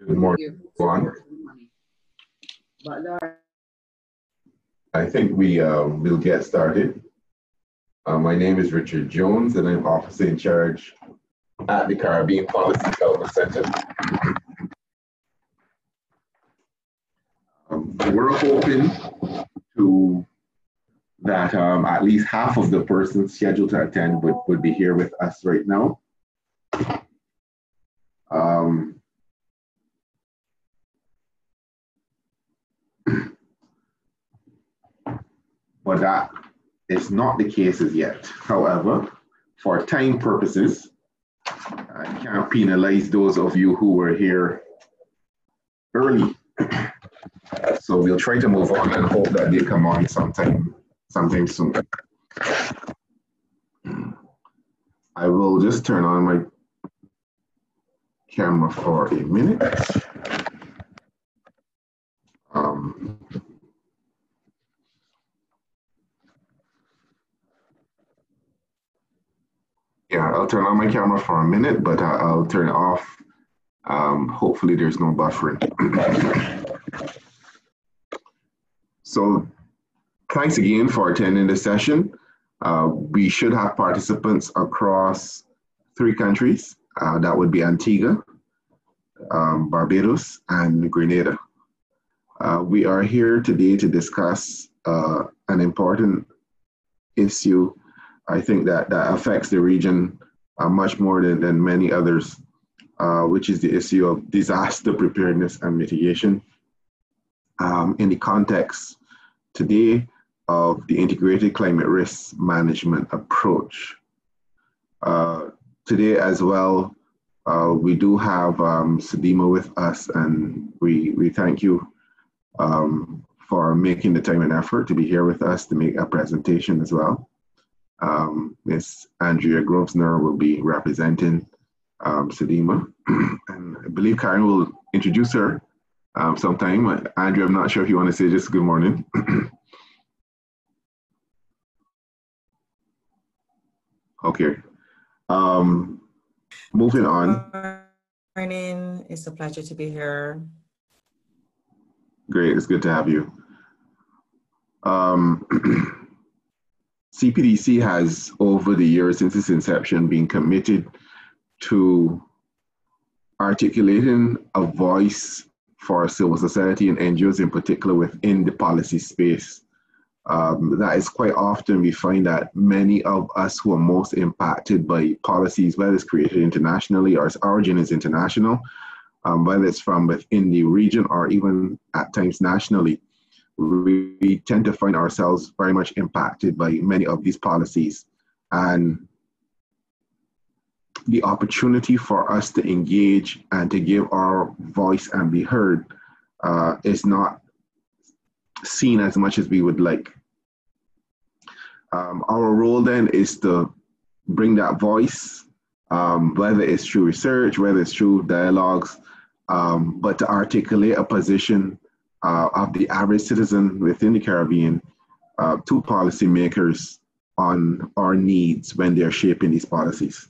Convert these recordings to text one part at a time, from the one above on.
Good morning, everyone. I think we'll get started. My name is Richard Jones, and I'm Officer in Charge at the Caribbean Policy Development Center. We're hoping that at least half of the persons scheduled to attend would be here with us right now. But that is not the case as yet. However, for time purposes, I can't penalize those of you who were here early. So we'll try to move on and hope that they come on sometime soon. I will just turn on my camera for a minute. Yeah, I'll turn on my camera for a minute, but I'll turn it off. Hopefully there's no buffering. So thanks again for attending this session. We should have participants across 3 countries. That would be Antigua, Barbados, and Grenada. We are here today to discuss an important issue, I think that affects the region much more than many others, which is the issue of disaster preparedness and mitigation in the context today of the integrated climate risk management approach. Today as well, we do have Sedima with us, and we thank you for making the time and effort to be here with us to make a presentation as well. Ms. Andrea Grosvenor will be representing Sedima, and I believe Karen will introduce her sometime. Andrea, I'm not sure if you want to say just good morning. Okay. Moving on. Good morning. It's a pleasure to be here. Great. It's good to have you. CPDC has, over the years since its inception, been committed to articulating a voice for civil society and NGOs in particular within the policy space. That is quite often we find that many of us who are most impacted by policies, whether it's created internationally or its origin is international, whether it's from within the region or even at times nationally, we tend to find ourselves very much impacted by many of these policies. And the opportunity for us to engage and to give our voice and be heard is not seen as much as we would like. Our role then is to bring that voice, whether it's through research, whether it's through dialogues, but to articulate a position of the average citizen within the Caribbean to policymakers on our needs when they're shaping these policies.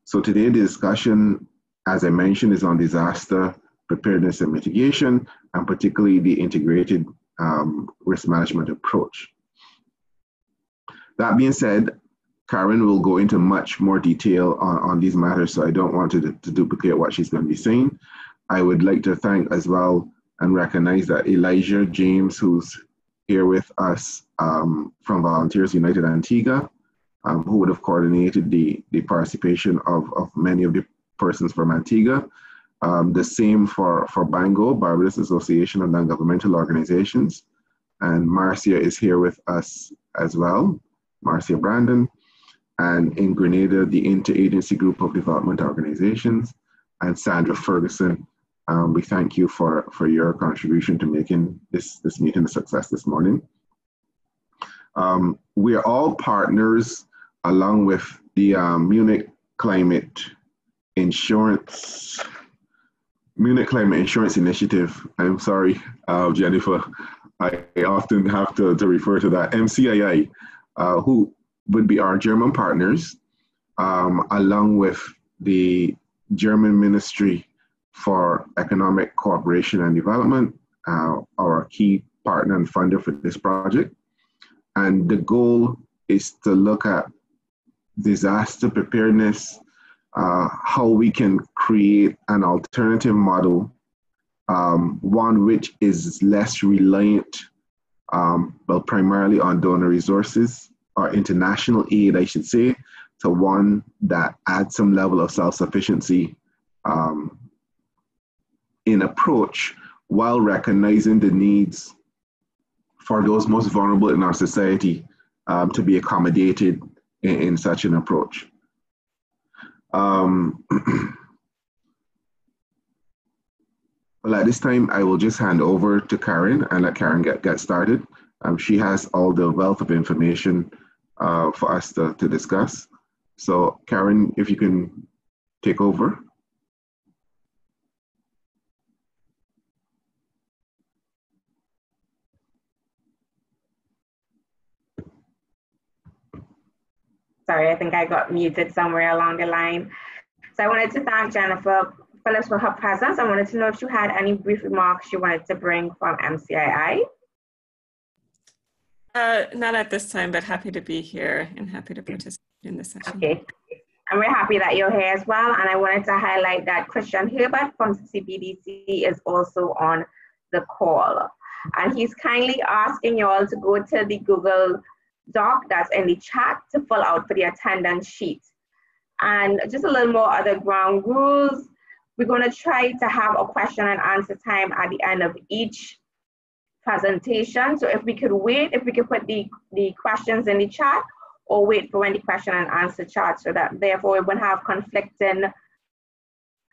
So today the discussion, as I mentioned, is on disaster preparedness and mitigation, and particularly the integrated risk management approach. That being said, Karen will go into much more detail on these matters, so I don't want to duplicate what she's going to be saying. I would like to thank as well and recognize that Elijah James, who's here with us from Volunteers United Antigua, who would have coordinated the participation of many of the persons from Antigua. The same for BANGO, Barbuda's Association of Non-Governmental Organizations. And Marcia is here with us as well, Marcia Brandon. And in Grenada, the Interagency Group of Development Organizations, and Sandra Ferguson. We thank you for your contribution to making this meeting a success this morning. We are all partners along with the Munich Climate Insurance Initiative. I'm sorry, Jennifer. I often have to refer to that, MCII, who would be our German partners, along with the German Ministry for Economic Cooperation and Development, our key partner and funder for this project. And the goal is to look at disaster preparedness, how we can create an alternative model, one which is less reliant, well, primarily on donor resources, or international aid, I should say, to one that adds some level of self-sufficiency in approach, while recognizing the needs for those most vulnerable in our society to be accommodated in such an approach. Well, at this time, I will just hand over to Karen and let Karen get started. She has all the wealth of information for us to discuss. So Karen, if you can take over. Sorry, I think I got muted somewhere along the line. So I wanted to thank Jennifer Phillips for her presence. I wanted to know if you had any brief remarks you wanted to bring from MCII. Not at this time, but happy to be here and happy to participate in this session. Okay, and we're happy that you're here as well. And I wanted to highlight that Christian Herbert from CBDC is also on the call. And he's kindly asking you all to go to the Google Doc that's in the chat to fill out for the attendance sheet. And just a little more other ground rules. We're going to try to have a question and answer time at the end of each presentation. So if we could wait, if we could put the questions in the chat, or wait for when the question and answer chat, so that therefore we wouldn't have conflicting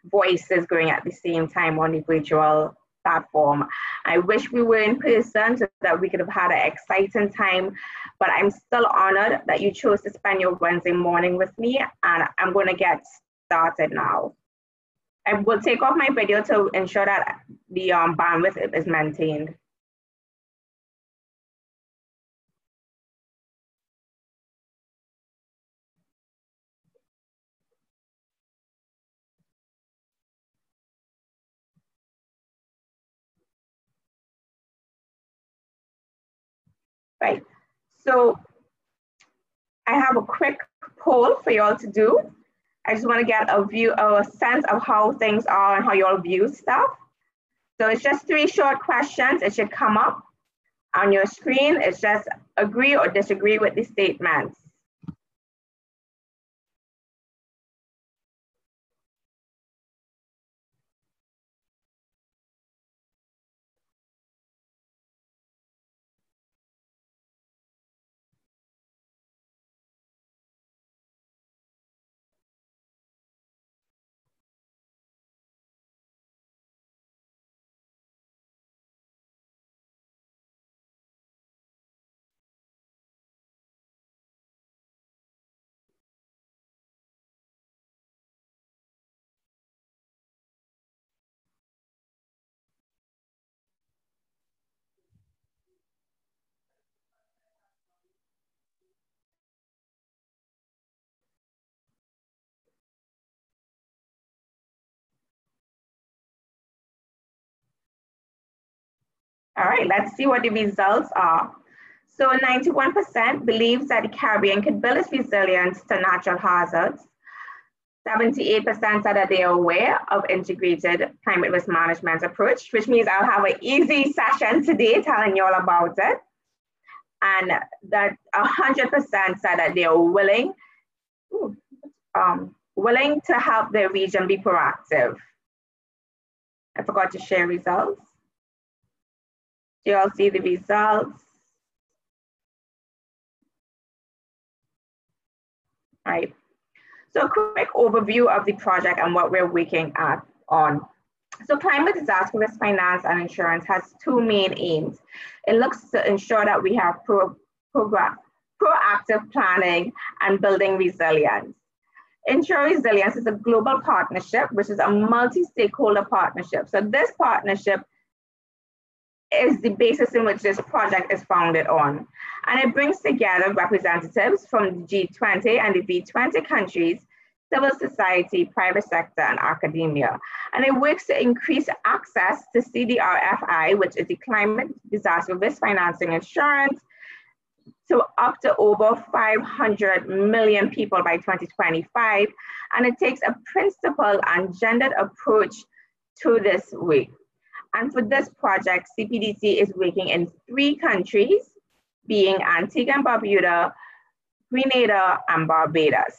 voices going at the same time on the virtual platform. I wish we were in person so that we could have had an exciting time, but I'm still honored that you chose to spend your Wednesday morning with me, and I'm going to get started now. I will take off my video to ensure that the bandwidth is maintained. Right, so I have a quick poll for you all to do. I just want to get a sense of how things are and how you all view stuff. So it's just 3 short questions. It should come up on your screen. It's just agree or disagree with the statements. All right, let's see what the results are. So 91% believes that the Caribbean could build its resilience to natural hazards. 78% said that they are aware of integrated climate risk management approach, which means I'll have an easy session today telling you all about it. And that 100% said that they are willing to help their region be proactive. I forgot to share results. Do you all see the results? Right. So a quick overview of the project and what we're working on. So climate disaster risk finance and insurance has 2 main aims. It looks to ensure that we have proactive planning and building resilience. InsuResilience is a global partnership, which is a multi-stakeholder partnership. So this partnership is the basis in which this project is founded on. And it brings together representatives from the G20 and the V20 countries civil society, private sector, and academia. And it works to increase access to CDRFI, which is the Climate Disaster Risk Financing Insurance, to up to over 500 million people by 2025. And it takes a principled and gendered approach to this work. And for this project, CPDC is working in 3 countries, being Antigua and Barbuda, Grenada, and Barbados.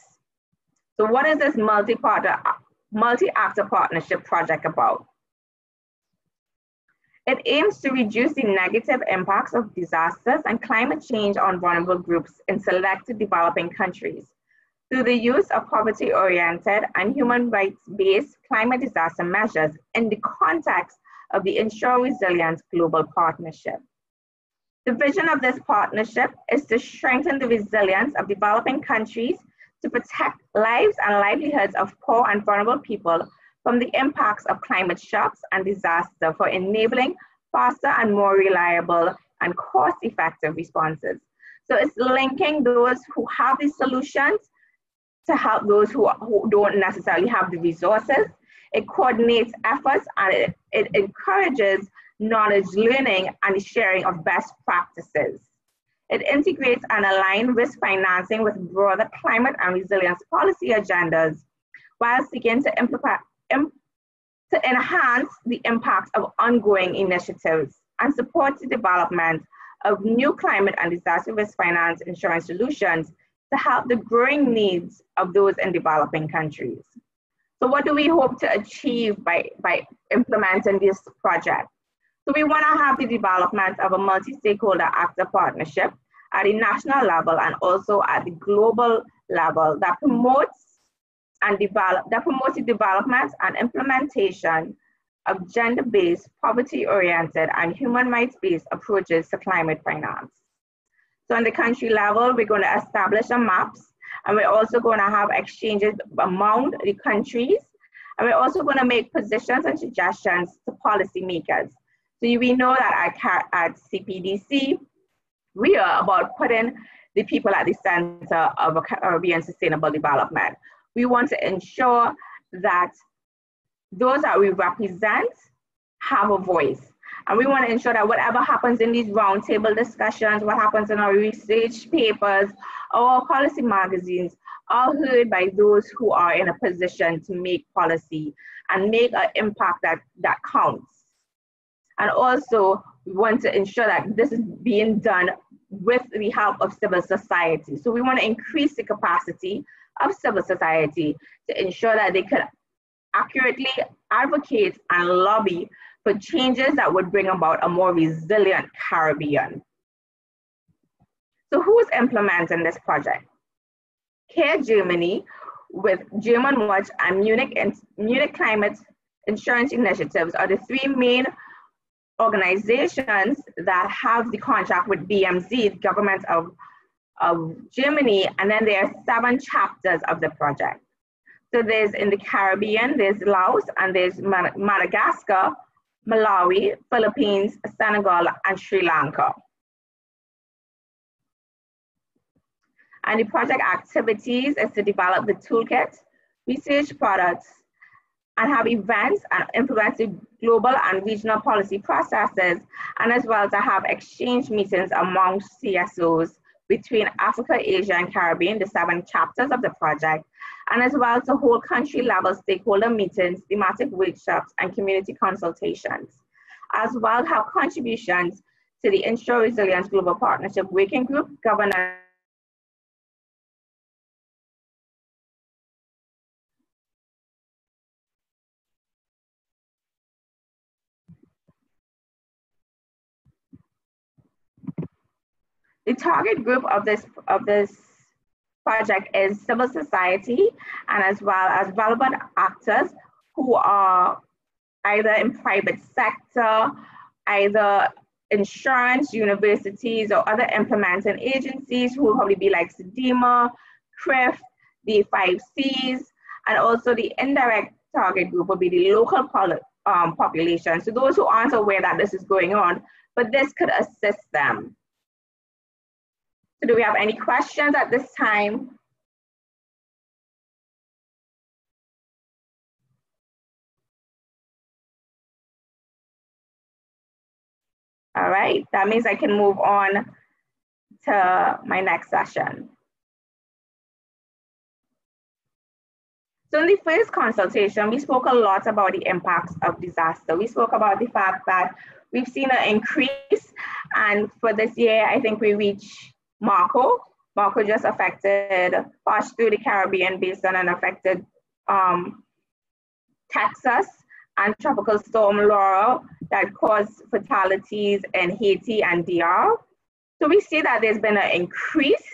So what is this multi-actor partnership project about? It aims to reduce the negative impacts of disasters and climate change on vulnerable groups in selected developing countries through the use of poverty-oriented and human rights-based climate disaster measures in the context of the InsuResilience Global Partnership. The vision of this partnership is to strengthen the resilience of developing countries to protect lives and livelihoods of poor and vulnerable people from the impacts of climate shocks and disaster for enabling faster and more reliable and cost-effective responses. So it's linking those who have the solutions to help those who don't necessarily have the resources. It coordinates efforts and it encourages knowledge learning and the sharing of best practices. It integrates and aligns risk financing with broader climate and resilience policy agendas while seeking to enhance the impact of ongoing initiatives and support the development of new climate and disaster risk finance insurance solutions to help the growing needs of those in developing countries. So what do we hope to achieve by implementing this project? So we want to have the development of a multi-stakeholder actor partnership at the national level and also at the global level that promotes the development and implementation of gender-based, poverty-oriented, and human rights-based approaches to climate finance. So on the country level, we're going to establish a maps, and we're also going to have exchanges among the countries, and we're also going to make positions and suggestions to policymakers. So we know that at CPDC, we are about putting the people at the center of a Caribbean sustainable development. We want to ensure that those that we represent have a voice. And we want to ensure that whatever happens in these roundtable discussions, what happens in our research papers, our policy magazines, are heard by those who are in a position to make policy and make an impact that counts. And also, we want to ensure that this is being done with the help of civil society. So we want to increase the capacity of civil society to ensure that they could accurately advocate and lobby for changes that would bring about a more resilient Caribbean. So who is implementing this project? CARE Germany, with German Watch and Munich Climate Insurance Initiatives are the 3 main organizations that have the contract with BMZ, the government of Germany, and then there are 7 chapters of the project. So there's in the Caribbean, there's Laos, and there's Madagascar, Malawi, Philippines, Senegal, and Sri Lanka. And the project activities is to develop the toolkit, research products, and have events and influence the global and regional policy processes, and as well to have exchange meetings amongst CSOs between Africa, Asia, and Caribbean, the 7 chapters of the project, and as well to hold country level stakeholder meetings, thematic workshops, and community consultations, as well have contributions to the InsuResilience Global Partnership Working Group, governance, the target group of this project is civil society and as well as relevant actors who are either in private sector, either insurance, universities, or other implementing agencies who will probably be like SEDEMA, CRIF, the 5 Cs, and also the indirect target group will be the local population. So those who aren't aware that this is going on, but this could assist them. So do we have any questions at this time? All right, that means I can move on to my next session. So in the first consultation, we spoke a lot about the impacts of disaster. We spoke about the fact that we've seen an increase, and for this year, I think we reached Marco. Marco just passed through the Caribbean based on an affected Texas, and Tropical Storm Laura that caused fatalities in Haiti and DR. So we see that there's been an increase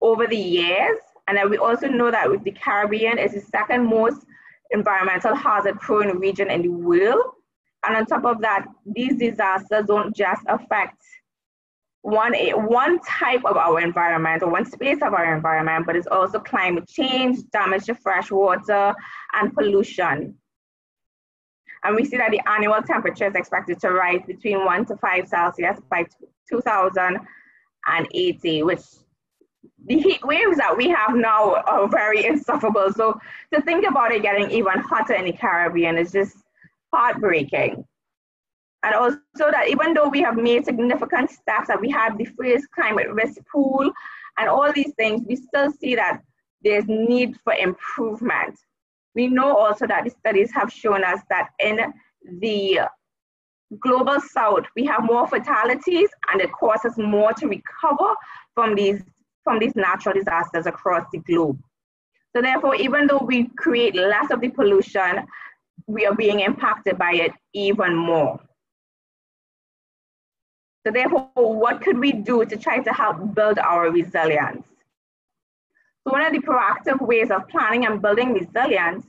over the years. And then we also know that with the Caribbean is the second most environmental hazard prone region in the world. And on top of that, these disasters don't just affect one type of our environment or one space of our environment, but it's also climate change, damage to fresh water, and pollution. And we see that the annual temperature is expected to rise between 1 to 5 Celsius by 2080, which the heat waves that we have now are very insufferable. So to think about it getting even hotter in the Caribbean is just heartbreaking. And also that even though we have made significant steps, that we have the first climate risk pool and all these things, we still see that there's need for improvement. We know also that the studies have shown us that in the global south, we have more fatalities and it costs us more to recover from these natural disasters across the globe. So therefore, even though we create less of the pollution, we are being impacted by it even more. So therefore, what could we do to try to help build our resilience? So one of the proactive ways of planning and building resilience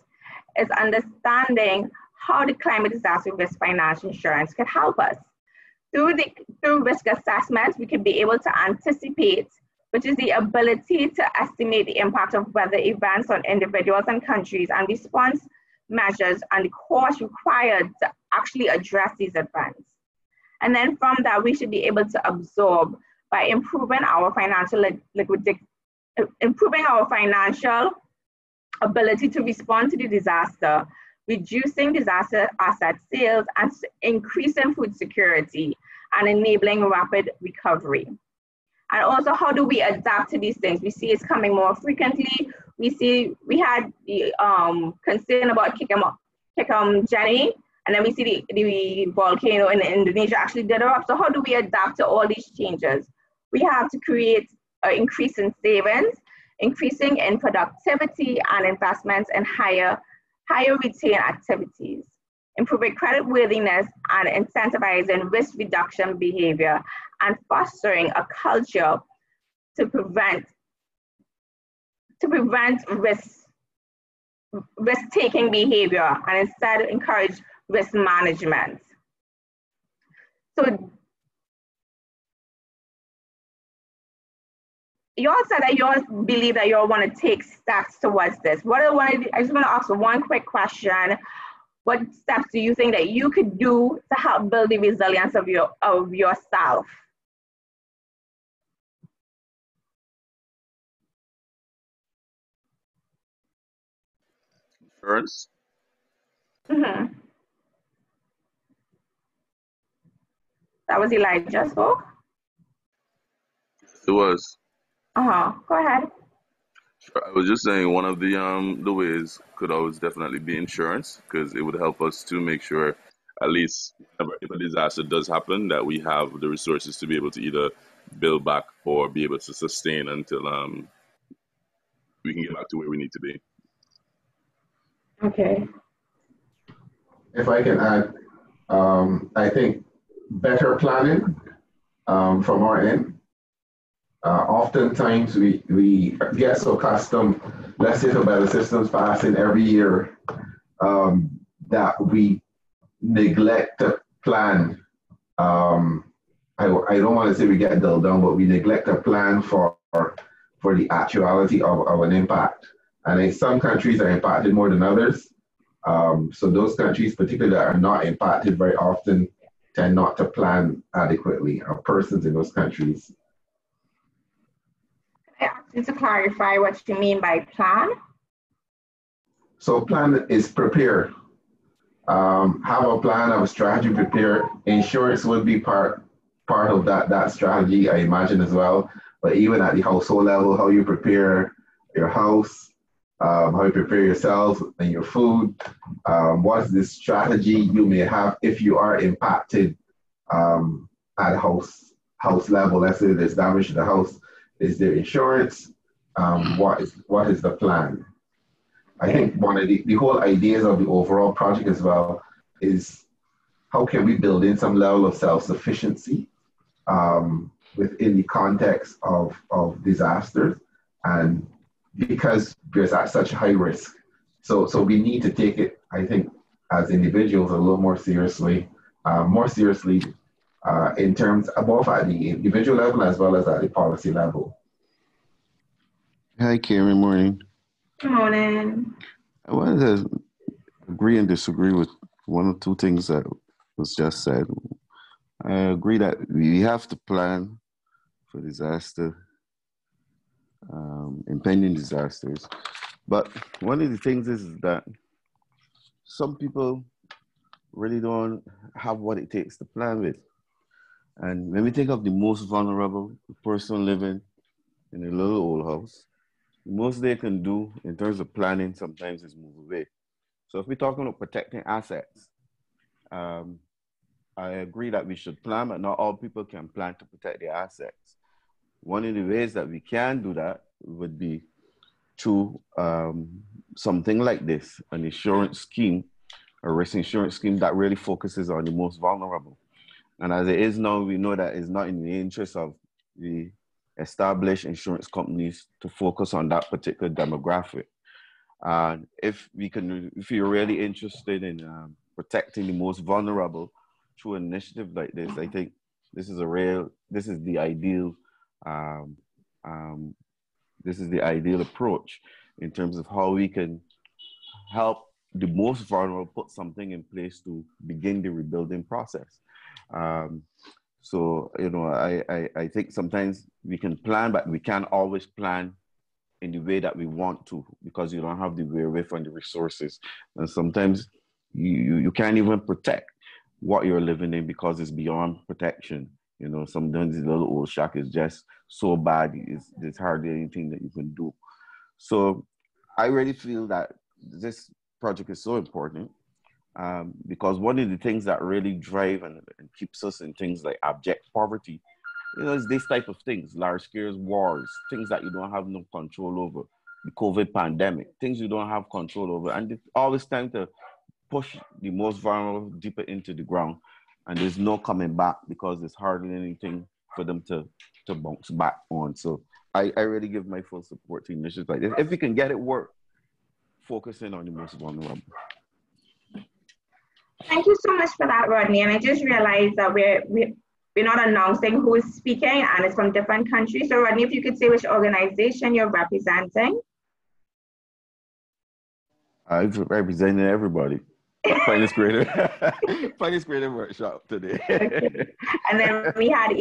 is understanding how the climate disaster risk financial insurance could help us. Through risk assessments, we could be able to anticipate, which is the ability to estimate the impact of weather events on individuals and countries, and response measures and the costs required to actually address these events. And then from that, we should be able to absorb by improving our financial ability to respond to the disaster, reducing disaster asset sales, and increasing food security and enabling rapid recovery. And also, how do we adapt to these things? We see it's coming more frequently. We had the concern about Kikam Jenny, and then we see the volcano in Indonesia actually did erupt. So how do we adapt to all these changes? We have to create an increase in savings, increasing in productivity and investments in higher return activities, improving creditworthiness and incentivizing risk reduction behavior, and fostering a culture to prevent risk-taking behavior and instead encourage risk management. So you all said that you all believe that you all want to take steps towards this. I just want to ask one quick question. What steps do you think that you could do to help build the resilience of yourself? Insurance. Mm-hmm. That was Elijah spoke? It was. Go ahead. Sure. I was just saying one of the ways could always definitely be insurance, because it would help us to make sure, at least if a disaster does happen, that we have the resources to be able to either build back or be able to sustain until we can get back to where we need to be. Okay. If I can add, I think better planning from our end. Oftentimes we get so accustomed, let's say, to better systems passing every year, that we neglect to plan. I don't want to say we get dulled down, but we neglect to plan for the actuality of an impact. And some countries are impacted more than others. So those countries, particularly that are not impacted very often, tend not to plan adequately, or persons in those countries. Can I ask you to clarify what you mean by plan? So plan is prepare. have a plan, have a strategy prepared. Insurance would be part of that strategy, I imagine, as well. But even at the household level, how you prepare your house, how you prepare yourself and your food, what's the strategy you may have if you are impacted at house level. Let's say there's damage to the house. Is there insurance? What is the plan? I think one of the whole ideas of the overall project as well is how can we build in some level of self-sufficiency within the context of disasters, and because there's at such high risk. So we need to take it, I think, as individuals a little more seriously in terms of both at the individual level as well as at the policy level. Hi, Karen. Morning. Good morning. I wanted to agree and disagree with one or two things that was just said. I agree that we have to plan for disaster, impending disasters. But one of the things is that some people really don't have what it takes to plan with. And when we think of the most vulnerable person living in a little old house, the most they can do in terms of planning sometimes is move away. So if we're talking about protecting assets, I agree that we should plan, but not all people can plan to protect their assets. One of the ways that we can do that would be through something like this, an insurance scheme, a risk insurance scheme that really focuses on the most vulnerable. And as it is now, we know that it's not in the interest of the established insurance companies to focus on that particular demographic. And if you're really interested in protecting the most vulnerable through an initiative like this, I think this is the ideal approach in terms of how we can help the most vulnerable put something in place to begin the rebuilding process. So, I think sometimes we can plan, but we can't always plan in the way that we want to, because you don't have the wherewithal and the resources. And sometimes you can't even protect what you're living in because it's beyond protection. Sometimes the little old shack is just so bad, there's hardly anything that you can do. So I really feel that this project is so important. Because one of the things that really drive and keeps us in things like abject poverty, is this type of things, large-scale wars, things that you don't have no control over, the COVID pandemic, things you don't have control over. And it's always time to push the most vulnerable deeper into the ground. And there's no coming back because there's hardly anything for them to bounce back on. So I really give my full support to initiatives like this. If we can get it work, focusing on the most vulnerable. Thank you so much for that, Rodney. And I just realized that we're not announcing who is speaking, and it's from different countries. So Rodney, if you could say which organization you're representing. I've represented everybody. Finance Creative Workshop today. Okay. And then we had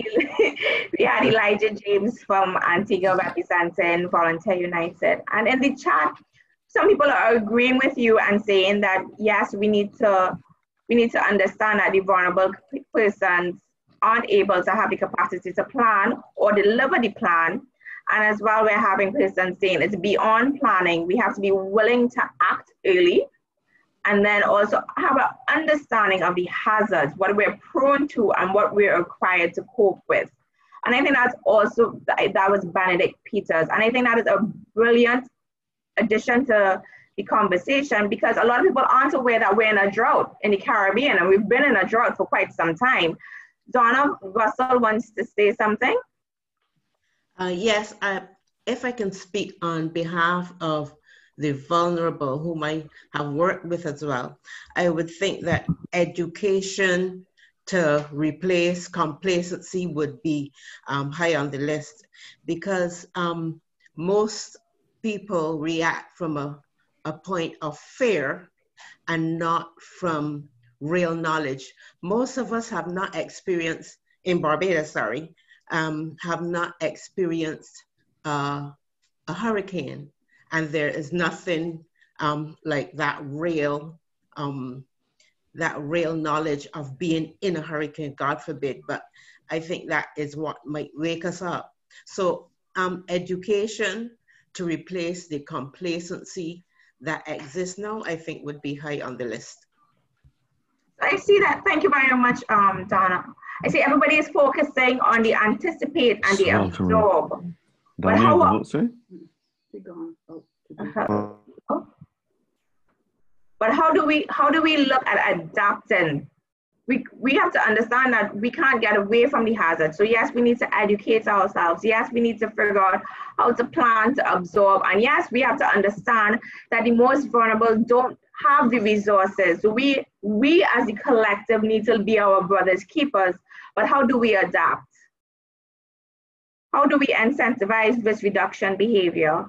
Elijah James from Antigua representing Volunteer United. And in the chat, some people are agreeing with you and saying that yes, we need to understand that the vulnerable persons aren't able to have the capacity to plan or deliver the plan. And as well, we're having persons saying it's beyond planning. We have to be willing to act early, and then also have an understanding of the hazards, what we're prone to and what we're required to cope with. And I think that's also, that was Benedict Peters. And I think that is a brilliant addition to the conversation, because a lot of people aren't aware that we're in a drought in the Caribbean, and we've been in a drought for quite some time. Donna Russell wants to say something. Yes, if I can speak on behalf of the vulnerable whom I have worked with as well, I would think that education to replace complacency would be high on the list, because most people react from a point of fear and not from real knowledge. Most of us have not experienced, in Barbuda, have not experienced a hurricane, and there is nothing like that real that real knowledge of being in a hurricane, God forbid, but I think that is what might wake us up. So education to replace the complacency that exists now, I think would be high on the list. I see that. Thank you very much, Donna. I see everybody is focusing on the anticipate and the absorb. But how? But how do we look at adapting? We have to understand that we can't get away from the hazard. So yes, we need to educate ourselves. Yes, we need to figure out how to plan to absorb. And yes, we have to understand that the most vulnerable don't have the resources. So we as the collective need to be our brother's keepers. But how do we adapt? How do we incentivize risk reduction behavior?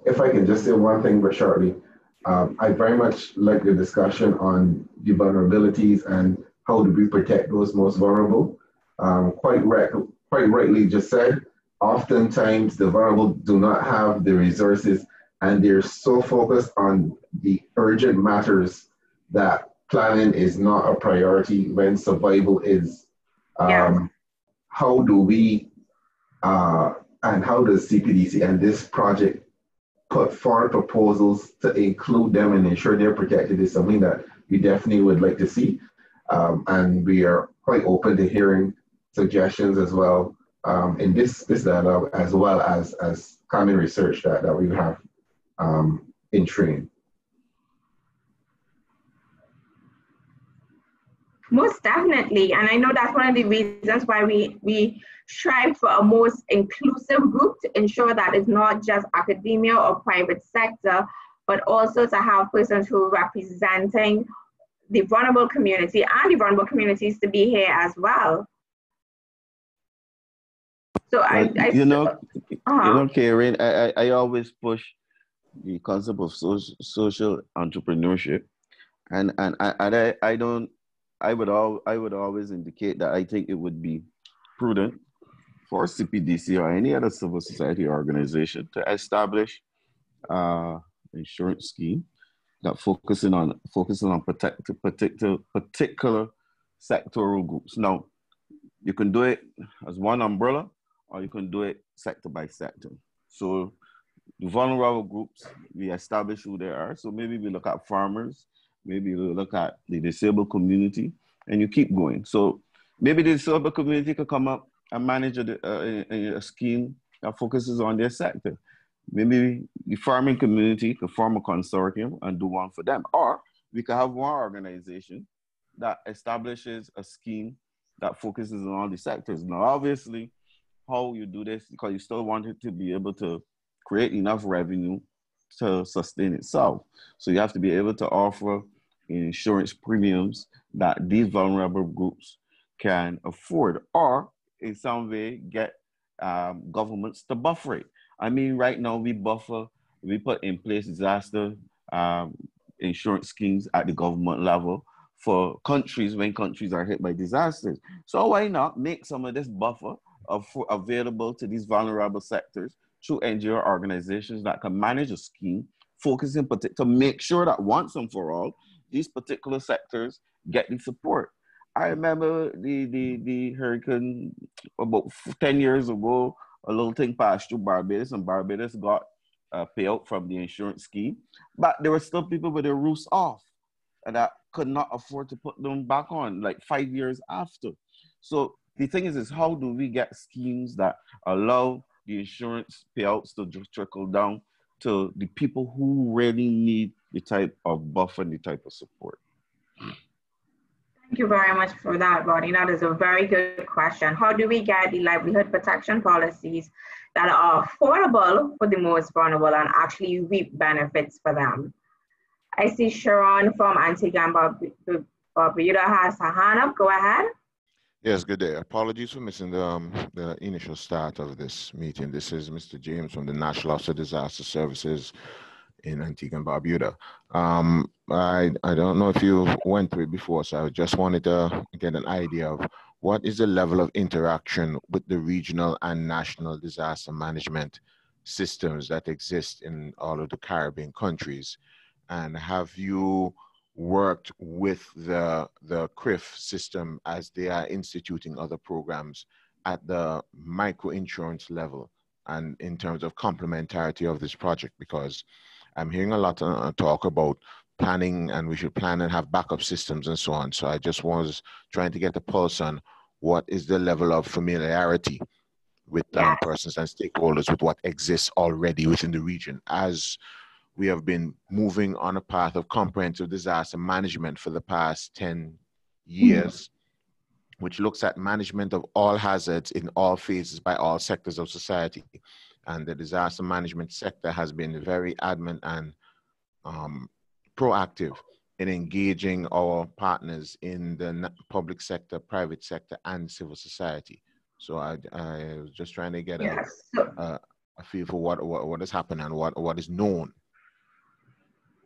If I can just say one thing but shortly, I very much like the discussion on the vulnerabilities and how do we protect those most vulnerable. Quite rightly just said, oftentimes the vulnerable do not have the resources and they're so focused on the urgent matters that planning is not a priority when survival is. How do we, and how does CPDC and this project put forward proposals to include them and ensure they're protected is something that we definitely would like to see. And we are quite open to hearing suggestions as well in this dialogue, as well as common research that we have in training. Most definitely, and I know that's one of the reasons why we strive for a most inclusive group to ensure that it's not just academia or private sector, but also to have persons who are representing the vulnerable community and the vulnerable communities to be here as well. So Karen, I always push the concept of social entrepreneurship, and I would always indicate that I think it would be prudent for CPDC or any other civil society organization to establish insurance scheme that focusing on particular sectoral groups. Now, you can do it as one umbrella, or you can do it sector by sector. So the vulnerable groups, we establish who they are. So maybe we look at farmers, maybe we look at the disabled community, and you keep going. So maybe the disabled community could come up and manage a scheme that focuses on their sector. Maybe the farming community could form a consortium and do one for them. Or we could have one organization that establishes a scheme that focuses on all the sectors. Now, obviously, how you do this, because you still want it to be able to create enough revenue to sustain itself. So you have to be able to offer insurance premiums that these vulnerable groups can afford, or in some way get governments to buffer it. I mean, right now we put in place disaster insurance schemes at the government level for countries when countries are hit by disasters. So why not make some of this buffer available to these vulnerable sectors through NGO organizations that can manage a scheme focusing to make sure that once and for all, these particular sectors get the support. I remember the hurricane about 10 years ago, a little thing passed through Barbuda, and Barbuda got a payout from the insurance scheme, but there were still people with their roofs off and that could not afford to put them back on like 5 years after. So the thing is how do we get schemes that allow the insurance payouts to trickle down to the people who really need the type of buffer and the type of support? Thank you very much for that, Rodney. That is a very good question. How do we get the livelihood protection policies that are affordable for the most vulnerable and actually reap benefits for them? I see Sharon from Antigua and Barbuda has her hand up. Go ahead. Yes, good day. Apologies for missing the initial start of this meeting. This is Mr. James from the National Office of Disaster Services in Antigua and Barbuda. I don't know if you went through it before, so I just wanted to get an idea of what is the level of interaction with the regional and national disaster management systems that exist in all of the Caribbean countries? And have you worked with the CRIF system as they are instituting other programs at the microinsurance level and in terms of complementarity of this project? Because I'm hearing a lot of talk about planning, and we should plan and have backup systems and so on. So I just was trying to get a pulse on what is the level of familiarity with persons and stakeholders with what exists already within the region, as we have been moving on a path of comprehensive disaster management for the past 10 years, which looks at management of all hazards in all phases by all sectors of society. And the disaster management sector has been very adamant and proactive in engaging our partners in the public sector, private sector, and civil society. So I was just trying to get a feel for what has happened and what is known.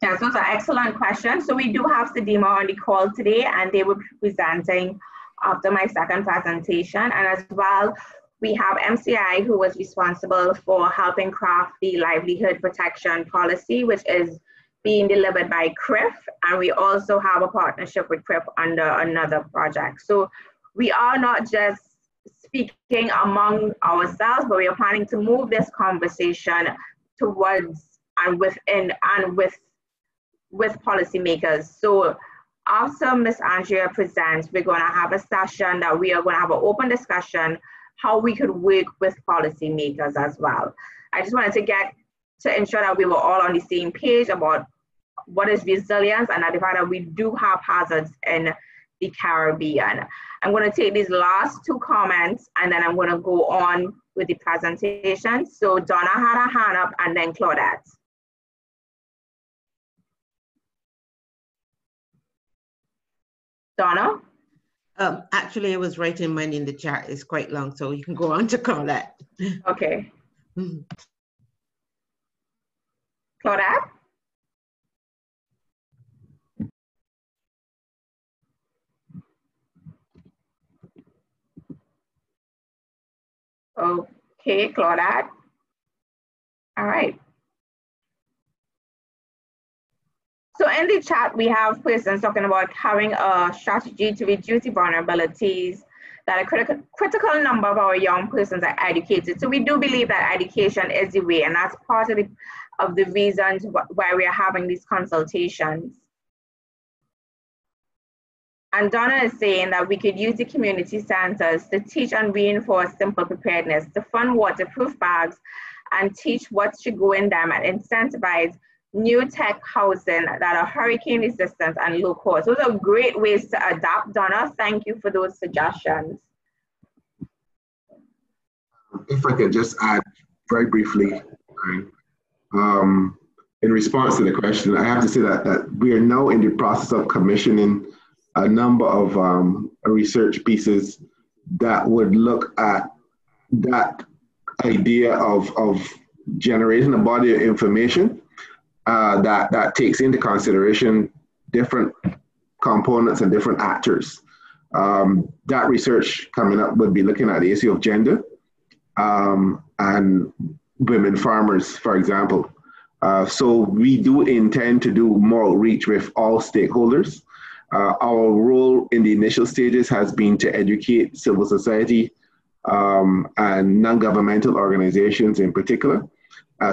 Yes, those are excellent questions. So we do have Sedima on the call today, and they will be presenting after my second presentation. And as well, we have MCI, who was responsible for helping craft the livelihood protection policy, which is being delivered by CRIF. And we also have a partnership with CRIF under another project. So we are not just speaking among ourselves, but we are planning to move this conversation towards and within and with policymakers. So after Ms. Andrea presents, we're going to have a session that we are going to have an open discussion how we could work with policymakers as well. I just wanted to ensure that we were all on the same page about what is resilience and the fact that we do have hazards in the Caribbean. I'm going to take these last two comments and then I'm going to go on with the presentation. So Donna had a hand up and then Claudette. Donna? Actually, I was writing mine in the chat. It's quite long, so you can go on to Claudette. Okay. Claudette? Okay, Claudette. All right. So in the chat, we have persons talking about having a strategy to reduce the vulnerabilities, that a critical number of our young persons are educated. So we do believe that education is the way, and that's part of the reasons why we are having these consultations. And Donna is saying that we could use the community centers to teach and reinforce simple preparedness, to fund waterproof bags and teach what should go in them and incentivize new tech housing that are hurricane resistant and low cost. Those are great ways to adapt, Donna. Thank you for those suggestions. If I could just add very briefly, in response to the question, I have to say that we are now in the process of commissioning a number of research pieces that would look at that idea of generating a body of information that takes into consideration different components and different actors. That research coming up would be looking at the issue of gender and women farmers, for example. So we do intend to do more outreach with all stakeholders. Our role in the initial stages has been to educate civil society and non-governmental organizations in particular.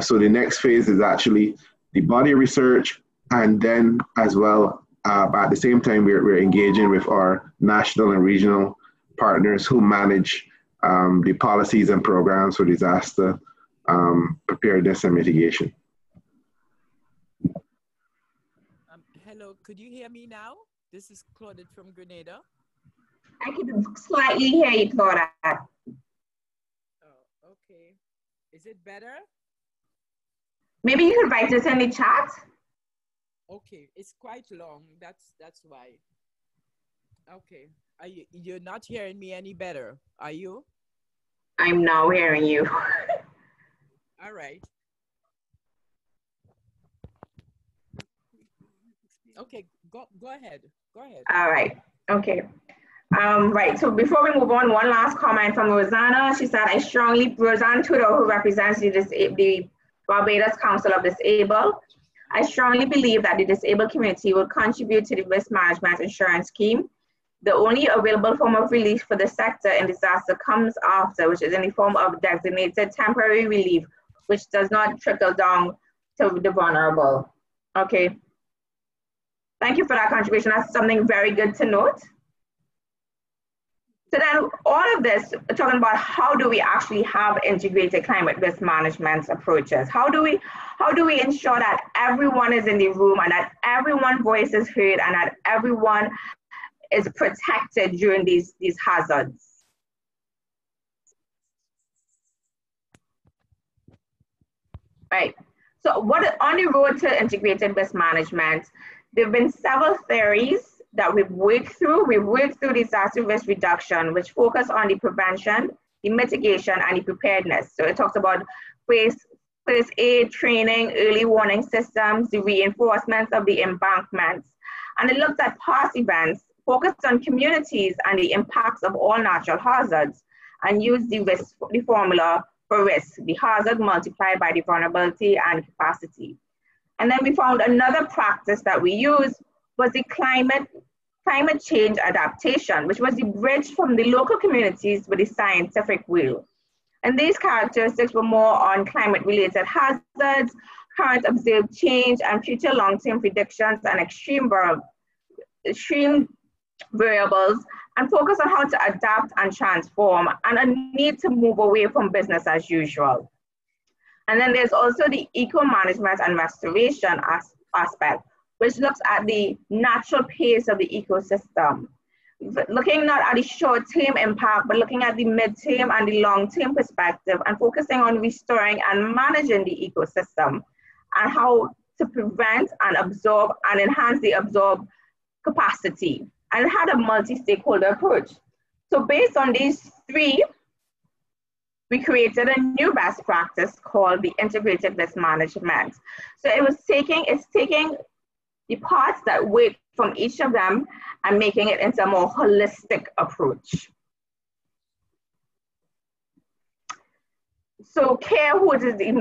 So the next phase is actually the body research, and then as well, at the same time, we're engaging with our national and regional partners who manage the policies and programs for disaster preparedness and mitigation. Hello, could you hear me now? This is Claudette from Grenada. I can slightly hear you, Claudette. Oh, okay. Is it better? Maybe you could write it in the chat. Okay, it's quite long. That's why. Okay, you're not hearing me any better, are you? I'm now hearing you. All right. Okay, go ahead. Go ahead. All right. Okay. Right, so before we move on, one last comment from Rosanna. She said, Rosanna Tudor, who represents the Barbados Council of Disabled, I strongly believe that the disabled community will contribute to the risk management insurance scheme. The only available form of relief for the sector in disaster comes after, which is in the form of designated temporary relief, which does not trickle down to the vulnerable. Okay. Thank you for that contribution. That's something very good to note. So then all of this, talking about how do we actually have integrated climate risk management approaches? How do we ensure that everyone is in the room and that everyone's voice is heard and that everyone is protected during these hazards? Right. So on the road to integrated risk management, there have been several theories that we've worked through. We've worked through disaster risk reduction, which focus on the prevention, the mitigation, and the preparedness. So it talks about first aid training, early warning systems, the reinforcements of the embankments. And it looked at past events, focused on communities and the impacts of all natural hazards, and used the formula for risk, the hazard multiplied by the vulnerability and capacity. And then we found another practice that we used was the climate change adaptation, which was the bridge from the local communities with the scientific world. And these characteristics were more on climate-related hazards, current observed change, and future long-term predictions and extreme variables, and focus on how to adapt and transform, and a need to move away from business as usual. And then there's also the eco-management and restoration aspect, which looks at the natural pace of the ecosystem, looking not at the short-term impact, but looking at the mid-term and the long-term perspective, and focusing on restoring and managing the ecosystem, and how to prevent and absorb and enhance the absorb capacity. And it had a multi-stakeholder approach. So based on these three, we created a new best practice called the integrated risk management. So it's taking the parts that work from each of them and making it into a more holistic approach. So CARE, who is the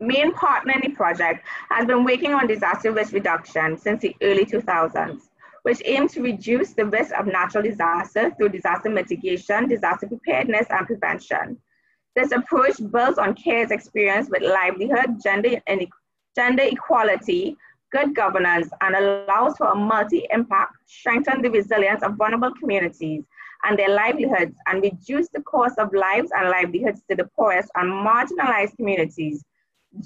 main partner in the project, has been working on disaster risk reduction since the early 2000s, which aims to reduce the risk of natural disaster through disaster mitigation, disaster preparedness, and prevention. This approach builds on CARE's experience with livelihood, gender equality, good governance, and allows for a multi-impact, strengthen the resilience of vulnerable communities and their livelihoods, and reduce the cost of lives and livelihoods to the poorest and marginalized communities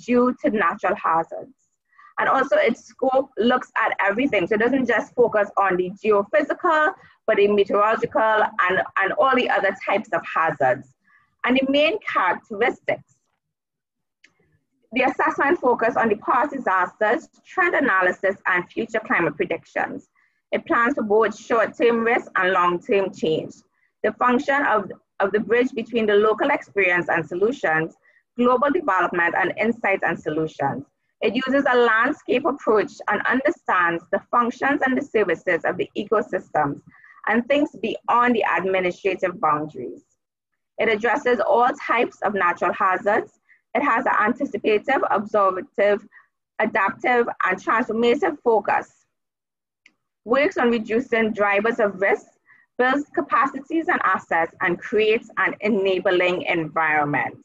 due to natural hazards. And also its scope looks at everything. So it doesn't just focus on the geophysical, but the meteorological and all the other types of hazards. And the main characteristics. The assessment focus on the past disasters, trend analysis, and future climate predictions. It plans for both short-term risk and long-term change. The function of the bridge between the local experience and solutions, global development, and insights and solutions. It uses a landscape approach and understands the functions and the services of the ecosystems and thinks beyond the administrative boundaries. It addresses all types of natural hazards. It has an anticipative, observative, adaptive, and transformative focus. Works on reducing drivers of risk, builds capacities and assets, and creates an enabling environment.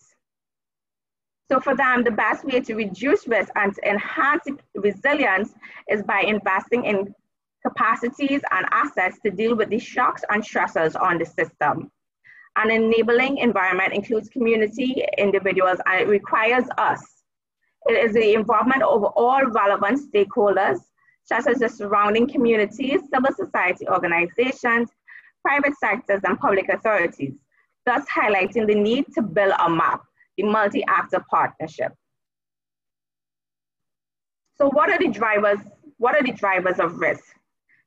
So for them, the best way to reduce risk and to enhance resilience is by investing in capacities and assets to deal with the shocks and stressors on the system. An enabling environment includes community, individuals, and it requires us. It is the involvement of all relevant stakeholders, such as the surrounding communities, civil society organizations, private sectors, and public authorities, thus highlighting the need to build a map, the multi-actor partnership. So what are the drivers of risk?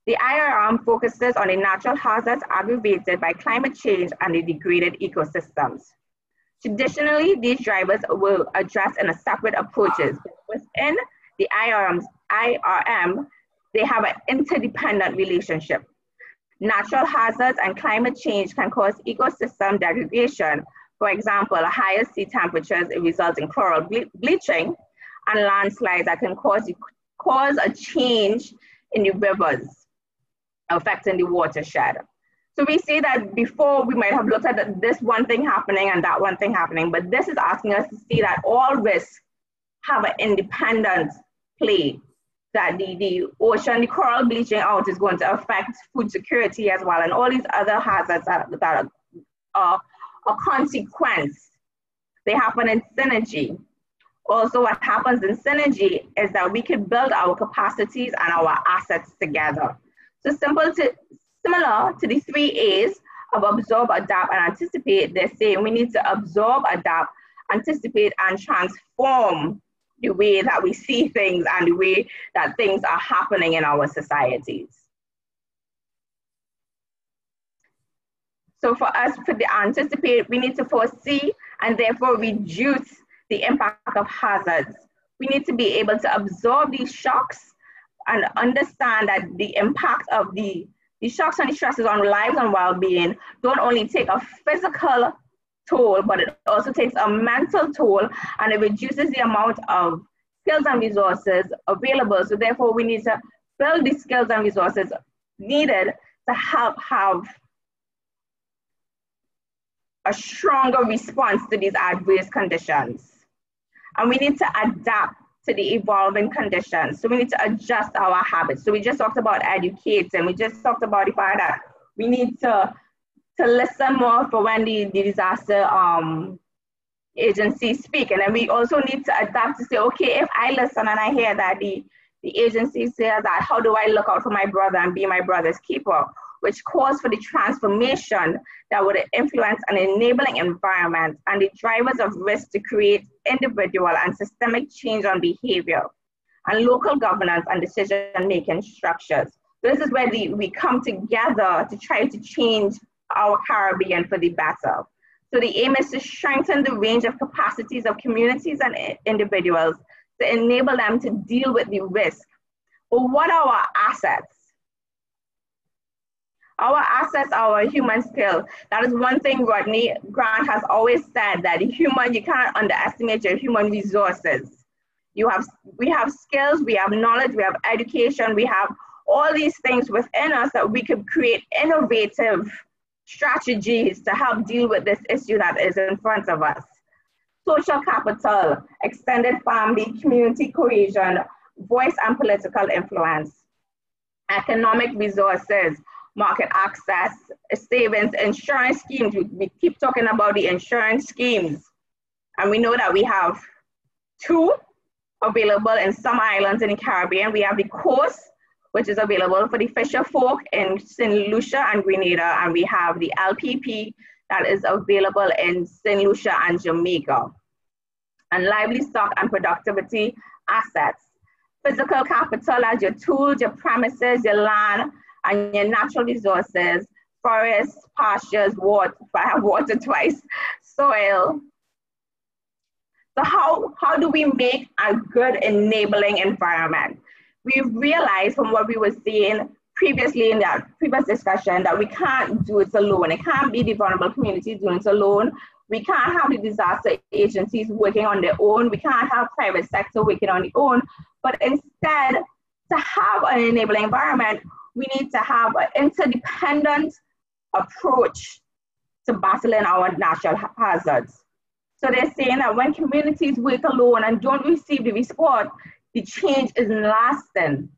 The ICRM focuses on the natural hazards aggravated by climate change and the degraded ecosystems. Traditionally, these drivers will address in a separate approaches. Within the ICRM, they have an interdependent relationship. Natural hazards and climate change can cause ecosystem degradation. For example, higher sea temperatures result in coral bleaching, and landslides that can cause a change in the rivers, affecting the watershed. So we see that before we might have looked at this one thing happening and that one thing happening, but this is asking us to see that all risks have an independent play, that the ocean, the coral bleaching out is going to affect food security as well, and all these other hazards that are a consequence. They happen in synergy. Also, what happens in synergy is that we can build our capacities and our assets together. So similar to the 3 A's of absorb, adapt, and anticipate, they're saying we need to absorb, adapt, anticipate, and transform the way that we see things and the way that things are happening in our societies. So for us, for the anticipate, we need to foresee and therefore reduce the impact of hazards. We need to be able to absorb these shocks and understand that the impact of the shocks and the stresses on lives and well-being don't only take a physical toll, but it also takes a mental toll, and it reduces the amount of skills and resources available. So therefore, we need to build the skills and resources needed to help have a stronger response to these adverse conditions. And we need to adapt to the evolving conditions. So we need to adjust our habits. So we just talked about educating. We just talked about the fact that we need to listen more for when the disaster agencies speak. And then we also need to adapt to say, okay, if I listen and I hear that the agency says that, how do I look out for my brother and be my brother's keeper? Which calls for the transformation that would influence an enabling environment and the drivers of risk to create individual and systemic change on behavior and local governance and decision-making structures. This is where we come together to try to change our Caribbean for the better. So the aim is to strengthen the range of capacities of communities and individuals to enable them to deal with the risk. But what are our assets? Our assets are our human skill. That is one thing Rodney Grant has always said, that you can't underestimate your human resources. We have skills, we have knowledge, we have education, we have all these things within us that we could create innovative strategies to help deal with this issue that is in front of us. Social capital, extended family, community cohesion, voice and political influence, economic resources, market access, savings, insurance schemes. We keep talking about the insurance schemes. And we know that we have 2 available in some islands in the Caribbean. We have the coast, which is available for the fisher folk in St. Lucia and Grenada. And we have the LPP that is available in St. Lucia and Jamaica. And livestock and productivity assets. Physical capital as your tools, your premises, your land, and your natural resources, forests, pastures, water, if I have water twice, soil. So how do we make a good enabling environment? We've realized from what we were seeing previously in that previous discussion that we can't do it alone. It can't be the vulnerable communities doing it alone. We can't have the disaster agencies working on their own. We can't have private sector working on their own. But instead, to have an enabling environment, we need to have an interdependent approach to battling our natural hazards. So they're saying that when communities work alone and don't receive the support, the change isn't lasting.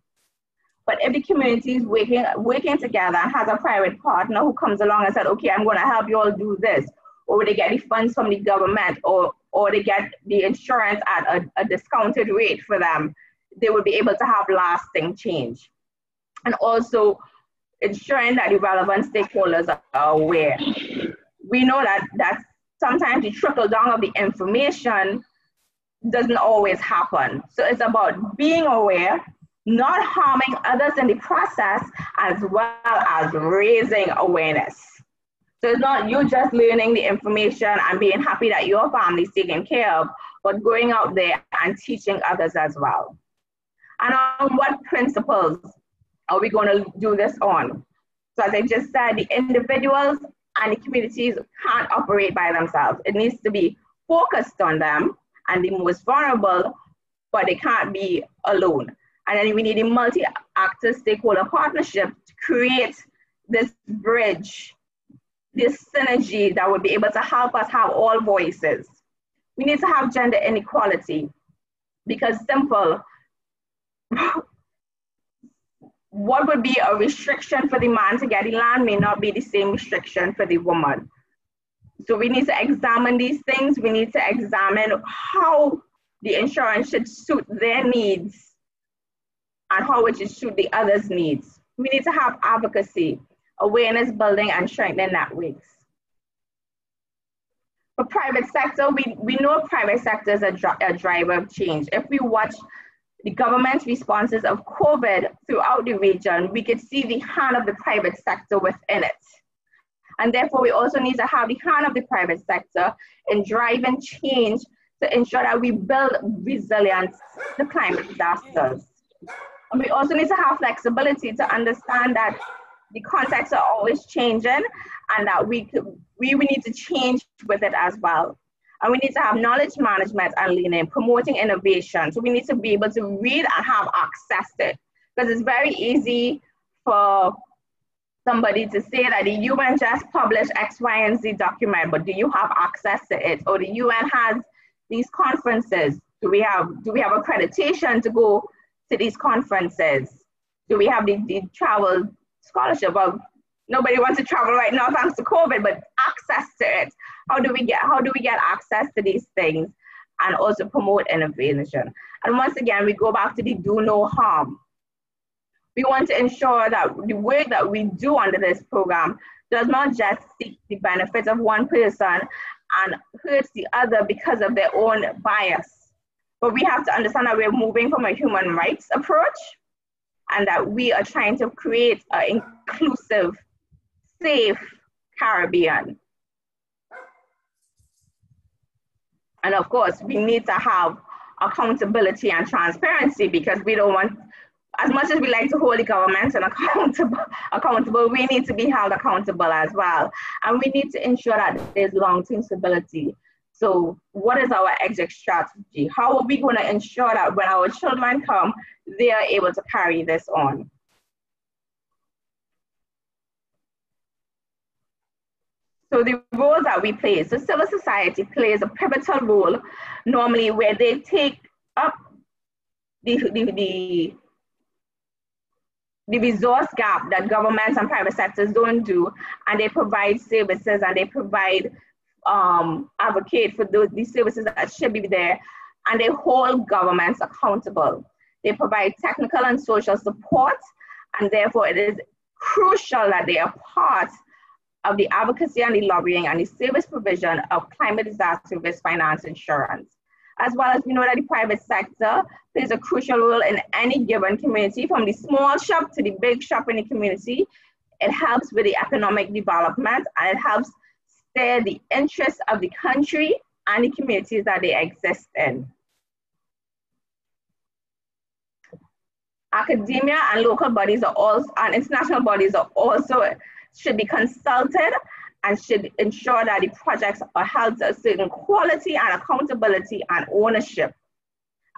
But if the community is working together and has a private partner who comes along and said, okay, I'm going to help you all do this, or they get the funds from the government, or they get the insurance at a discounted rate for them, they will be able to have lasting change. And also ensuring that the relevant stakeholders are aware. We know that sometimes the trickle down of the information doesn't always happen. So it's about being aware, not harming others in the process, as well as raising awareness. So it's not you just learning the information and being happy that your family is taken care of, but going out there and teaching others as well. And on what principles are we going to do this on? So as I just said, the individuals and the communities can't operate by themselves. It needs to be focused on them and the most vulnerable, but they can't be alone. And then we need a multi-actor stakeholder partnership to create this bridge, this synergy that would be able to help us have all voices. We need to have gender inequality, because simple, what would be a restriction for the man to get the land may not be the same restriction for the woman. So we need to examine these things. We need to examine how the insurance should suit their needs and how it should suit the others' needs. We need to have advocacy, awareness building, and strengthening networks. For private sector, we know private sector is a driver of change. If we watch the government's responses of COVID throughout the region, we could see the hand of the private sector within it. And therefore, we also need to have the hand of the private sector in driving change to ensure that we build resilience to climate disasters. And we also need to have flexibility to understand that the contexts are always changing and that we need to change with it as well. And we need to have knowledge management and learning, promoting innovation. So we need to be able to read and have access to it. Because it's very easy for somebody to say that the UN just published X, Y, and Z document, but do you have access to it? Or the UN has these conferences. Do we have accreditation to go to these conferences? Do we have the travel scholarship? Well, nobody wants to travel right now thanks to COVID, but access to it. How do we get access to these things and also promote innovation? And once again, we go back to the do no harm. We want to ensure that the work that we do under this program does not just seek the benefits of one person and hurts the other because of their own bias. But we have to understand that we're moving from a human rights approach and that we are trying to create an inclusive, safe Caribbean. And of course, we need to have accountability and transparency, because we don't want, as much as we like to hold the government and accountable, we need to be held accountable as well. And we need to ensure that there's long-term stability. So what is our exit strategy? How are we going to ensure that when our children come, they are able to carry this on? So the roles that we play, so civil society plays a pivotal role normally where they take up the resource gap that governments and private sectors don't do, and they provide services and they provide advocate for these services that should be there, and they hold governments accountable. They provide technical and social support, and therefore it is crucial that they are part of the advocacy and the lobbying and the service provision of climate disaster risk finance insurance. As well as we know that the private sector plays a crucial role in any given community, from the small shop to the big shop in the community. It helps with the economic development, and it helps steer the interests of the country and the communities that they exist in. Academia and local bodies are also, and international bodies are also, should be consulted and should ensure that the projects are held to a certain quality and accountability and ownership.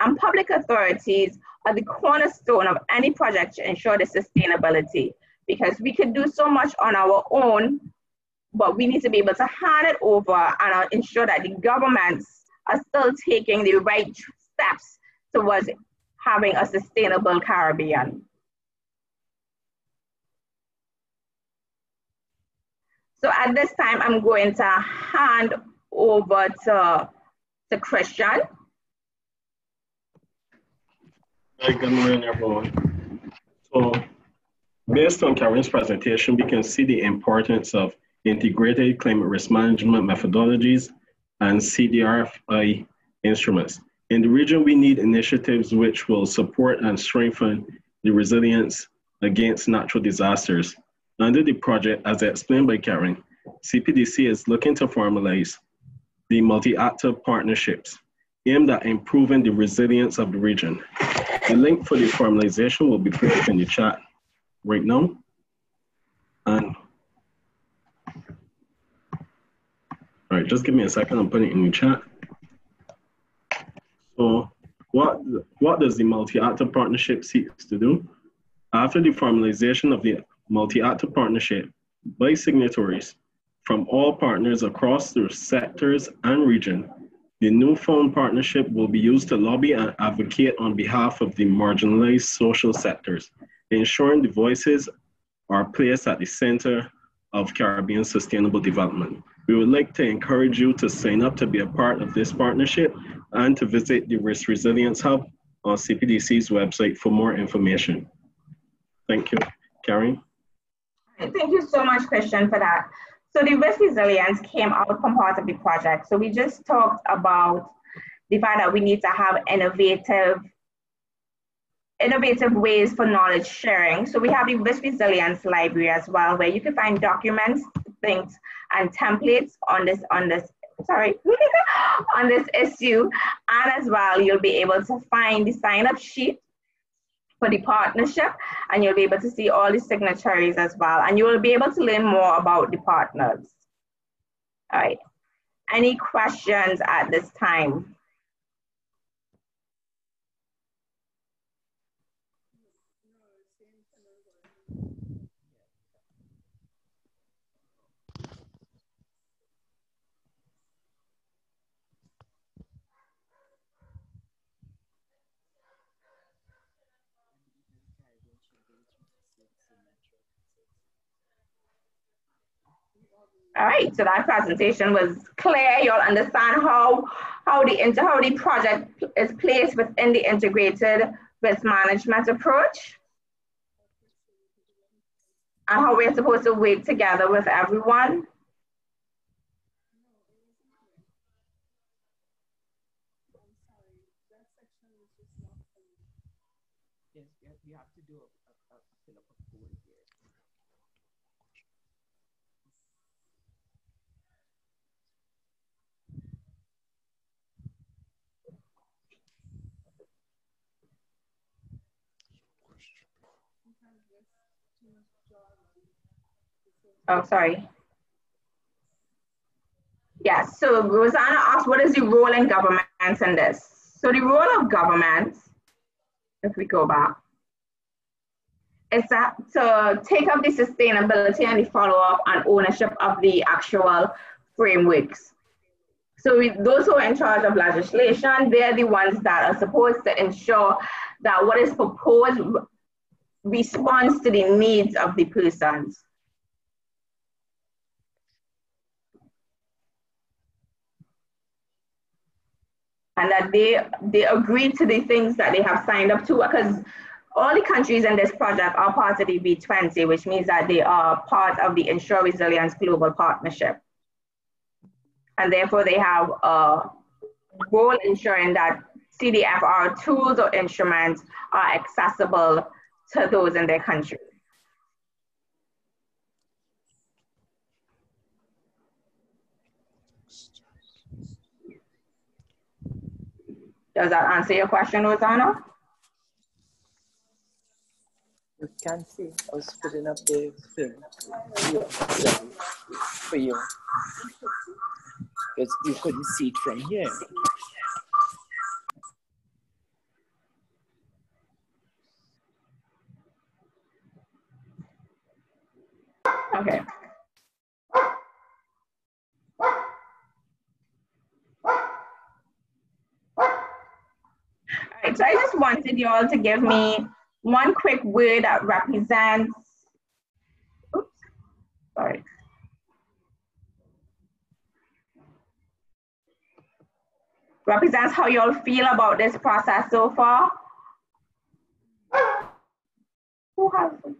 And public authorities are the cornerstone of any project to ensure the sustainability, because we can do so much on our own, but we need to be able to hand it over and ensure that the governments are still taking the right steps towards having a sustainable Caribbean. So at this time, I'm going to hand over to Christian. Hi, good morning, everyone. So based on Karen's presentation, we can see the importance of integrated climate risk management methodologies and CDRFI instruments. In the region, we need initiatives which will support and strengthen the resilience against natural disasters. Under the project, as explained by Karen, CPDC is looking to formalize the multi-actor partnerships aimed at improving the resilience of the region. The link for the formalization will be put in the chat right now. And all right, just give me a second. I'm putting it in the chat. So what does the multi-actor partnership seeks to do? After the formalization of the multi-actor partnership by signatories from all partners across the sectors and region, the newfound partnership will be used to lobby and advocate on behalf of the marginalized social sectors, ensuring the voices are placed at the center of Caribbean sustainable development. We would like to encourage you to sign up to be a part of this partnership and to visit the Risk Resilience Hub on CPDC's website for more information. Thank you. Karen? Thank you so much, Christian, for that. So the risk resilience came out from part of the project. So we just talked about the fact that we need to have innovative ways for knowledge sharing. So we have the risk resilience library as well, where you can find documents, things, and templates on this on this issue. And as well, you'll be able to find the sign-up sheet for the partnership, and you'll be able to see all the signatories as well. And you will be able to learn more about the partners. All right. Any questions at this time? All right, so that presentation was clear. You'll understand how the project is placed within the integrated risk management approach and how we're supposed to work together with everyone. Yes, you have to do fill up a poll here. Oh, sorry. Yes, so Rosanna asked, what is the role in governments in this? So the role of governments, if we go back, is that to take up the sustainability and the follow-up and ownership of the actual frameworks. So those who are in charge of legislation, they're the ones that are supposed to ensure that what is proposed responds to the needs of the persons. And that they agree to the things that they have signed up to, because all the countries in this project are part of the B20, which means that they are part of the InsuResilience Global Partnership. And therefore they have a role ensuring that CDFR tools or instruments are accessible to those in their country. Does that answer your question, Rosanna? You can see I was putting up the film for you. Because you couldn't see it from here. Okay. All right, so I just wanted you all to give me one quick word that represents, oops, sorry. Represents how you all feel about this process so far. Who has it?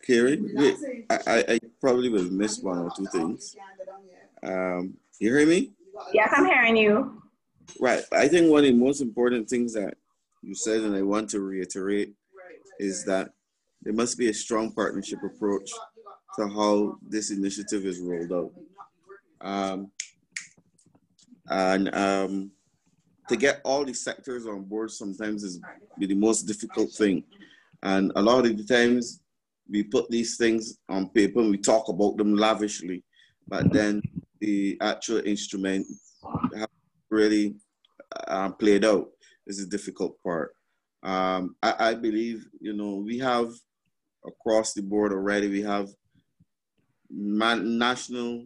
Karen, I probably will miss one or two things. You hear me? Yes, I'm hearing you. Right. I think one of the most important things that you said, and I want to reiterate, is that there must be a strong partnership approach to how this initiative is rolled out. And to get all the sectors on board sometimes is the most difficult thing. And a lot of the times we put these things on paper and we talk about them lavishly, but then the actual instrument have really played out. This is the difficult part. I believe, you know, we have across the board already, we have national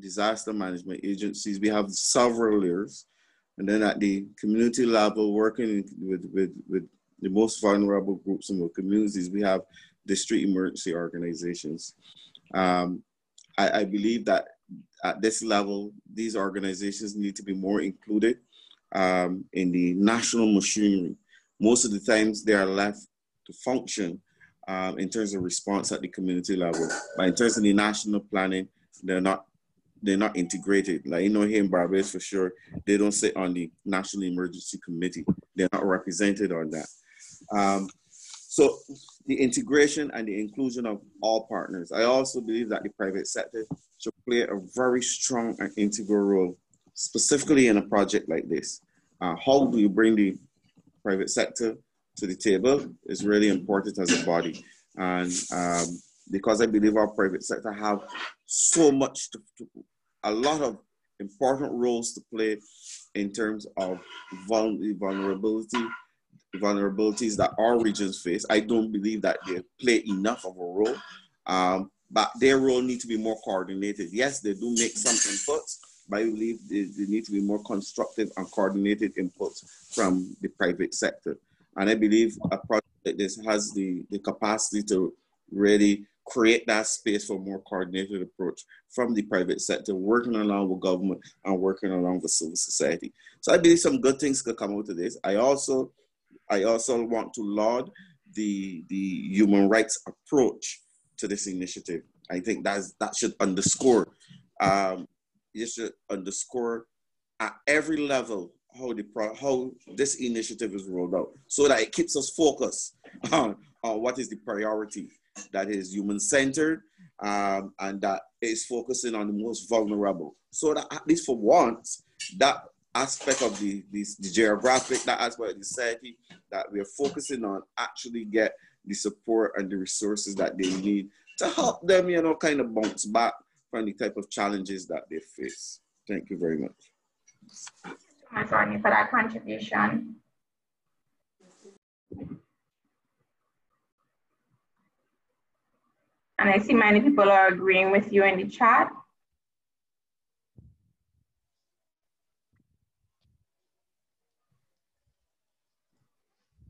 disaster management agencies. We have several layers. And then at the community level, working with the most vulnerable groups in the communities, we have district emergency organizations. I believe that at this level, these organizations need to be more included in the national machinery. Most of the times they are left to function in terms of response at the community level. But in terms of the national planning, they're not integrated. Like, you know, here in Barbados for sure, they don't sit on the National Emergency Committee. They're not represented on that. So the integration and the inclusion of all partners. I also believe that the private sector should play a very strong and integral role, specifically in a project like this. How do you bring the private sector to the table is really important as a body. And because I believe our private sector have so much a lot of important roles to play in terms of vulnerabilities that our regions face. I don't believe that they play enough of a role, but their role needs to be more coordinated. Yes, they do make some inputs, but I believe they need to be more constructive and coordinated inputs from the private sector. And I believe a project like this has the capacity to really create that space for a more coordinated approach from the private sector, working along with government and working along with civil society. So I believe some good things could come out of this. I also want to laud the human rights approach to this initiative. I think that should underscore, it should underscore at every level how this initiative is rolled out, so that it keeps us focused on what is the priority, that is human-centered, and that is focusing on the most vulnerable. So that at least for once, that aspect of the geographic, that aspect of the society that we are focusing on actually get the support and the resources that they need to help them, you know, kind of bounce back from the type of challenges that they face. Thank you very much. Thanks, Rodney, for that contribution. And I see many people are agreeing with you in the chat.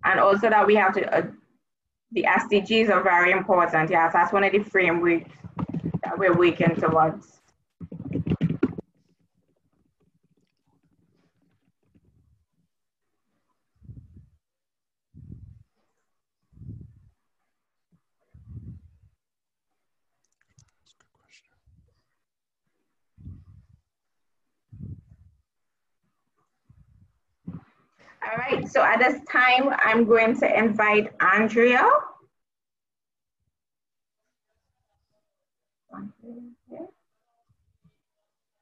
And also that we have to, the SDGs are very important. Yes, that's one of the frameworks that we're working towards. All right, so at this time, I'm going to invite Andrea.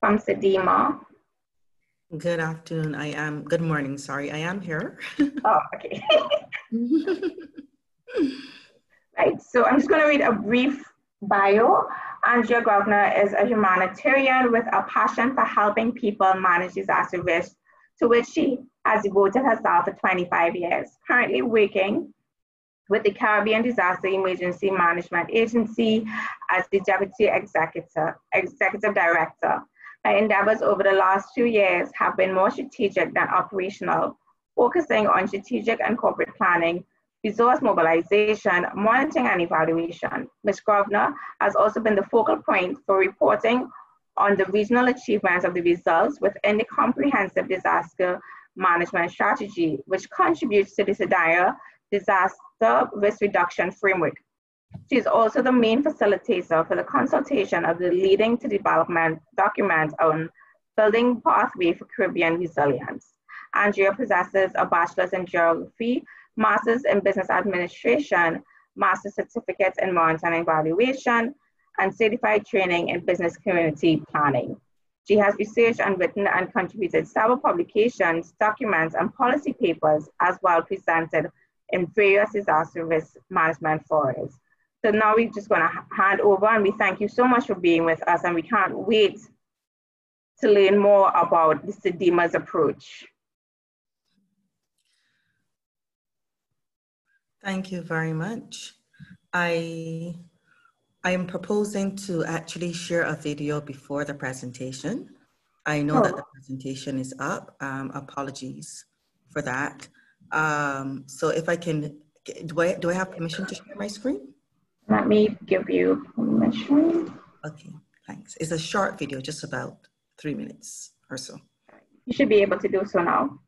From Sedema. Good afternoon. Good morning, sorry, I am here. Oh, okay. Right, so I'm just going to read a brief bio. Andrea Governor is a humanitarian with a passion for helping people manage disaster risk, to which she has devoted herself for 25 years. Currently working with the Caribbean Disaster Emergency Management Agency as the Deputy Executive Director. Her endeavors over the last 2 years have been more strategic than operational, focusing on strategic and corporate planning, resource mobilization, monitoring, and evaluation. Ms. Governor has also been the focal point for reporting on the regional achievements of the results within the comprehensive disaster management strategy, which contributes to the SEDIA disaster risk reduction framework. She is also the main facilitator for the consultation of the leading to development document on building pathway for Caribbean resilience. Andrea possesses a bachelor's in geography, master's in business administration, master's certificates in monitoring and evaluation, and certified training in business community planning. She has researched and written and contributed several publications, documents, and policy papers, as well presented in various disaster risk management forums. So now we're just going to hand over, and we thank you so much for being with us, and we can't wait to learn more about the CDIMA's approach. Thank you very much. I am proposing to actually share a video before the presentation. I know that the presentation is up. Apologies for that. So if I can, do I have permission to share my screen? Let me give you permission. Okay, thanks. It's a short video, just about 3 minutes or so. You should be able to do so now.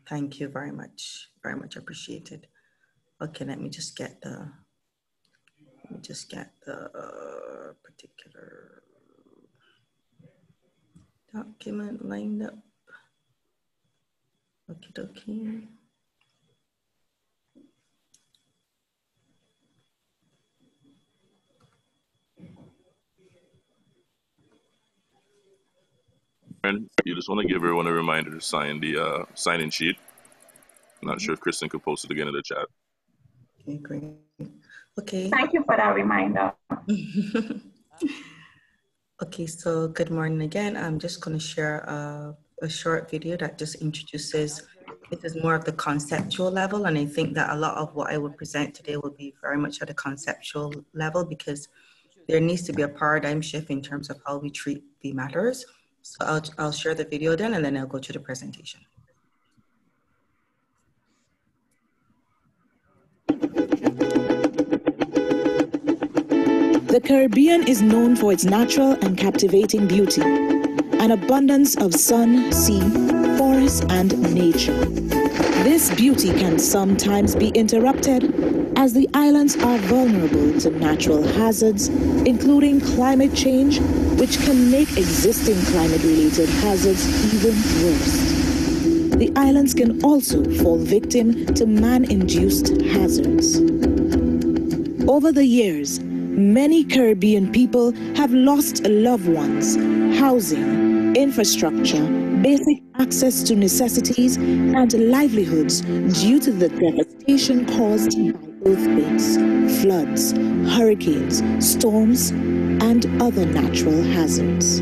Thank you very much appreciated. Okay, let me just get the particular document lined up. Okay. And you just want to give everyone a reminder to sign the sign-in sheet. I'm not sure if Kristen could post it again in the chat. Okay, great. Okay. Thank you for that reminder. Okay, so good morning again. I'm just going to share a short video that just introduces, it is more of the conceptual level, and I think that a lot of what I will present today will be very much at a conceptual level, because there needs to be a paradigm shift in terms of how we treat the matters. So I'll share the video then, and then I'll go to the presentation. The Caribbean is known for its natural and captivating beauty, an abundance of sun, sea, forest, and nature. This beauty can sometimes be interrupted as the islands are vulnerable to natural hazards, including climate change, which can make existing climate-related hazards even worse. The islands can also fall victim to man-induced hazards. Over the years, many Caribbean people have lost loved ones, housing, infrastructure, basic access to necessities, and livelihoods due to the devastation caused by earthquakes, floods, hurricanes, storms, and other natural hazards.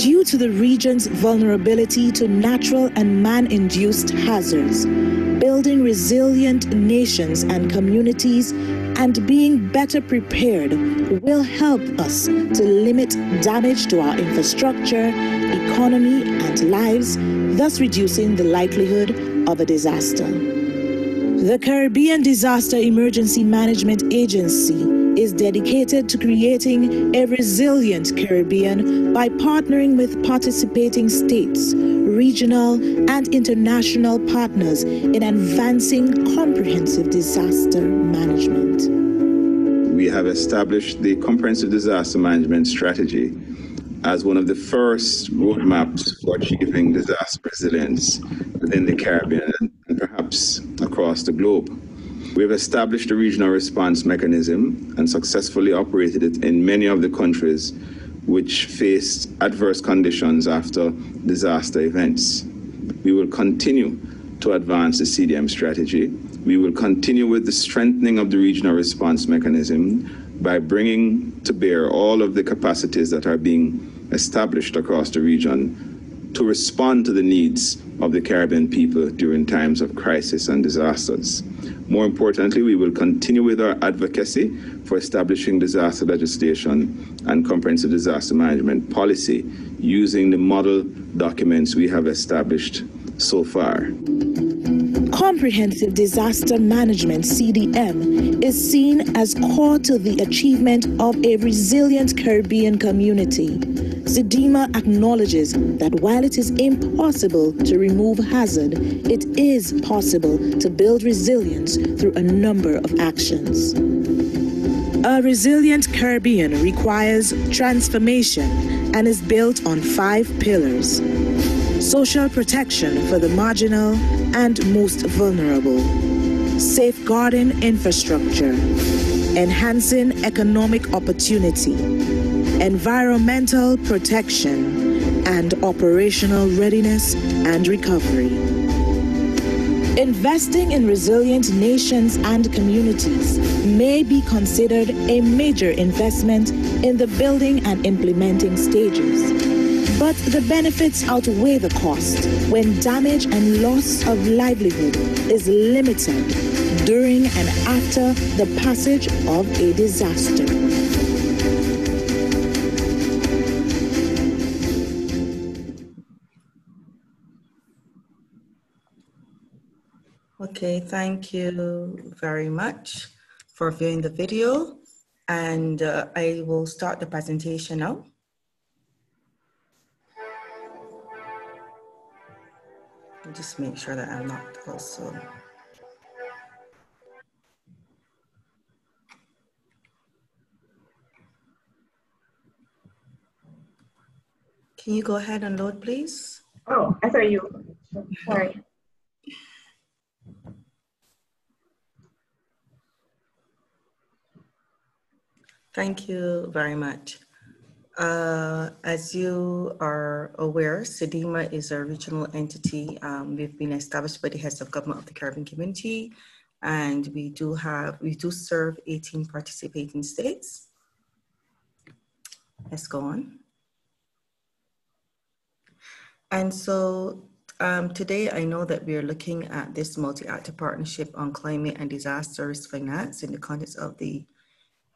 Due to the region's vulnerability to natural and man-induced hazards, building resilient nations and communities and being better prepared will help us to limit damage to our infrastructure, economy, and lives, thus reducing the likelihood of a disaster. The Caribbean Disaster Emergency Management Agency is dedicated to creating a resilient Caribbean by partnering with participating states, regional, and international partners in advancing comprehensive disaster management. We have established the Comprehensive Disaster Management Strategy as one of the first roadmaps for achieving disaster resilience within the Caribbean and perhaps across the globe. We have established a regional response mechanism and successfully operated it in many of the countries which faced adverse conditions after disaster events. We will continue to advance the CDM strategy. We will continue with the strengthening of the regional response mechanism by bringing to bear all of the capacities that are being established across the region to respond to the needs of the Caribbean people during times of crisis and disasters. More importantly, we will continue with our advocacy for establishing disaster legislation and comprehensive disaster management policy using the model documents we have established so far. Comprehensive Disaster Management, CDM, is seen as core to the achievement of a resilient Caribbean community. CDIMA acknowledges that while it is impossible to remove hazard, it is possible to build resilience through a number of actions. A resilient Caribbean requires transformation and is built on 5 pillars: social protection for the marginal and most vulnerable, safeguarding infrastructure, enhancing economic opportunity, environmental protection, and operational readiness and recovery. Investing in resilient nations and communities may be considered a major investment in the building and implementing stages. But the benefits outweigh the cost when damage and loss of livelihood is limited during and after the passage of a disaster. Okay, thank you very much for viewing the video, and I will start the presentation now. I'll just make sure that I'm not also. Can you go ahead and load, please? Oh, I thought you, sorry. Thank you very much. As you are aware, CDEMA is a regional entity. We've been established by the heads of government of the Caribbean community, and we do serve 18 participating states. Let's go on. And so today I know that we are looking at this multi-actor partnership on climate and disaster risk finance in the context of the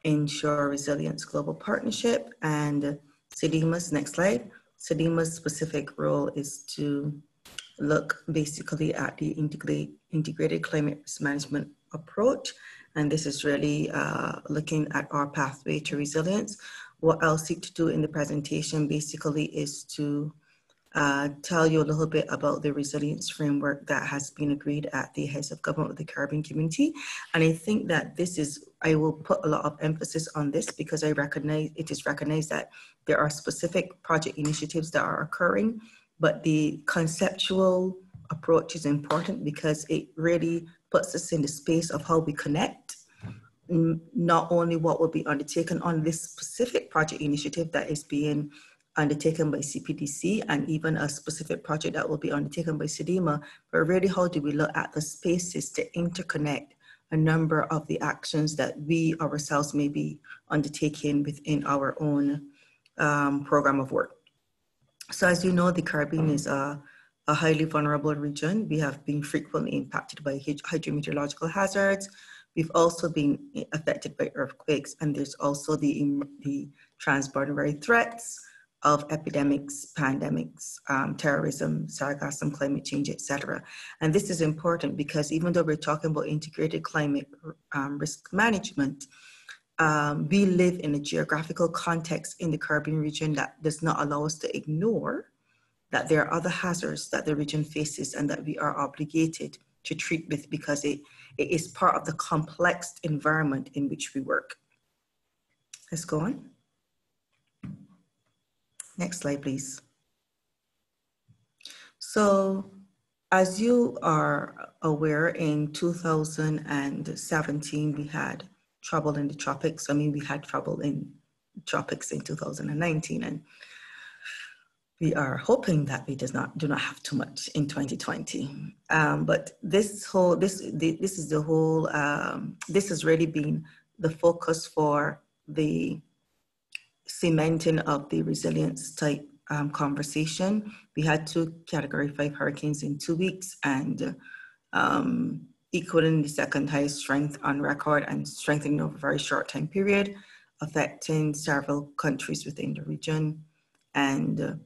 InsuResilience Global Partnership, and CDEMA's, next slide, CDEMA's specific role is to look basically at the integrated climate risk management approach, and this is really looking at our pathway to resilience. What I'll seek to do in the presentation basically is to tell you a little bit about the resilience framework that has been agreed at the heads of government of the Caribbean community. And I think that I will put a lot of emphasis on this because it is recognized that there are specific project initiatives that are occurring, but the conceptual approach is important because it really puts us in the space of how we connect, not only what will be undertaken on this specific project initiative that is being undertaken by CPDC and even a specific project that will be undertaken by CDEMA, but really how do we look at the spaces to interconnect a number of the actions that we ourselves may be undertaking within our own program of work. So as you know, the Caribbean is a highly vulnerable region. We have been frequently impacted by hydrometeorological hazards. We've also been affected by earthquakes, and there's also the transboundary threats of epidemics, pandemics, terrorism, sargassum, climate change, etc. And this is important because even though we're talking about integrated climate risk management, we live in a geographical context in the Caribbean region that does not allow us to ignore that there are other hazards that the region faces and that we are obligated to treat with because it is part of the complex environment in which we work. Let's go on. Next slide, please. So as you are aware, in 2017, we had trouble in the tropics. I mean, we had trouble in tropics in 2019, and we are hoping that we do not have too much in 2020. But this has really been the focus for the cementing of the resilience type conversation. We had 2 Category 5 hurricanes in 2 weeks and equaling the second highest strength on record and strengthening over a very short time period, affecting several countries within the region and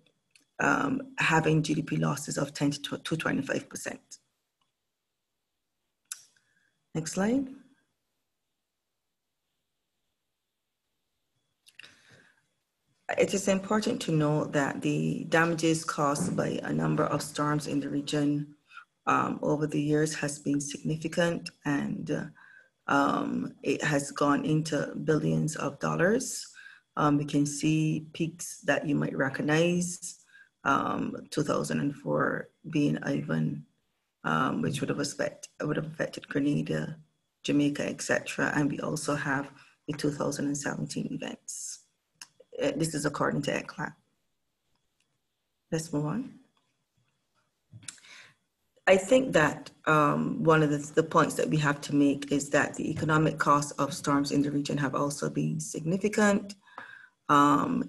having GDP losses of 10 to 25%. Next slide. It is important to note that the damages caused by a number of storms in the region over the years has been significant, and it has gone into billions of dollars. We can see peaks that you might recognize, 2004 being Ivan, which would have affected Grenada, Jamaica, etc. And we also have the 2017 events. This is according to ECLAT. Let's move on. I think that one of the points that we have to make is that the economic costs of storms in the region have also been significant,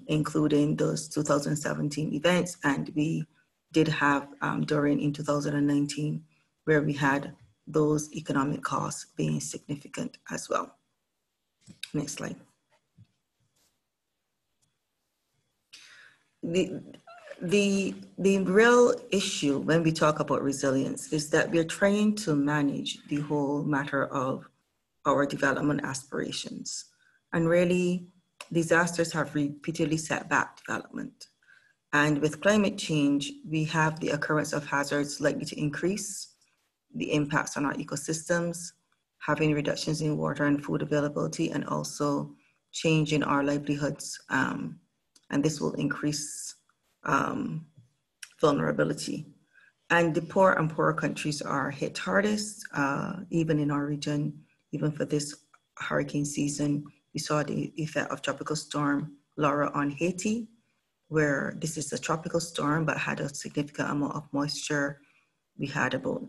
including those 2017 events. And we did have Dorian in 2019, where we had those economic costs being significant as well. Next slide. The real issue when we talk about resilience is that we're trying to manage the whole matter of our development aspirations. And really, disasters have repeatedly set back development. And with climate change, we have the occurrence of hazards likely to increase, the impacts on our ecosystems, having reductions in water and food availability, and also change in our livelihoods. And this will increase vulnerability. And the poor and poorer countries are hit hardest, even in our region. Even for this hurricane season, we saw the effect of Tropical Storm Laura on Haiti, where this is a tropical storm but had a significant amount of moisture. We had about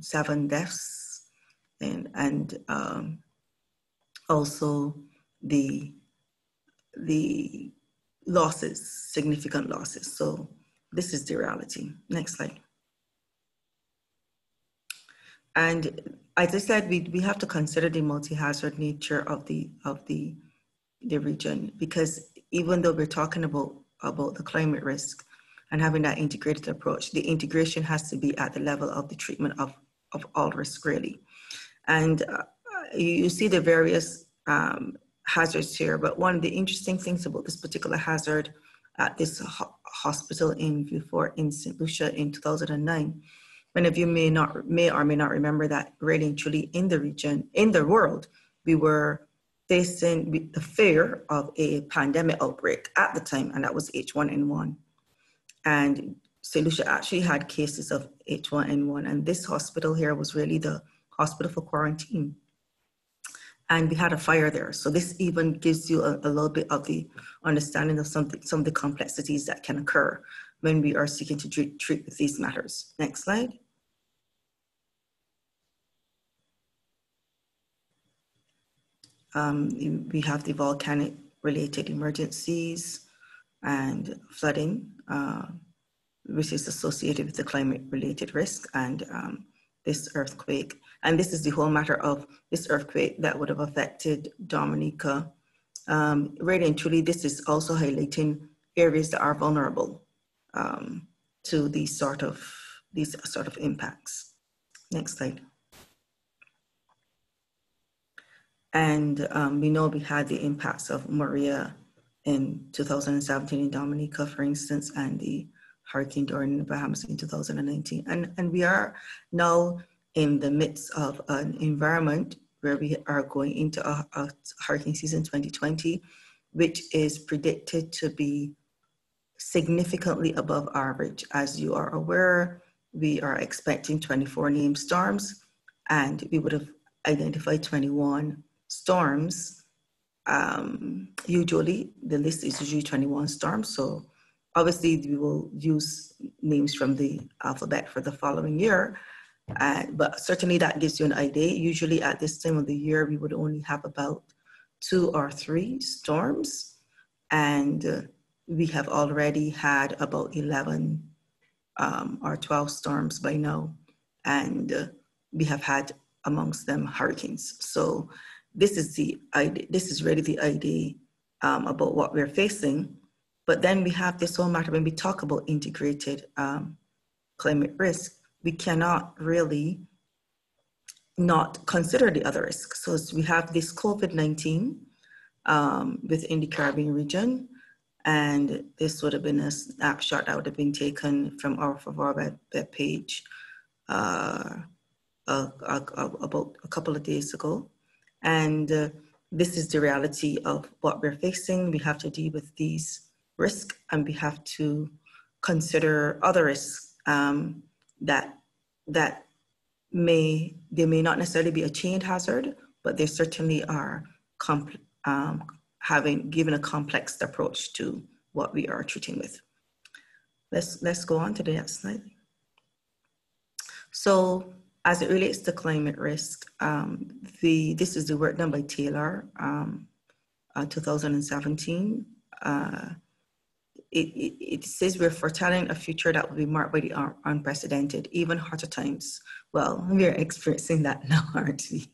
7 deaths, and also the losses, significant losses. So this is the reality. Next slide. And as I said, we have to consider the multi-hazard nature of the region, because even though we're talking about the climate risk and having that integrated approach, the integration has to be at the level of the treatment of all risk, really. And you see the various hazards here, but one of the interesting things about this particular hazard at this hospital in Vieux-Fort in St. Lucia in 2009, many of you may or may not remember that really and truly in the region, in the world, we were facing the fear of a pandemic outbreak at the time, and that was H1N1. And St. Lucia actually had cases of H1N1, and this hospital here was really the hospital for quarantine. And we had a fire there. So this even gives you a little bit of the understanding of some of the complexities that can occur when we are seeking to treat with these matters. Next slide. We have the volcanic related emergencies and flooding, which is associated with the climate related risk, and this earthquake. And this is the whole matter of this earthquake that would have affected Dominica. Really and truly, this is also highlighting areas that are vulnerable to these sort of impacts. Next slide. And we know we had the impacts of Maria in 2017 in Dominica, for instance, and the Hurricane Dorian in the Bahamas in 2019. And we are now in the midst of an environment where we are going into a hurricane season 2020, which is predicted to be significantly above average. As you are aware, we are expecting 24 named storms, and we would have identified 21 storms. Usually the list is usually 21 storms. So obviously we will use names from the alphabet for the following year. But certainly that gives you an idea. Usually at this time of the year, we would only have about 2 or 3 storms. And we have already had about 11 or 12 storms by now. And we have had amongst them hurricanes. So this is really the idea about what we're facing. But then we have this whole matter when we talk about integrated climate risk, we cannot really not consider the other risks. So we have this COVID-19 within the Caribbean region, and this would have been a snapshot that would have been taken from our web page about a couple of days ago. And this is the reality of what we're facing. We have to deal with these risks, and we have to consider other risks that may not necessarily be a chained hazard, but they certainly are given a complex approach to what we are treating with. Let's go on to the next slide. So as it relates to climate risk, this is the work done by Taylor, 2017. It says we're foretelling a future that will be marked by the unprecedented, even hotter times. Well, we are experiencing that now, aren't we?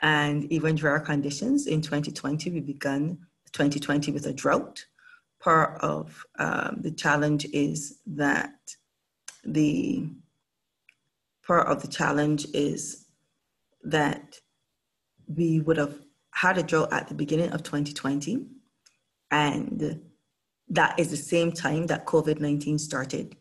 And even drier conditions. In 2020, we began 2020 with a drought. Part of the challenge is that we would have had a drought at the beginning of 2020, and that is the same time that COVID-19 started.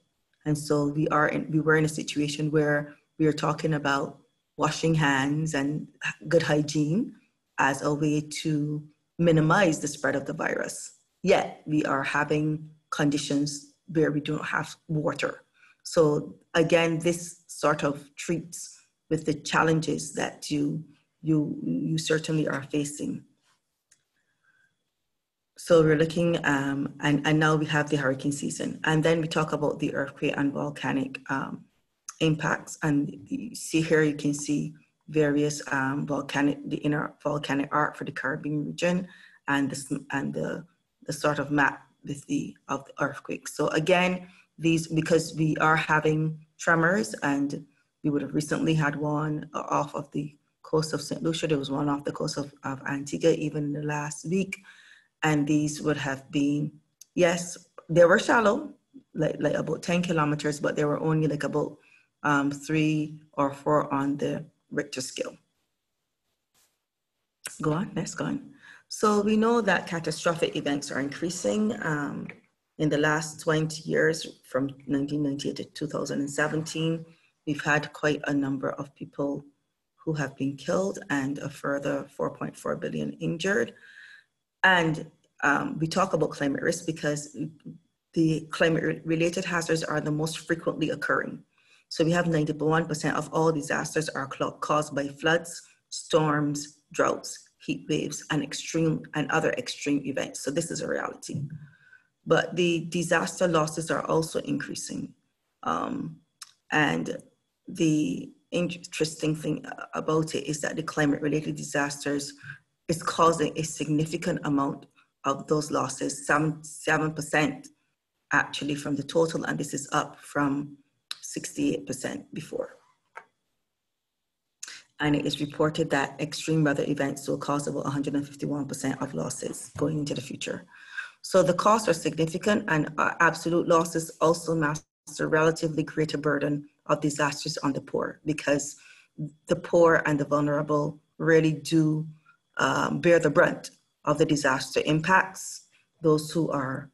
And so we were in a situation where we are talking about washing hands and good hygiene as a way to minimize the spread of the virus. Yet we are having conditions where we don't have water. So again, this sort of treats with the challenges that you certainly are facing. So we're looking, and now we have the hurricane season. And then we talk about the earthquake and volcanic impacts. And you see here, you can see various the inner volcanic arc for the Caribbean region, and the sort of map with of the earthquake. So again, these, because we are having tremors, and we would have recently had one off of the coast of St. Lucia. There was one off the coast of Antigua even in the last week. And these would have been, yes, they were shallow, like about 10 kilometers, but they were only like about 3 or 4 on the Richter scale. Go on, let's go on. So we know that catastrophic events are increasing. In the last 20 years, from 1998 to 2017, we've had quite a number of people who have been killed and a further 4.4 billion injured. And we talk about climate risk because the climate-related hazards are the most frequently occurring. So we have 91% of all disasters are caused by floods, storms, droughts, heat waves, and other extreme events. So this is a reality. But the disaster losses are also increasing. And the interesting thing about it is that the climate-related disasters is causing a significant amount of those losses, 7% actually from the total, and this is up from 68% before. And it is reported that extreme weather events will cause about 151% of losses going into the future. So the costs are significant, and absolute losses also master a relatively greater burden of disasters on the poor, because the poor and the vulnerable really do bear the brunt of the disaster impacts. Those who are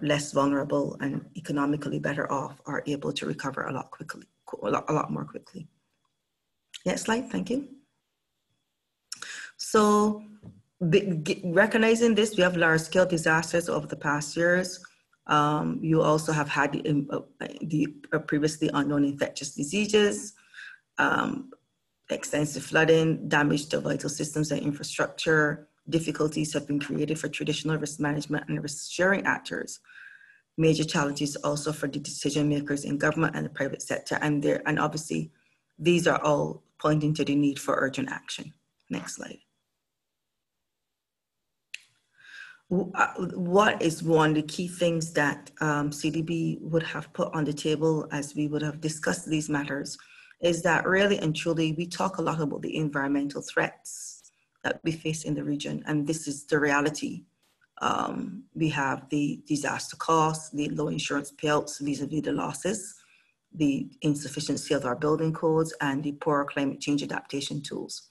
less vulnerable and economically better off are able to recover a lot more quickly. Next slide, thank you. So recognizing this, we have large-scale disasters over the past years. You also have had the previously unknown infectious diseases, extensive flooding, damage to vital systems and infrastructure. Difficulties have been created for traditional risk management and risk sharing actors. Major challenges also for the decision makers in government and the private sector. And obviously, these are all pointing to the need for urgent action. Next slide. What is one of the key things that CDB would have put on the table as we would have discussed these matters is that really and truly, we talk a lot about the environmental threats that we face in the region, and this is the reality. We have the disaster costs, the low insurance payouts vis-a-vis the losses, the insufficiency of our building codes, and the poor climate change adaptation tools.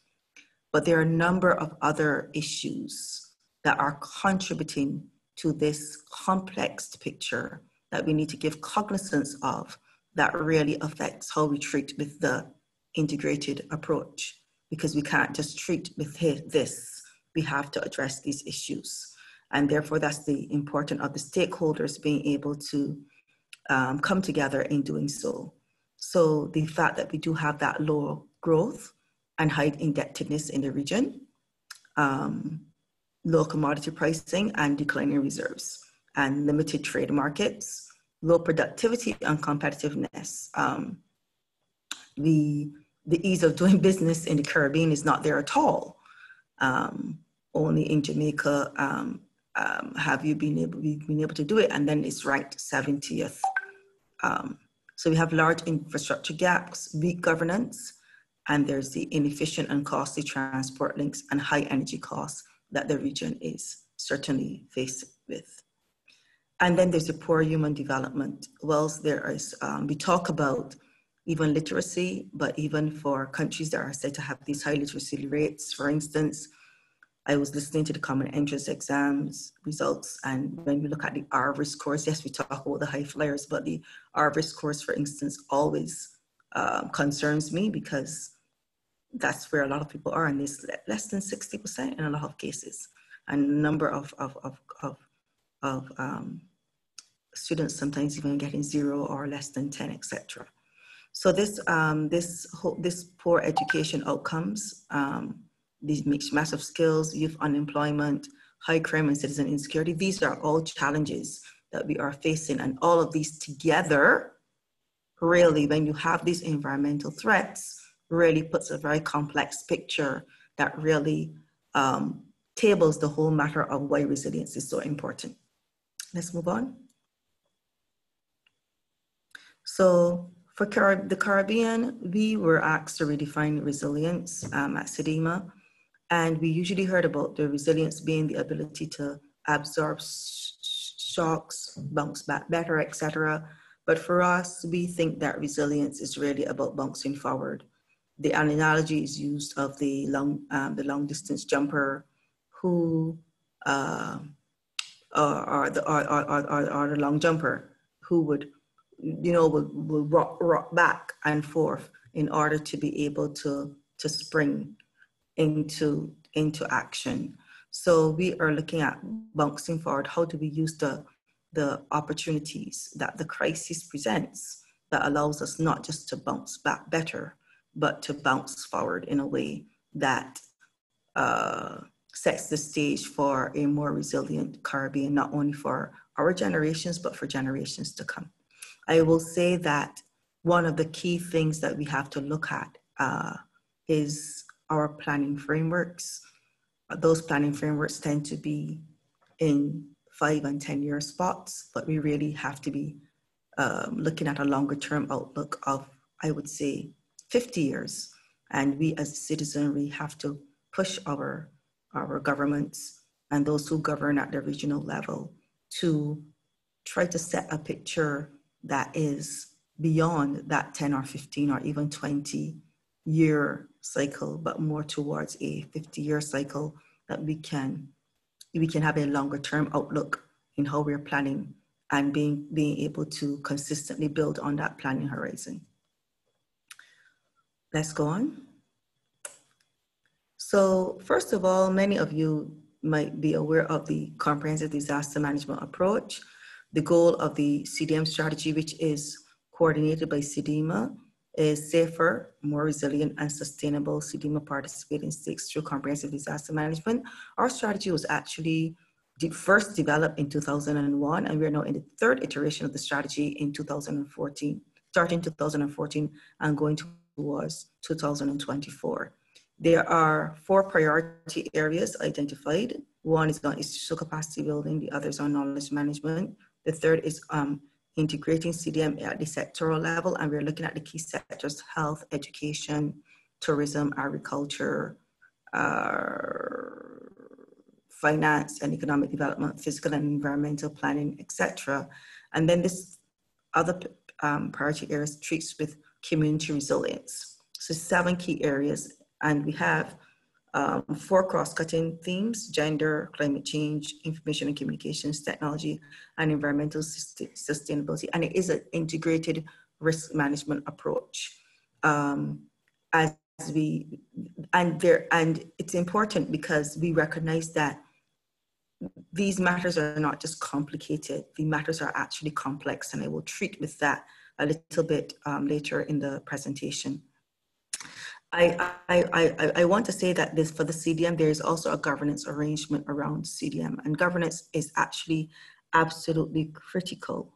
But there are a number of other issues that are contributing to this complex picture that we need to give cognizance of, that really affects how we treat with the integrated approach, because we can't just treat with this, we have to address these issues. And therefore that's the importance of the stakeholders being able to come together in doing so. So the fact that we do have that low growth and high indebtedness in the region, low commodity pricing and declining reserves, and limited trade markets, low productivity and competitiveness. The ease of doing business in the Caribbean is not there at all. Only in Jamaica have we've been able to do it, and then it's ranked 70th. So we have large infrastructure gaps, weak governance, and there's the inefficient and costly transport links and high energy costs that the region is certainly faced with. And then there's the poor human development. Well, there is, we talk about even literacy, but even for countries that are said to have these high literacy rates, for instance, I was listening to the common entrance exams results, and when we look at the RV scores, yes, we talk about the high flyers, but the RV scores, for instance, always concerns me, because that's where a lot of people are, and it's less than 60% in a lot of cases, and a number of students sometimes even getting 0 or less than 10, etc. So this poor education outcomes, these mixed massive skills, youth unemployment, high crime and citizen insecurity, these are all challenges that we are facing. And all of these together, really, when you have these environmental threats, really puts a very complex picture that really tables the whole matter of why resilience is so important. Let's move on. So for the Caribbean, we were asked to redefine resilience at CDEMA. And we usually heard about the resilience being the ability to absorb shocks, bounce back better, etc. But for us, we think that resilience is really about bouncing forward. The analogy is used of the long distance jumper who, or the long jumper who would, will rock back and forth in order to be able to spring into action. So we are looking at bouncing forward. How do we use the opportunities that the crisis presents that allows us not just to bounce back better, but to bounce forward in a way that sets the stage for a more resilient Caribbean, not only for our generations, but for generations to come. I will say that one of the key things that we have to look at is our planning frameworks. Those planning frameworks tend to be in 5 and 10 year spots, but we really have to be looking at a longer term outlook of, I would say, 50 years. And we as citizenry have to push our governments and those who govern at the regional level to try to set a picture that is beyond that 10 or 15 or even 20 year cycle, but more towards a 50-year cycle, that we can have a longer term outlook in how we're planning and being able to consistently build on that planning horizon. Let's go on. So first of all, many of you might be aware of the comprehensive disaster management approach. The goal of the CDM strategy, which is coordinated by CDEMA, is safer, more resilient and sustainable CDEMA participating states through comprehensive disaster management. Our strategy was actually first developed in 2001, and we're now in the 3rd iteration of the strategy in 2014, starting 2014 and going towards 2024. There are 4 priority areas identified. One is on institutional capacity building, the others on knowledge management. The 3rd is integrating CDM at the sectoral level, and we're looking at the key sectors: health, education, tourism, agriculture, finance and economic development, physical and environmental planning, etc. And then this other priority areas treats with community resilience. So 7 key areas, and we have 4 cross-cutting themes: gender, climate change, information and communications, technology, and environmental sustainability. And it is an integrated risk management approach. And it's important because we recognize that these matters are not just complicated, the matters are actually complex, and I will treat with that a little bit later in the presentation. I want to say that this for the CDM, there is also a governance arrangement around CDM, and governance is actually absolutely critical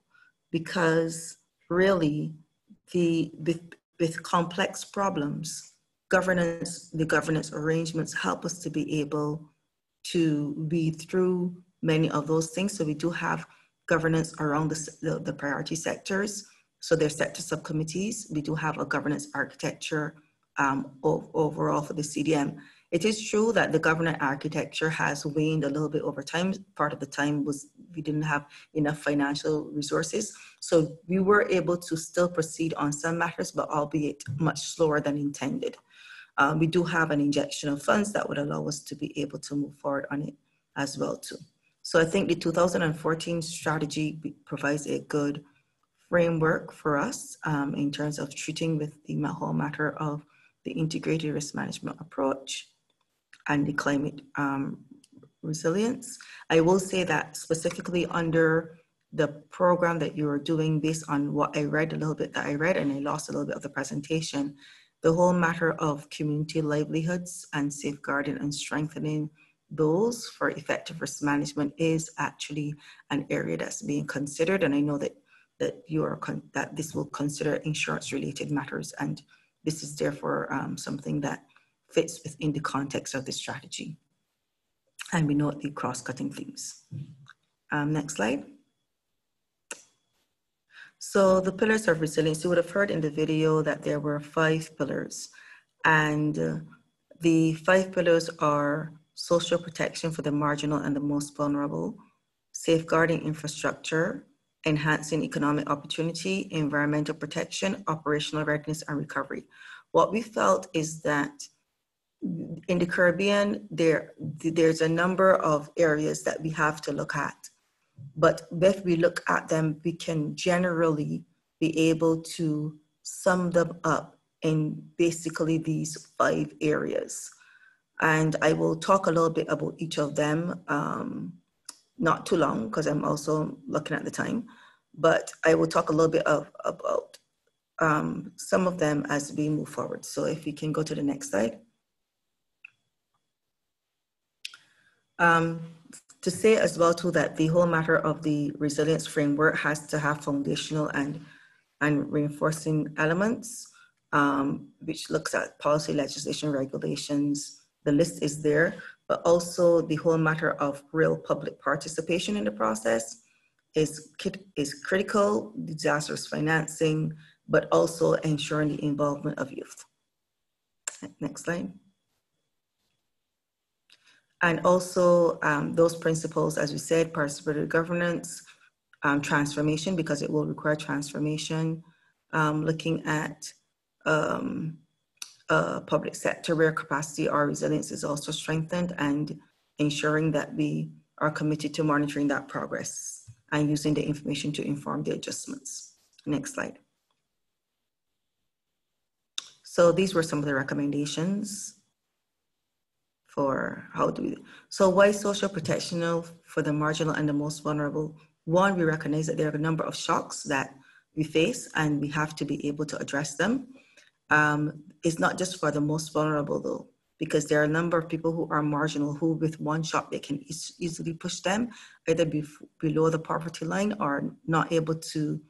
because really with complex problems, the governance arrangements help us to be able to read through many of those things. So we do have governance around the priority sectors. So there's sector subcommittees. We do have a governance architecture overall for the CDM. It is true that the governance architecture has waned a little bit over time. Part of the time was we didn't have enough financial resources. So we were able to still proceed on some matters, but albeit much slower than intended. We do have an injection of funds that would allow us to be able to move forward on it as well too. So I think the 2014 strategy provides a good framework for us in terms of treating with the whole matter of the integrated risk management approach and the climate resilience. I will say that specifically under the program that you are doing, based on what I read, a little bit that I read, and I lost a little bit of the presentation, the whole matter of community livelihoods and safeguarding and strengthening those for effective risk management is actually an area that's being considered. And I know that that this will consider insurance-related matters, and this is therefore something that fits within the context of the strategy. And we note the cross-cutting themes. Next slide. So the pillars of resilience, you would have heard in the video that there were 5 pillars, and the 5 pillars are social protection for the marginal and the most vulnerable, safeguarding infrastructure, enhancing economic opportunity, environmental protection, operational readiness, and recovery. What we felt is that in the Caribbean, there's a number of areas that we have to look at. But if we look at them, we can generally be able to sum them up in basically these 5 areas. And I will talk a little bit about each of them, not too long, because I'm also looking at the time, but I will talk a little bit about some of them as we move forward. So if we can go to the next slide. To say as well too that the whole matter of the resilience framework has to have foundational and reinforcing elements, which looks at policy, legislation, regulations. The list is there, but also the whole matter of real public participation in the process is critical, disasters financing, but also ensuring the involvement of youth. Next slide. And also those principles, as we said, participatory governance, transformation, because it will require transformation, looking at public sector where capacity or resilience is also strengthened, and ensuring that we are committed to monitoring that progress and using the information to inform the adjustments. Next slide. So these were some of the recommendations for how do we, so why social protection for the marginal and the most vulnerable? One, we recognize that there are a number of shocks that we face and we have to be able to address them. It's not just for the most vulnerable though, because there are a number of people who are marginal who with one shock, they can easily push them either below the poverty line or not able to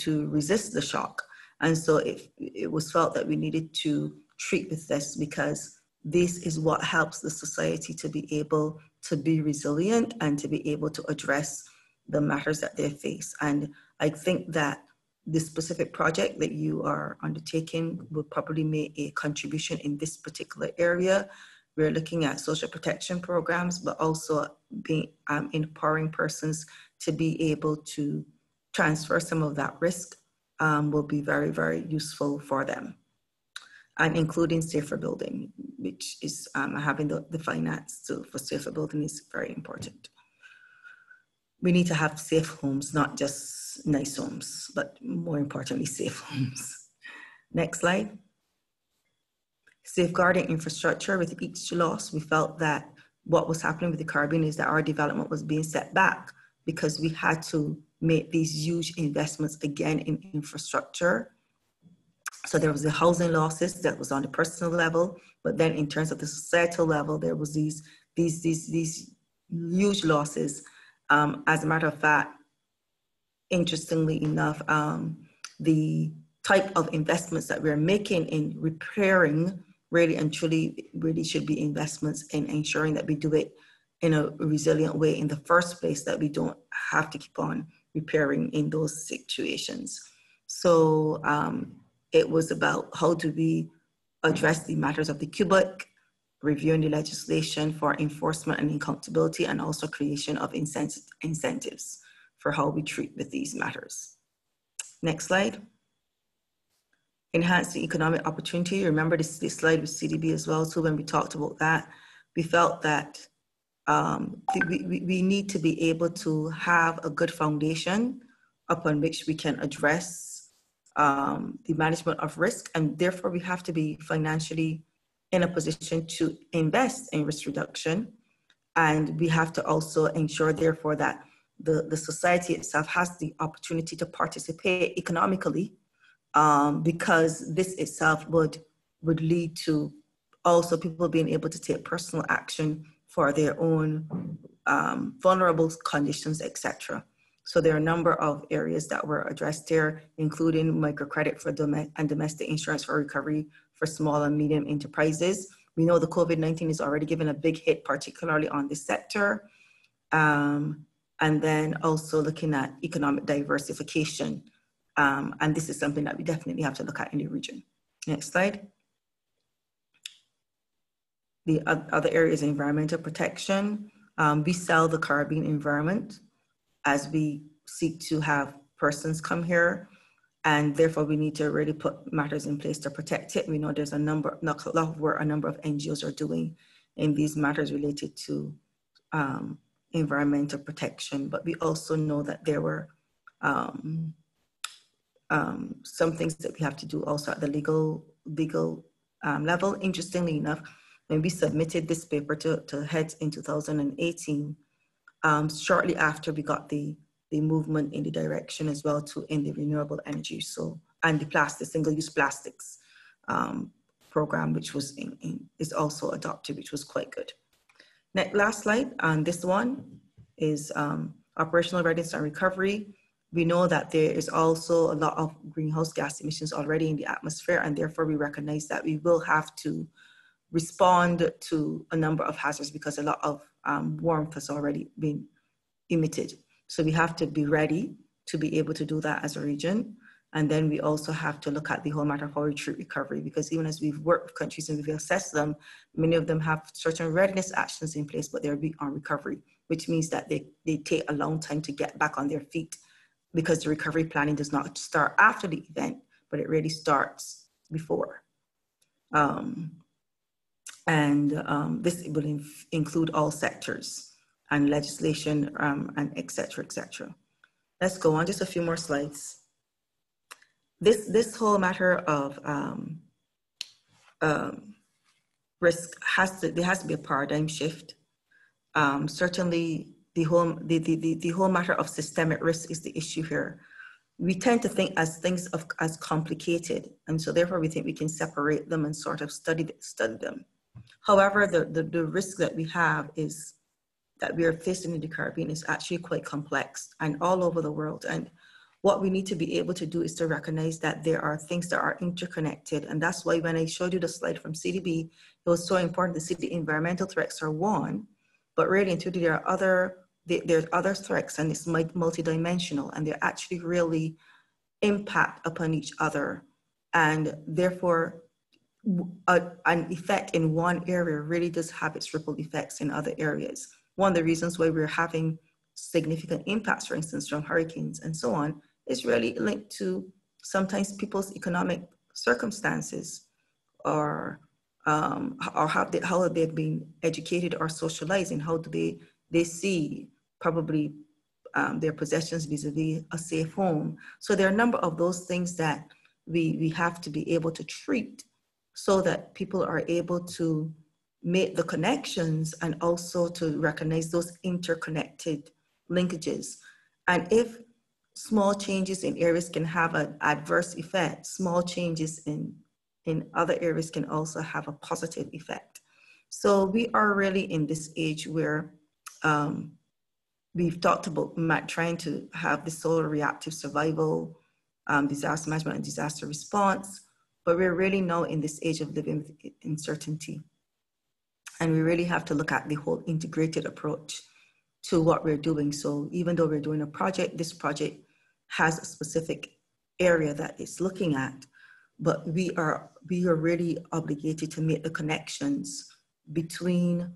resist the shock. And so it was felt that we needed to treat with this, because this is what helps the society to be able to be resilient and to be able to address the matters that they face. And I think that this specific project that you are undertaking will probably make a contribution in this particular area. We're looking at social protection programs, but also being empowering persons to be able to transfer some of that risk will be very, very useful for them. And including safer building, which is having the finance for safer building is very important. We need to have safe homes, not just nice homes, but more importantly, safe homes. Next slide. Safeguarding infrastructure. With each loss, we felt that what was happening with the Caribbean is that our development was being set back because we had to make these huge investments again in infrastructure. So there was the housing losses that was on the personal level, but then in terms of the societal level, there was these huge losses. As a matter of fact, interestingly enough, the type of investments that we're making in repairing really and truly really should be investments in ensuring that we do it in a resilient way in the first place, that we don't have to keep on repairing in those situations. So it was about how do we address the matters of the QBIC, reviewing the legislation for enforcement and accountability, and also creation of incentives for how we treat with these matters. Next slide. Enhance the economic opportunity. Remember this slide with CDB as well. So when we talked about that, we felt that we need to be able to have a good foundation upon which we can address the management of risk, and therefore we have to be financially in a position to invest in risk reduction. And we have to also ensure therefore that the society itself has the opportunity to participate economically, because this itself would lead to also people being able to take personal action for their own vulnerable conditions, etc. So there are a number of areas that were addressed there, including microcredit for domestic insurance for recovery for small and medium enterprises. We know the COVID-19 is already given a big hit, particularly on this sector. And then also looking at economic diversification. And this is something that we definitely have to look at in the region. Next slide. The other areas, environmental protection. We sell the Caribbean environment as we seek to have persons come here, and therefore we need to really put matters in place to protect it. We know there's a lot of work a number of NGOs are doing in these matters related to environmental protection, but we also know that there were some things that we have to do also at the legal level. Interestingly enough, when we submitted this paper to HEADS in 2018, shortly after we got the movement in the direction as well to in the renewable energy, so and the single-use plastics program, which was is also adopted, which was quite good. Last slide, and this one is operational readiness and recovery. We know that there is also a lot of greenhouse gas emissions already in the atmosphere, and therefore we recognize that we will have to respond to a number of hazards because a lot of warmth has already been emitted. So we have to be ready to be able to do that as a region. And then we also have to look at the whole matter of how we treat recovery, because even as we've worked with countries and we've assessed them, many of them have certain readiness actions in place, but they're weak on recovery, which means that they take a long time to get back on their feet, because the recovery planning does not start after the event, but it really starts before. This will include all sectors and legislation and et cetera, et cetera. Let's go on, just a few more slides. This whole matter of risk there has to be a paradigm shift. Certainly the whole matter of systemic risk is the issue here. We tend to think as things as complicated, and so therefore we think we can separate them and sort of study them. However, the risk that we have is that we are facing in the Caribbean is actually quite complex and all over the world. And what we need to be able to do is to recognize that there are things that are interconnected. And that's why when I showed you the slide from CDB, it was so important to see the environmental threats are one, but really and truly there's other threats, and it's multidimensional, and they actually really impact upon each other. And therefore, an effect in one area really does have its ripple effects in other areas. One of the reasons why we're having significant impacts, for instance, from hurricanes and so on, is really linked to sometimes people's economic circumstances, or how they've been educated or socialized, and how do they see probably their possessions vis-a-vis a safe home. So there are a number of those things that we have to be able to treat so that people are able to make the connections and also to recognize those interconnected linkages. And if small changes in areas can have an adverse effect. Small changes in other areas can also have a positive effect. So we are really in this age where we've talked about trying to have the solar reactive survival, disaster management and disaster response, but we're really now in this age of living with uncertainty. And we really have to look at the whole integrated approach to what we're doing. So even though we're doing a project, this project has a specific area that it's looking at, but we are really obligated to make the connections between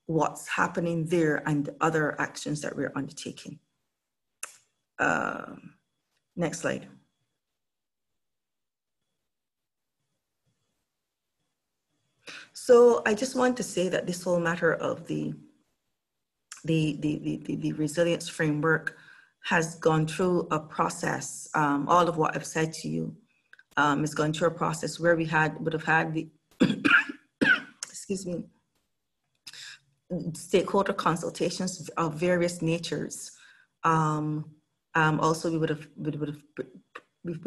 what's happening there and the other actions that we're undertaking. Next slide. So I just want to say that this whole matter of the resilience framework has gone through a process. All of what I've said to you has gone through a process where we would have had the excuse me, stakeholder consultations of various natures. Also, we would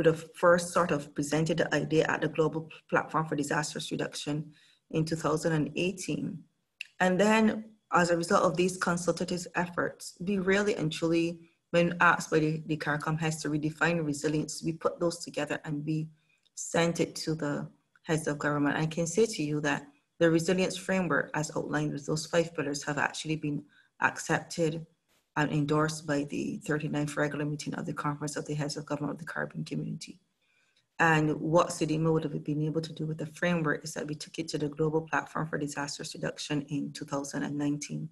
have first sort of presented the idea at the Global Platform for Disasters Reduction in 2018. And then as a result of these consultative efforts, we really and truly, when asked by the CARICOM heads to redefine resilience, we put those together and we sent it to the heads of government. I can say to you that the resilience framework, as outlined with those 5 pillars, have actually been accepted and endorsed by the 39th regular meeting of the Conference of the Heads of Government of the Caribbean Community. And what CDMA would have been able to do with the framework is that we took it to the Global Platform for Disaster Reduction in 2019,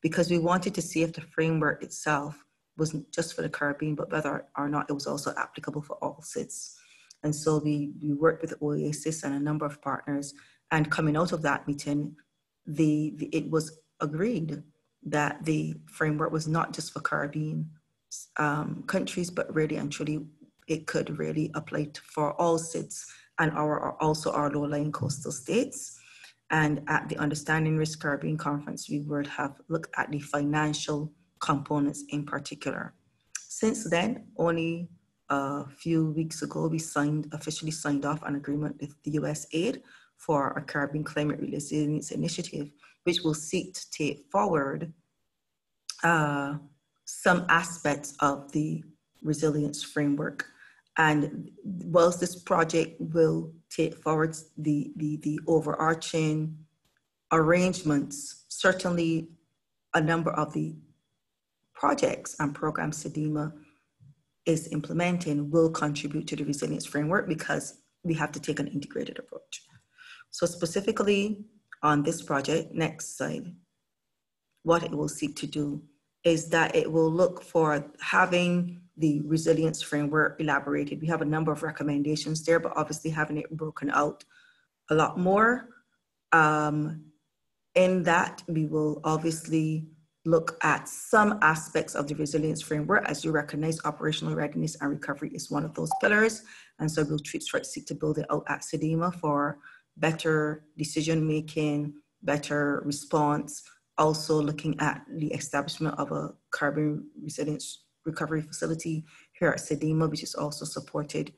because we wanted to see if the framework itself wasn't just for the Caribbean, but whether or not it was also applicable for all SIDS. And so we worked with OASIS and a number of partners, and coming out of that meeting, it was agreed that the framework was not just for Caribbean countries, but really and truly it could really apply for all SIDS and also our low-lying coastal states. And at the Understanding Risk Caribbean Conference, we would have looked at the financial components in particular. Since then, only a few weeks ago, we officially signed off an agreement with the USAID for a Caribbean Climate Resilience Initiative, which will seek to take forward some aspects of the resilience framework. And whilst this project will take forward the overarching arrangements, certainly a number of the projects and programs CDMA is implementing will contribute to the resilience framework, because we have to take an integrated approach. So specifically on this project, next slide, what it will seek to do is that it will look for having the resilience framework elaborated. We have a number of recommendations there, but obviously having it broken out a lot more. In that, we will obviously look at some aspects of the resilience framework. As you recognize, operational readiness and recovery is one of those pillars. And so we'll seek to build it out at CDMA for better decision-making, better response, also looking at the establishment of a carbon resilience recovery facility here at CDMA, which is also supported,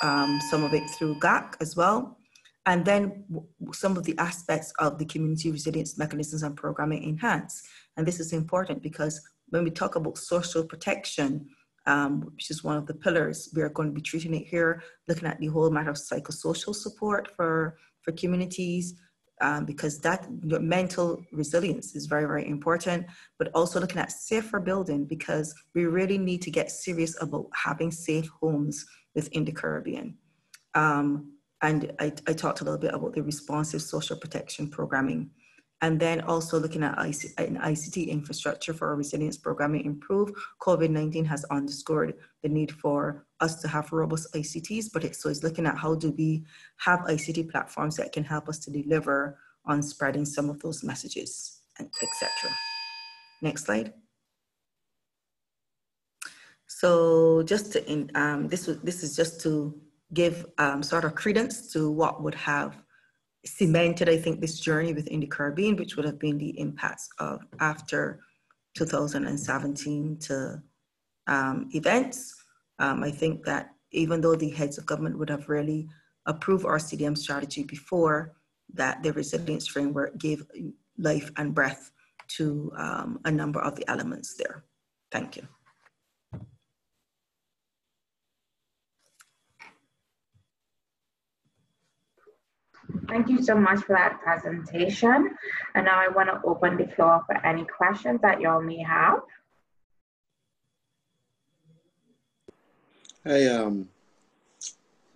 some of it through GAC as well. And then some of the aspects of the community resilience mechanisms and programming enhanced. And this is important because when we talk about social protection, which is one of the pillars, we are going to be treating it here, looking at the whole matter of psychosocial support for communities, because that mental resilience is very, very important, but also looking at safer building, because we really need to get serious about having safe homes within the Caribbean. And I talked a little bit about the responsive social protection programming. And then also looking at ICT infrastructure for resilience programming improve. COVID-19 has underscored the need for us to have robust ICTs, but it's looking at how do we have ICT platforms that can help us to deliver on spreading some of those messages, etc. Next slide. So just to, this is just to give sort of credence to what would have cemented, I think, this journey within the Caribbean, which would have been the impacts of after 2017 to events. I think that even though the heads of government would have really approved our CDM strategy before, that the resilience framework gave life and breath to a number of the elements there. Thank you. Thank you so much for that presentation. And now I want to open the floor for any questions that y'all may have. Hi,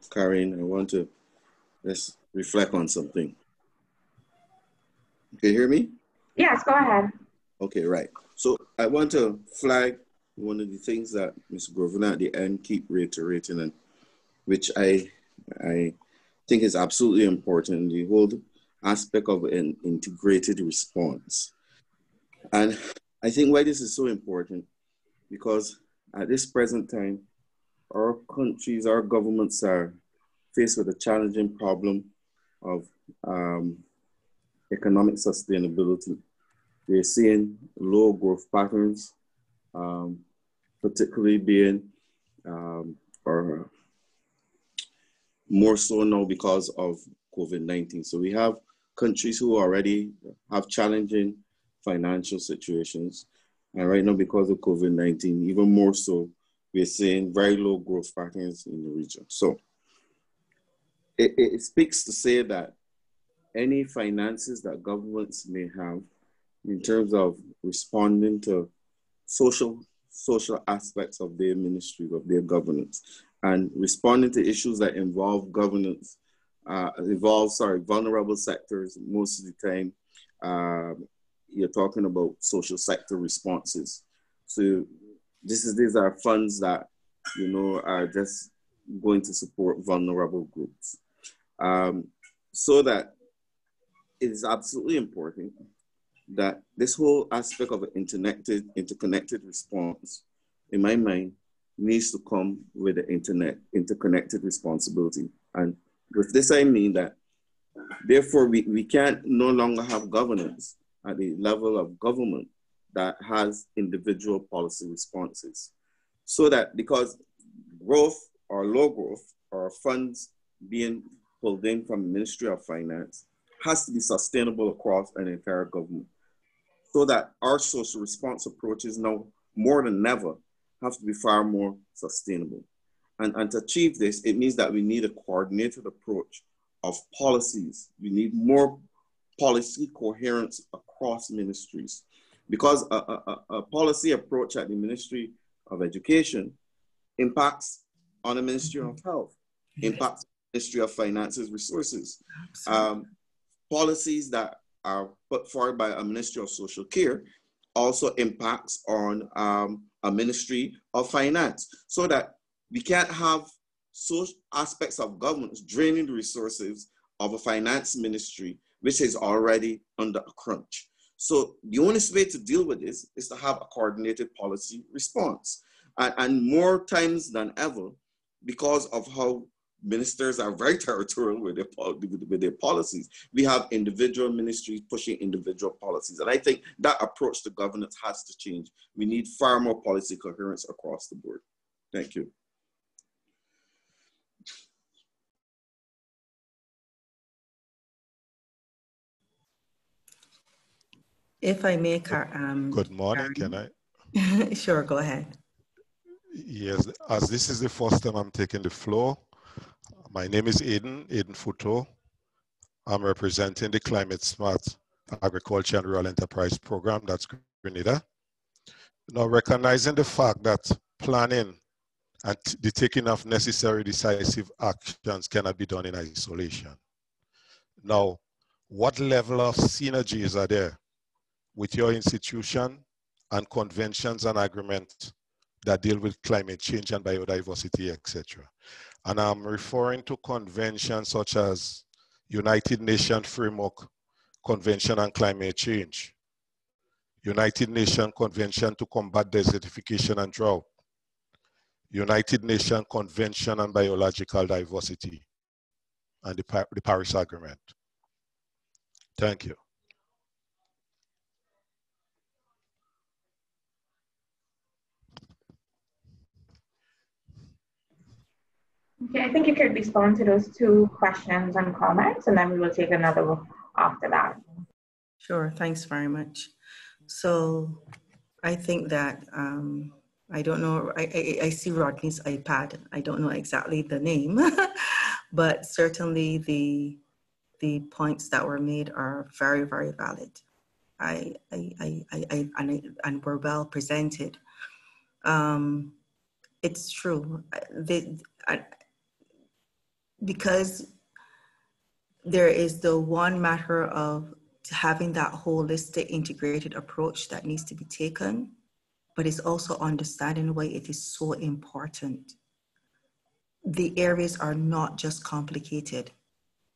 Karen, I want to let's reflect on something. Can you hear me? Yes, go ahead. Okay, right. So I want to flag one of the things that Ms. Grosvenor at the end keep reiterating, and which I think is absolutely important, the whole aspect of an integrated response. And I think why this is so important, because at this present time, our countries, our governments are faced with a challenging problem of economic sustainability. We're seeing low growth patterns, particularly being, or more so now because of COVID-19. So we have countries who already have challenging financial situations. And right now, because of COVID-19, even more so, we're seeing very low growth patterns in the region. So it speaks to say that any finances that governments may have in terms of responding to social aspects of their ministry, of their governance, and responding to issues that involve governance, vulnerable sectors. Most of the time, you're talking about social sector responses. So these are funds that, you know, are just going to support vulnerable groups. So that it is absolutely important that this whole aspect of an interconnected response, in my mind, needs to come with the interconnected responsibility. And with this, I mean that, therefore, we can't no longer have governance at the level of government that has individual policy responses. So that, because growth or low growth or funds being pulled in from the Ministry of Finance has to be sustainable across an entire government. So that our social response approaches now, more than ever, have to be far more sustainable. And to achieve this, it means that we need a coordinated approach of policies. We need more policy coherence across ministries, because a policy approach at the Ministry of Education impacts on the Ministry of Health, impacts on the Ministry of Finances Resources. Policies that are put forward by a Ministry of Social Care also impacts on a Ministry of Finance, so that we can't have social aspects of government draining the resources of a finance ministry, which is already under a crunch. So the only way to deal with this is to have a coordinated policy response. And more times than ever, because of how ministers are very territorial with their policies, we have individual ministries pushing individual policies. And I think that approach to governance has to change. We need far more policy coherence across the board. Thank you. If I may, good morning, can I? Sure, go ahead. Yes, as this is the first time I'm taking the floor, my name is Aiden Futo. I'm representing the Climate Smart Agriculture and Rural Enterprise Program, that's Grenada. Now, recognizing the fact that planning and the taking of necessary decisive actions cannot be done in isolation. Now, what level of synergies are there with your institution and conventions and agreements that deal with climate change and biodiversity, etc.? And I'm referring to conventions such as United Nations Framework Convention on Climate Change, United Nations Convention to Combat Desertification and Drought, United Nations Convention on Biological Diversity, and the Paris Agreement. Thank you. Okay, I think you could respond to those two questions and comments, and then we will take another one after that. Sure, thanks very much. So I think that, I don't know, I see Rodney's iPad. I don't know exactly the name, but certainly the points that were made are very, very valid. And were well presented. It's true. Because there is the one matter of having that holistic integrated approach that needs to be taken, but it's also understanding why it is so important. The areas are not just complicated,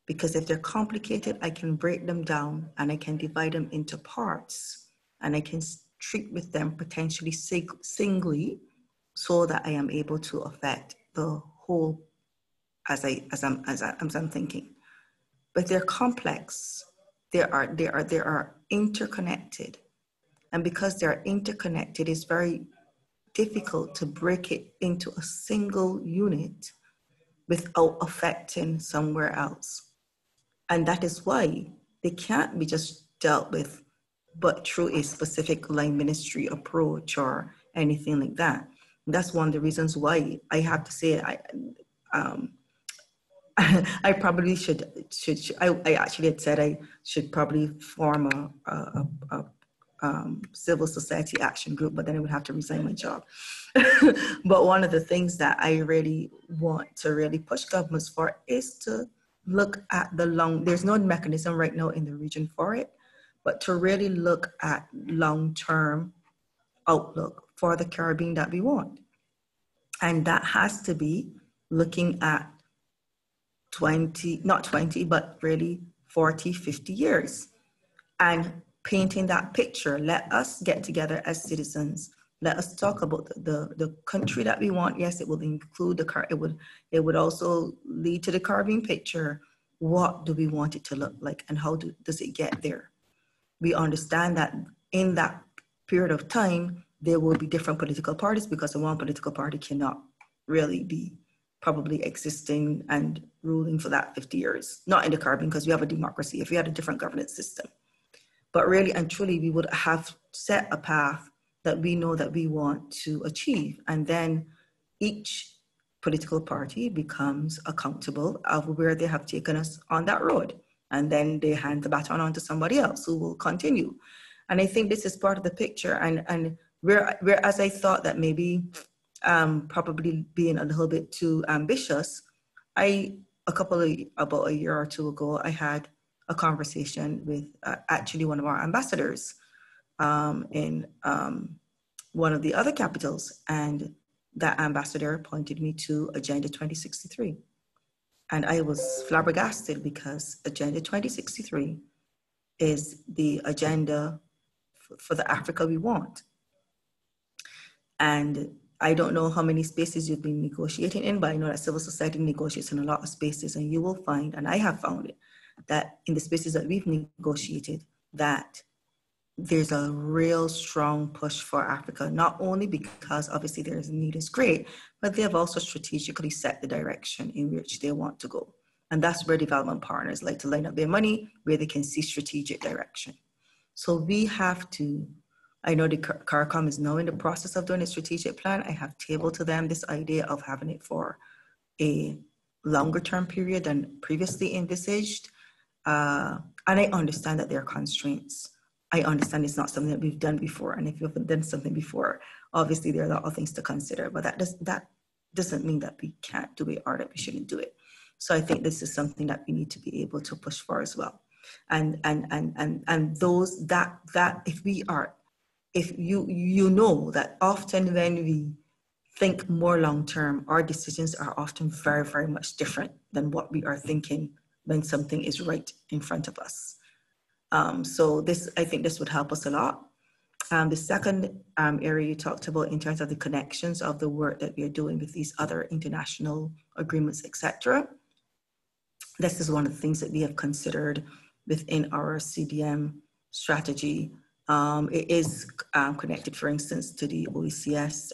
because if they're complicated, I can break them down and I can divide them into parts, and I can treat with them potentially singly, so that I am able to affect the whole as I'm thinking. But they're complex. They are interconnected, and because they are interconnected, it's very difficult to break it into a single unit without affecting somewhere else. And that is why they can't be just dealt with but through a specific line ministry approach or anything like that. And that's one of the reasons why I have to say I probably should I actually had said I should probably form a civil society action group, but then I would have to resign my job. But one of the things that I really want to really push governments for is to look at there's no mechanism right now in the region for it, but to really look at long-term outlook for the Caribbean that we want. And that has to be looking at not 20, but really 40, 50 years and painting that picture. Let us get together as citizens. Let us talk about the country that we want. Yes, it will include it would also lead to the Caribbean picture. What do we want it to look like, and how does it get there? We understand that in that period of time, there will be different political parties, because the one political party cannot really be probably existing and ruling for that 50 years. Not in the Caribbean, because we have a democracy. If we had a different governance system. But really and truly, we would have set a path that we know that we want to achieve. And then each political party becomes accountable of where they have taken us on that road. And then they hand the baton on to somebody else who will continue. And I think this is part of the picture. And whereas I thought that maybe probably being a little bit too ambitious, about a year or two ago, I had a conversation with actually one of our ambassadors in one of the other capitals, and that ambassador pointed me to Agenda 2063. And I was flabbergasted, because Agenda 2063 is the agenda for the Africa we want. And I don't know how many spaces you've been negotiating in, but I know that civil society negotiates in a lot of spaces, and you will find, and I have found it, that in the spaces that we've negotiated, that there's a real strong push for Africa, not only because obviously there's a need is great, but they have also strategically set the direction in which they want to go. And that's where development partners like to line up their money, where they can see strategic direction. So we have to, I know the CARICOM is now in the process of doing a strategic plan. I have tabled to them this idea of having it for a longer term period than previously envisaged. And I understand that there are constraints. I understand it's not something that we've done before. And if you've done something before, obviously there are a lot of things to consider, but that doesn't mean that we can't do it or that we shouldn't do it. So I think this is something that we need to be able to push for as well. And those that if you know that often when we think more long-term, our decisions are often very, very much different than what we are thinking when something is right in front of us. So I think this would help us a lot. The second area you talked about in terms of the connections of the work that we are doing with these other international agreements, etc. This is one of the things that we have considered within our CDM strategy. It is connected, for instance, to the OECS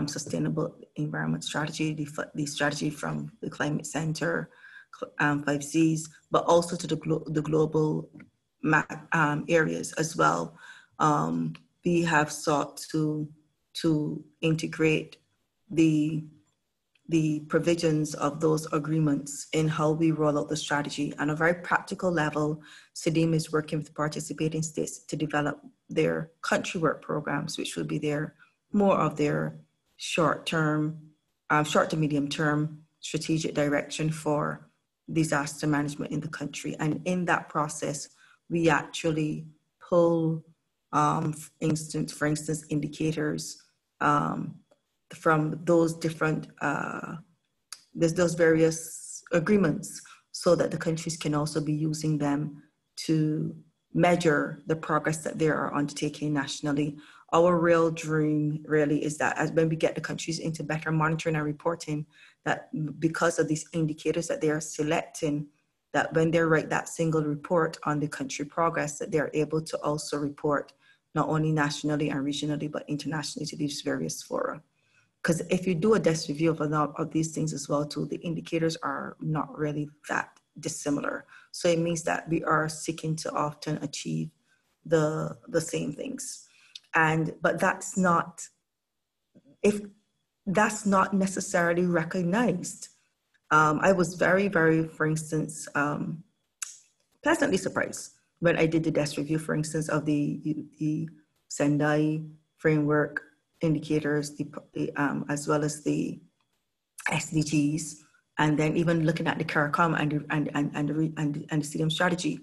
sustainable environment strategy, the strategy from the Climate Center, 5 Cs, but also to the global areas as well. We have sought to integrate the provisions of those agreements in how we roll out the strategy. On a very practical level, CDM is working with participating states to develop their country work programs, which will be more of their short to medium term strategic direction for disaster management in the country. And in that process, we actually pull, for instance, indicators from those different, those various agreements, so that the countries can also be using them to measure the progress that they are undertaking nationally. Our real dream really is that as when we get the countries into better monitoring and reporting, that because of these indicators that they are selecting, that when they write that single report on the country progress, that they're able to also report not only nationally and regionally, but internationally to these various fora. Because if you do a desk review of these things as well too, the indicators are not really that dissimilar. So it means that we are seeking to often achieve the same things. But that's not, if that's not necessarily recognized. I was very, very, for instance, pleasantly surprised when I did the desk review, for instance, of the Sendai framework indicators, as well as the SDGs, and then even looking at the CARICOM and the CDM strategy,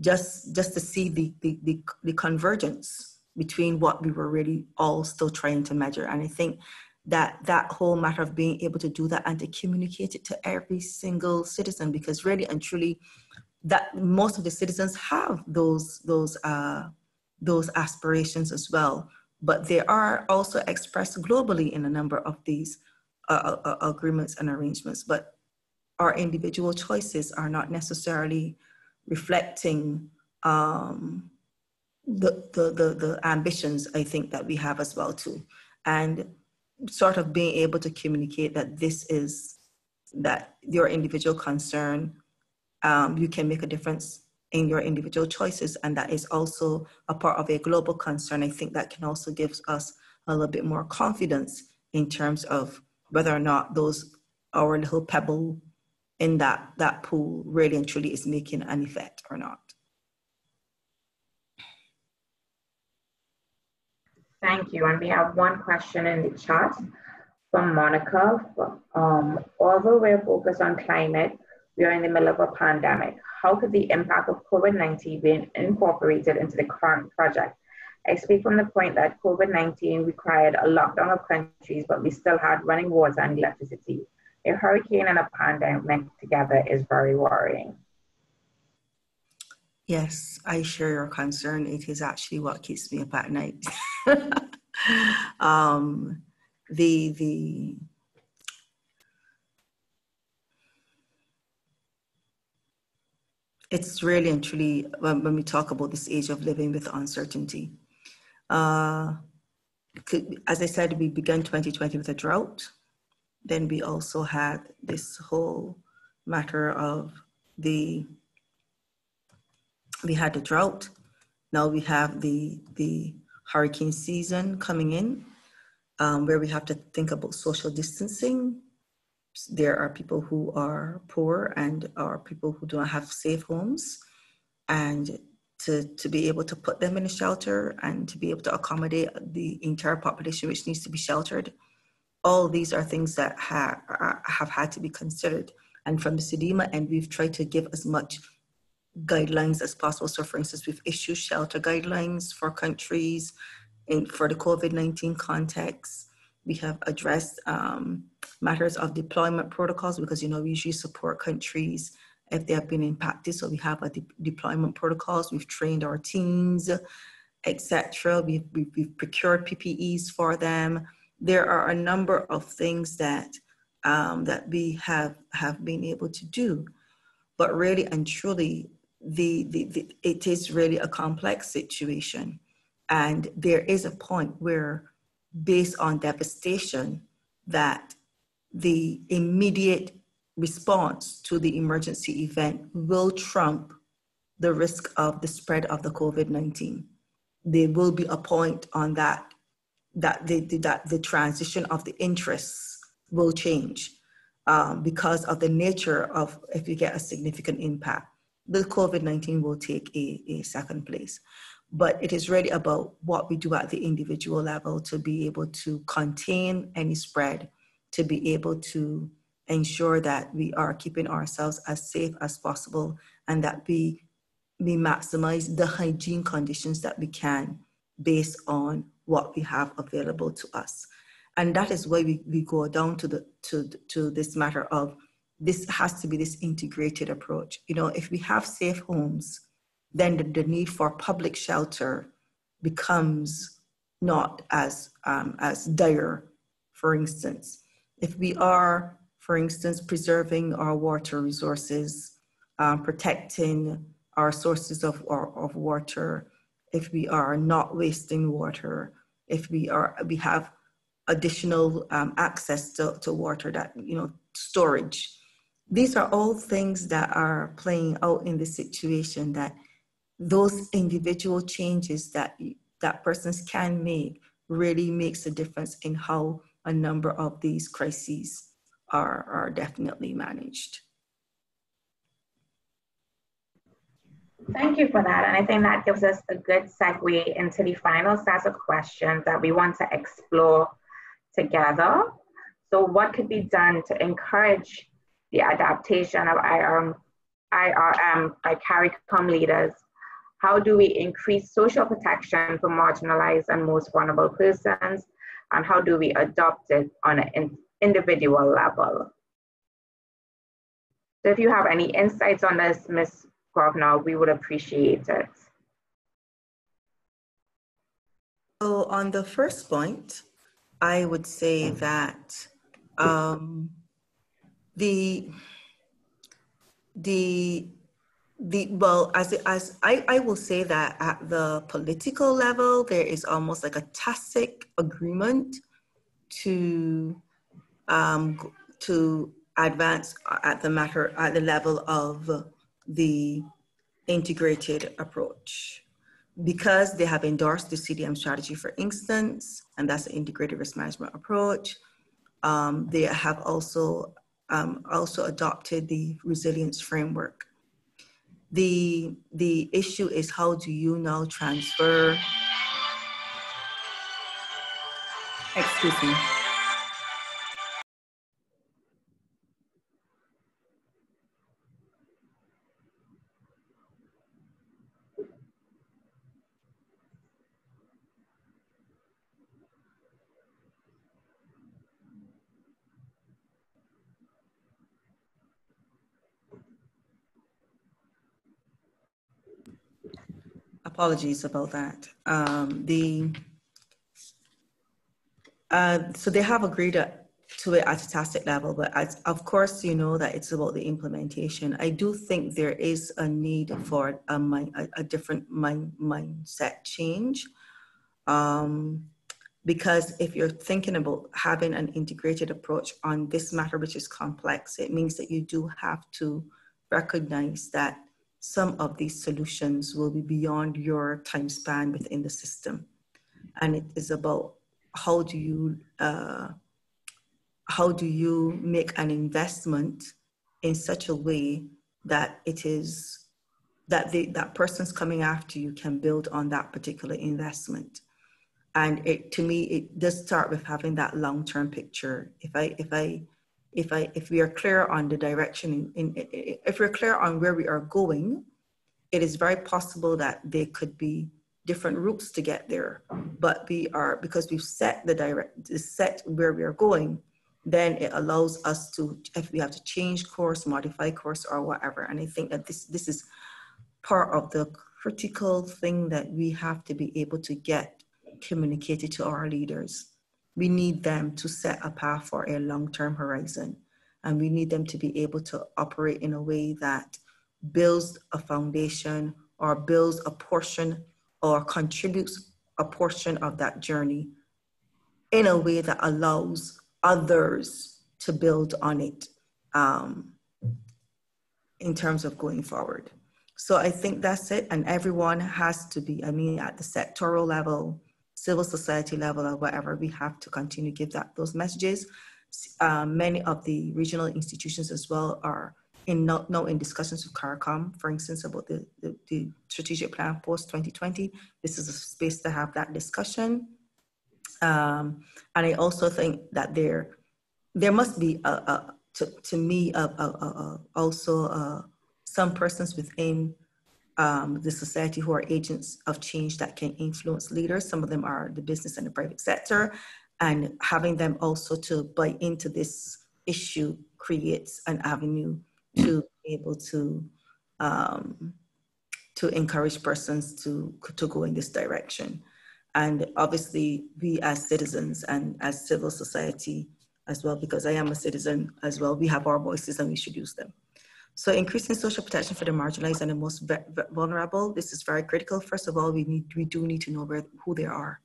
just to see the convergence between what we were really all still trying to measure. And I think that whole matter of being able to do that and to communicate it to every single citizen, because really and truly, that most of the citizens have those aspirations as well, but they are also expressed globally in a number of these agreements and arrangements. But our individual choices are not necessarily reflecting the ambitions, I think, that we have as well too. And sort of being able to communicate that this is, that your individual concern, you can make a difference in your individual choices, and that is also a part of a global concern. I think that can also give us a little bit more confidence in terms of whether or not our little pebble in that pool really and truly is making an effect or not. Thank you. And we have one question in the chat from Monica. Although we're focused on climate, we are in the middle of a pandemic. How could the impact of COVID-19 be incorporated into the current project? I speak from the point that COVID-19 required a lockdown of countries, but we still had running water and electricity. A hurricane and a pandemic together is very worrying. Yes, I share your concern. It is actually what keeps me up at night. It's really and truly, when we talk about this age of living with uncertainty. As I said, we began 2020 with a drought. Then we also had this whole matter of we had the drought. Now we have the hurricane season coming in, where we have to think about social distancing. There are people who are poor and are people who do not have safe homes, and to be able to put them in a shelter and to be able to accommodate the entire population which needs to be sheltered. All these are things that have had to be considered. And from the CDMA end, we've tried to give as much guidelines as possible. So for instance, we've issued shelter guidelines for countries for the COVID-19 context. We have addressed matters of deployment protocols, because, we usually support countries if they have been impacted. So we have a deployment protocols. We've trained our teams, etc. We've procured PPEs for them. There are a number of things that we have been able to do, but really and truly, it is really a complex situation, and there is a point where based on devastation, that the immediate response to the emergency event will trump the risk of the spread of the COVID-19. There will be a point on that the transition of the interests will change because of the nature of, if you get a significant impact, the COVID-19 will take a second place. But it is really about what we do at the individual level to be able to contain any spread, to be able to ensure that we are keeping ourselves as safe as possible, and that we maximize the hygiene conditions that we can based on what we have available to us. And that is why we go down to this matter of, this has to be this integrated approach. You know, if we have safe homes, then the need for public shelter becomes not as dire. For instance, if we are, for instance, preserving our water resources, protecting our sources of water, if we are not wasting water, if we have additional access to water, that, you know, storage. These are all things that are playing out in the situation, that those individual changes that persons can make really makes a difference in how a number of these crises are definitely managed. Thank you for that. And I think that gives us a good segue into the final set of questions that we want to explore together. So what could be done to encourage the adaptation of IRM by CARICOM leaders? How do we increase social protection for marginalized and most vulnerable persons? And how do we adopt it on an individual level? So if you have any insights on this, Ms. Grosvenor, we would appreciate it. So on the first point, I would say that well, as I will say that at the political level, there is almost like a tacit agreement to advance at the level of the integrated approach, because they have endorsed the CDM strategy, for instance, and that's the integrated risk management approach. They have also adopted the resilience framework. The issue is, how do you now transfer, excuse me. Apologies about that. So they have agreed to it at a tacit level, but of course, you know that it's about the implementation. I do think there is a need for a different mindset change, because if you're thinking about having an integrated approach on this matter, which is complex, it means that you do have to recognize that some of these solutions will be beyond your time span within the system. And it is about how do you make an investment in such a way that it is that person's coming after you can build on that particular investment. And to me, it does start with having that long-term picture. If we are clear on the direction, if we're clear on where we are going, it is very possible that there could be different routes to get there. But because we've set set where we are going, then it allows us to, if we have to change course, modify course, or whatever. And I think that this is part of the critical thing that we have to be able to get communicated to our leaders. We need them to set a path for a long-term horizon, and we need them to be able to operate in a way that builds a foundation or builds a portion or contributes a portion of that journey in a way that allows others to build on it in terms of going forward. So I think that's it. And everyone has to be, I mean, at the sectoral level, civil society level, or whatever, we have to continue to give those messages. Many of the regional institutions as well are now in discussions with CARICOM, for instance, about the strategic plan post 2020. This is a space to have that discussion. And I also think that there must be, to me, also some persons within the society who are agents of change that can influence leaders. Some of them are the business and the private sector, and having them also to buy into this issue creates an avenue to be able to encourage persons to go in this direction. And obviously we as citizens and as civil society as well, because I am a citizen as well, we have our voices and we should use them. So increasing social protection for the marginalized and the most vulnerable, this is very critical. First of all, we do need to know who they are.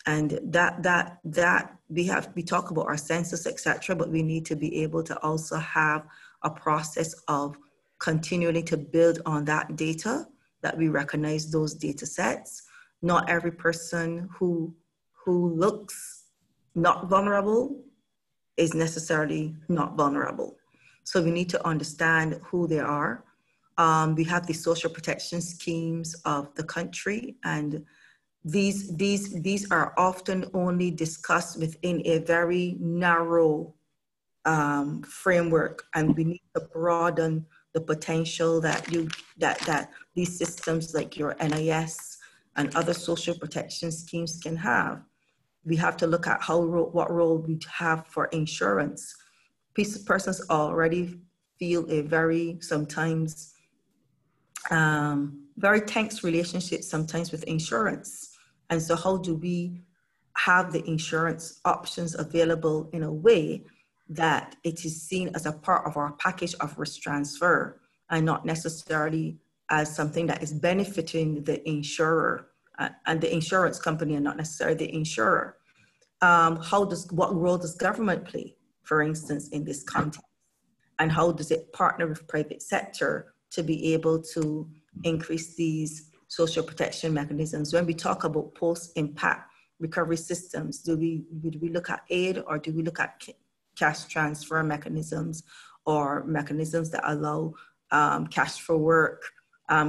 And that we talk about our census, etc., but we need to be able to also have a process of continually to build on that data, that we recognize those data sets. Not every person who looks not vulnerable is necessarily not vulnerable. So we need to understand who they are. We have the social protection schemes of the country, and these are often only discussed within a very narrow framework, and we need to broaden the potential that these systems like your NIS and other social protection schemes can have. We have to look at what role we have for insurance. Persons already feel a very sometimes very tense relationship sometimes with insurance. And so how do we have the insurance options available in a way that it is seen as a part of our package of risk transfer and not necessarily as something that is benefiting the insurer and the insurance company and not necessarily the insurer? What role does government play, for instance, in this context? And how does it partner with private sector to be able to increase these social protection mechanisms? When we talk about post-impact recovery systems, do we look at aid, or do we look at cash transfer mechanisms, or mechanisms that allow cash for work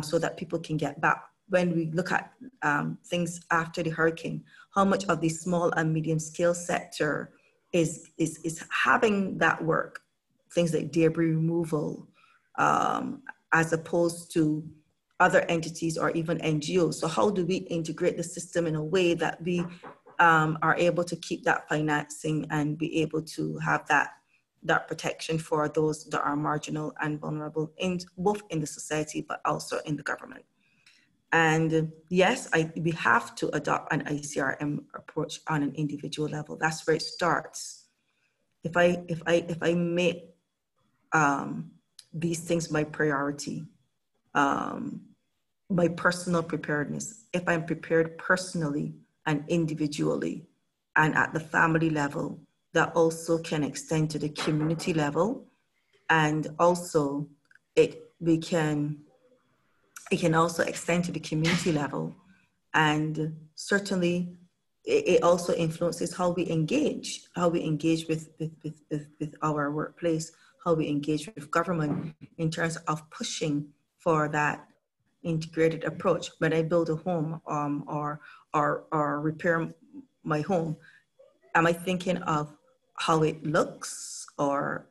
so that people can get back? When we look at things after the hurricane, how much of the small and medium scale sector is having that work, things like debris removal, as opposed to other entities or even NGOs? So how do we integrate the system in a way that we are able to keep that financing and be able to have that protection for those that are marginal and vulnerable, both in the society, but also in the government? And yes, we have to adopt an ICRM approach on an individual level. That's where it starts. If I make these things my priority, my personal preparedness, if I'm prepared personally and individually and at the family level, that also can extend to the community level, and also it can also extend to the community level. And certainly it also influences how we engage with our workplace, how we engage with government in terms of pushing for that integrated approach. When I build a home or repair my home, am I thinking of how it looks or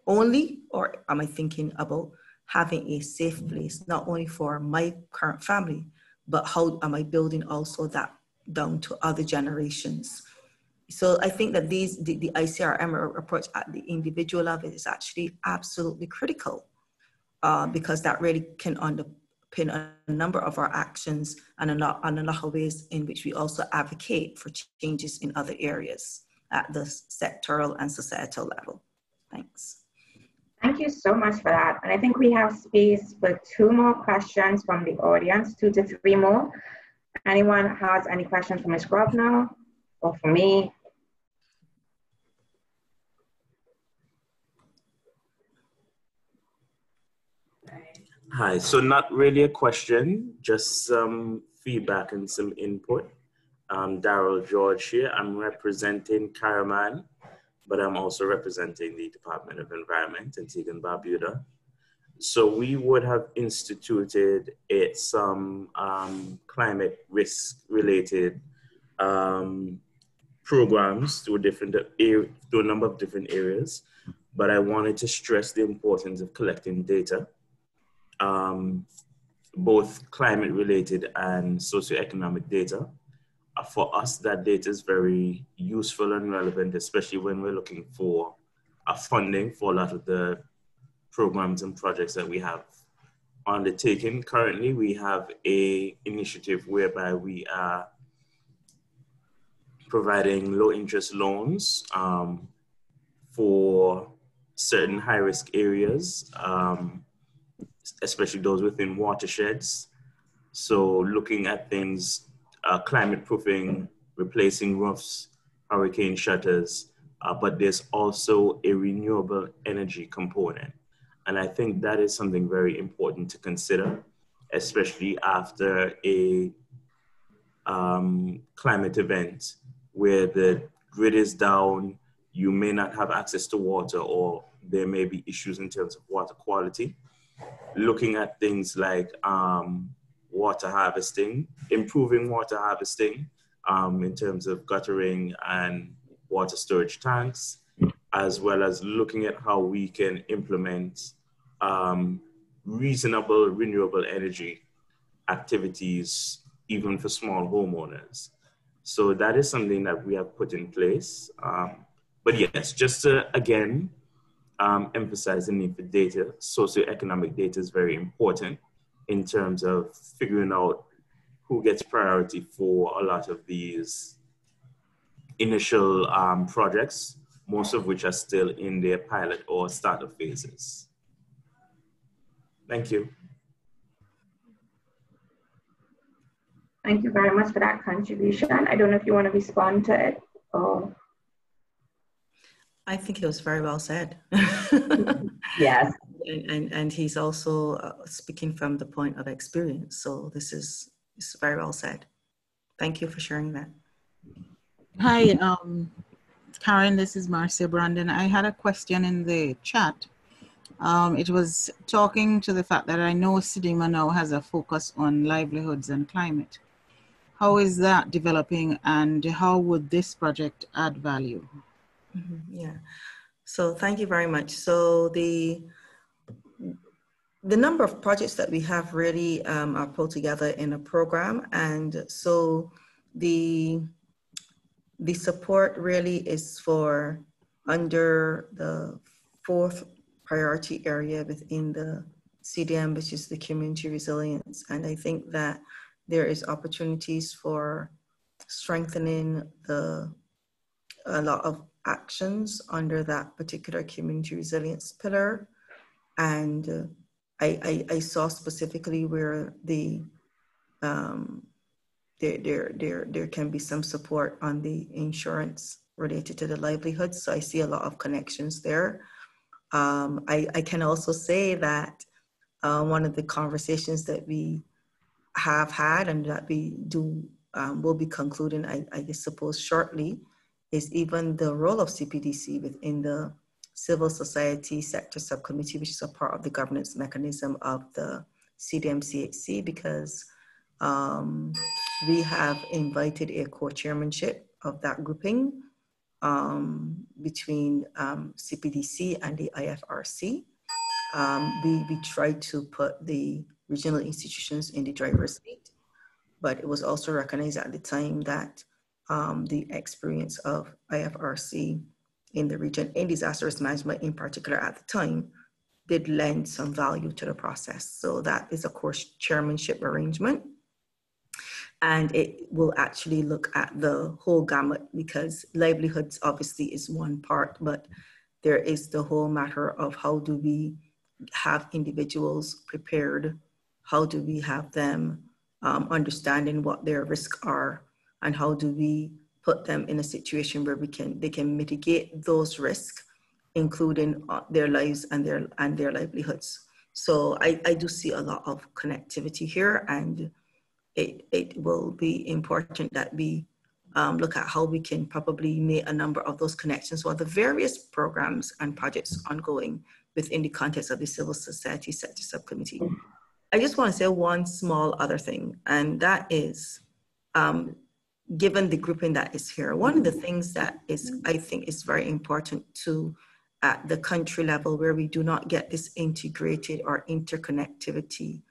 only, or am I thinking about having a safe place, not only for my current family, but how am I building also that down to other generations? So I think that the ICRM approach at the individual level is actually absolutely critical, because that really can underpin a number of our actions and a lot of ways in which we also advocate for changes in other areas at the sectoral and societal level. Thanks. Thank you so much for that. And I think we have space for 2 more questions from the audience, 2 to 3 more. Anyone has any questions for Ms. Grosvenor or for me. Hi, so not really a question, just some feedback and some input. Daryl George here. I'm representing Caraman, but I'm also representing the Department of Environment, Antigua and Barbuda. So we would have instituted some climate risk related programs to a number of different areas, but I wanted to stress the importance of collecting data, both climate related and socioeconomic data. For us, that data is very useful and relevant, especially when we're looking for funding for a lot of the programs and projects that we have undertaken. Currently, we have an initiative whereby we are providing low interest loans for certain high risk areas, especially those within watersheds. So looking at things, climate proofing, replacing roofs, hurricane shutters, but there's also a renewable energy component. And I think that is something very important to consider, especially after a climate event where the grid is down, you may not have access to water, or there may be issues in terms of water quality. Looking at things like water harvesting, improving water harvesting in terms of guttering and water storage tanks, as well as looking at how we can implement reasonable renewable energy activities, even for small homeowners. So that is something that we have put in place. But yes, just to, again, emphasize the need for data. Socioeconomic data is very important in terms of figuring out who gets priority for a lot of these initial projects, most of which are still in their pilot or startup phases. Thank you. Thank you very much for that contribution. I don't know if you want to respond to it or... I think it was very well said. Yes. And he's also speaking from the point of experience. So this is very well said. Thank you for sharing that. Hi, Karen, this is Marcia Brandon. I had a question in the chat. It was talking to the fact that I know CDMA now has a focus on livelihoods and climate. How is that developing, and how would this project add value? Yeah, so thank you very much. So the number of projects that we have really are pulled together in a program, and so the support really is for under the 4th priority area within the CDM, which is the community resilience. And I think that there is opportunities for strengthening a lot of actions under that particular community resilience pillar. And I saw specifically where there can be some support on the insurance related to the livelihoods. So I see a lot of connections there. I can also say that one of the conversations that we have had and that we will be concluding, I suppose shortly, is even the role of CPDC within the civil society sector subcommittee, which is a part of the governance mechanism of the CDM-CHC, because we have invited a co-chairmanship of that grouping between CPDC and the IFRC. We tried to put the regional institutions in the driver's seat, but it was also recognized at the time that the experience of IFRC in the region in disaster risk management in particular at the time did lend some value to the process. So that is a course chairmanship arrangement. And it will actually look at the whole gamut, because livelihoods obviously is one part, but there is the whole matter of how do we have individuals prepared? How do we have them understanding what their risks are? And how do we put them in a situation where they can mitigate those risks, including their lives and their livelihoods. So I do see a lot of connectivity here, and it will be important that we look at how we can probably make a number of those connections while the various programs and projects ongoing within the context of the Civil Society Sector Subcommittee. I just want to say one small other thing, and that is, given the grouping that is here, one of the things that I think is very important to at the country level, where we do not get this integrated or interconnectivity,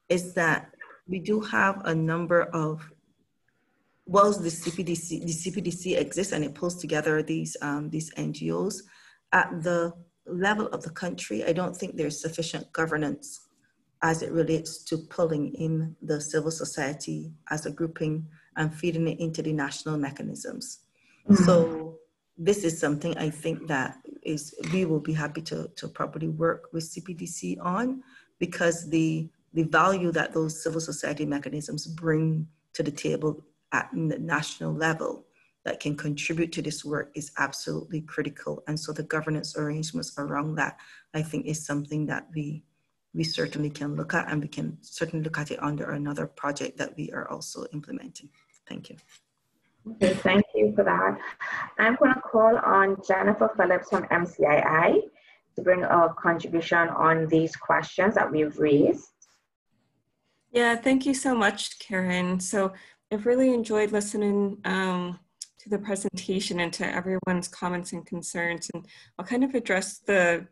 is that we do have a number of, whilst the CPDC exists and it pulls together these NGOs, at the level of the country, I don't think there's sufficient governance as it relates to pulling in the civil society as a grouping and feeding it into the national mechanisms. Mm-hmm. So this is something I think that we will be happy to properly work with CPDC on, because the value that those civil society mechanisms bring to the table at the national level that can contribute to this work is absolutely critical. And so the governance arrangements around that, I think, is something that we certainly can look at, and we can certainly look at it under another project that we are also implementing. Thank you. Okay, thank you for that. I'm going to call on Jennifer Phillips from MCII to bring a contribution on these questions that we've raised. Yeah, thank you so much, Karen. So I've really enjoyed listening to the presentation and to everyone's comments and concerns, and I'll kind of address the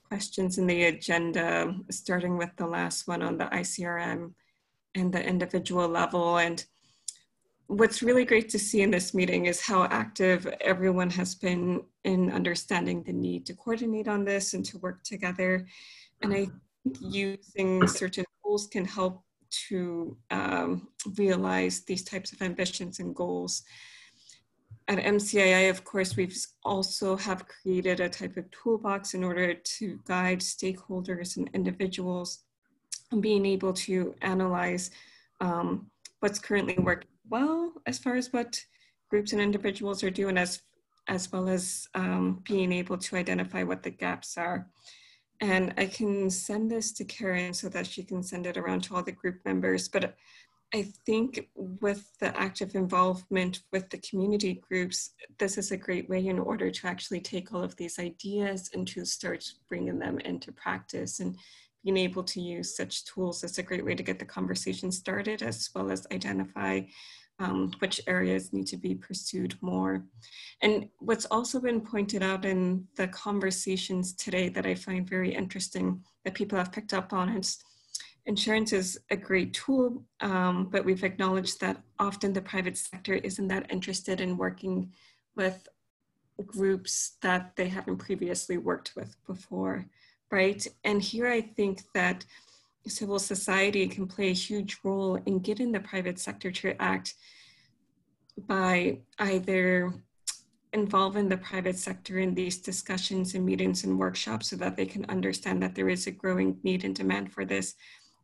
questions in the agenda, starting with the last one on the ICRM and the individual level. And what's really great to see in this meeting is how active everyone has been in understanding the need to coordinate on this and to work together. And I think using certain tools can help to realize these types of ambitions and goals. At MCII, of course, we've also have created a type of toolbox in order to guide stakeholders and individuals in being able to analyze what's currently working well as far as what groups and individuals are doing, as well as being able to identify what the gaps are. And I can send this to Karen so that she can send it around to all the group members. But I think with the active involvement with the community groups, this is a great way in order to actually take all of these ideas and to start bringing them into practice. And being able to use such tools is a great way to get the conversation started, as well as identify which areas need to be pursued more. And what's also been pointed out in the conversations today that I find very interesting that people have picked up on is insurance is a great tool, but we've acknowledged that often the private sector isn't that interested in working with groups that they haven't previously worked with before, right? And here I think that civil society can play a huge role in getting the private sector to act by either involving the private sector in these discussions and meetings and workshops so that they can understand that there is a growing need and demand for this,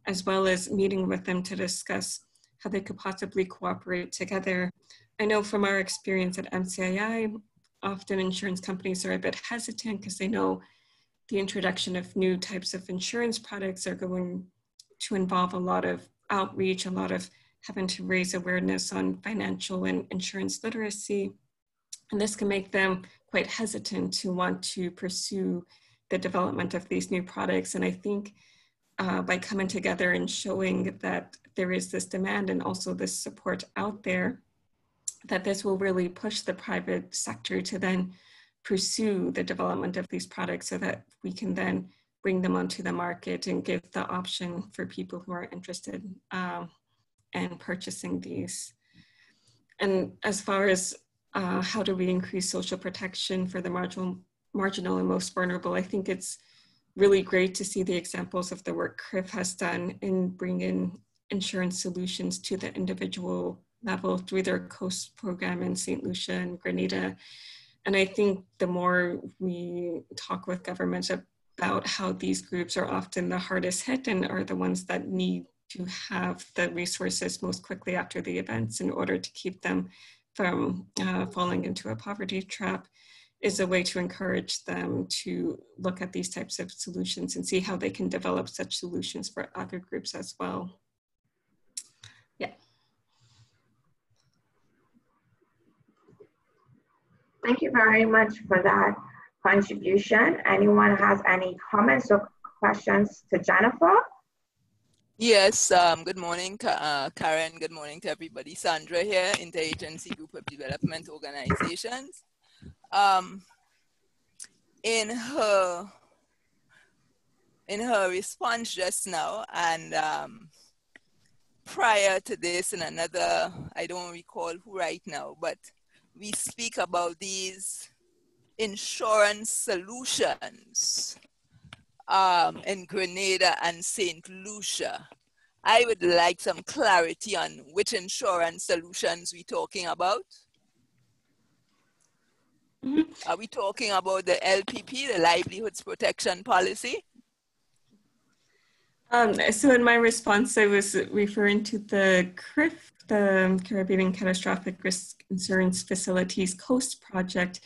as well as meeting with them to discuss how they could possibly cooperate together. I know from our experience at MCII, often insurance companies are a bit hesitant because they know the introduction of new types of insurance products are going to involve a lot of outreach, a lot of having to raise awareness on financial and insurance literacy. And this can make them quite hesitant to want to pursue the development of these new products. And I think by coming together and showing that there is this demand and also this support out there, that this will really push the private sector to then pursue the development of these products so that we can then bring them onto the market and give the option for people who are interested in purchasing these. And as far as how do we increase social protection for the marginal and most vulnerable, I think it's really great to see the examples of the work CRIF has done in bringing insurance solutions to the individual level through their COAST program in St. Lucia and Grenada. And I think the more we talk with governments about how these groups are often the hardest hit and are the ones that need to have the resources most quickly after the events in order to keep them from falling into a poverty trap is a way to encourage them to look at these types of solutions and see how they can develop such solutions for other groups as well. Yeah. Thank you very much for that contribution. Anyone has any comments or questions to Jennifer? Yes, good morning, Karen. Good morning to everybody. Sandra here, Interagency Group of Development Organizations. In her response just now, and prior to this, in another, I don't recall who right now, but we speak about these insurance solutions in Grenada and St. Lucia. I would like some clarity on which insurance solutions we're talking about. Mm-hmm. Are we talking about the LPP, the Livelihoods Protection Policy? So in my response, I was referring to the CRIF, the Caribbean Catastrophic Risk Insurance Facilities Coast Project,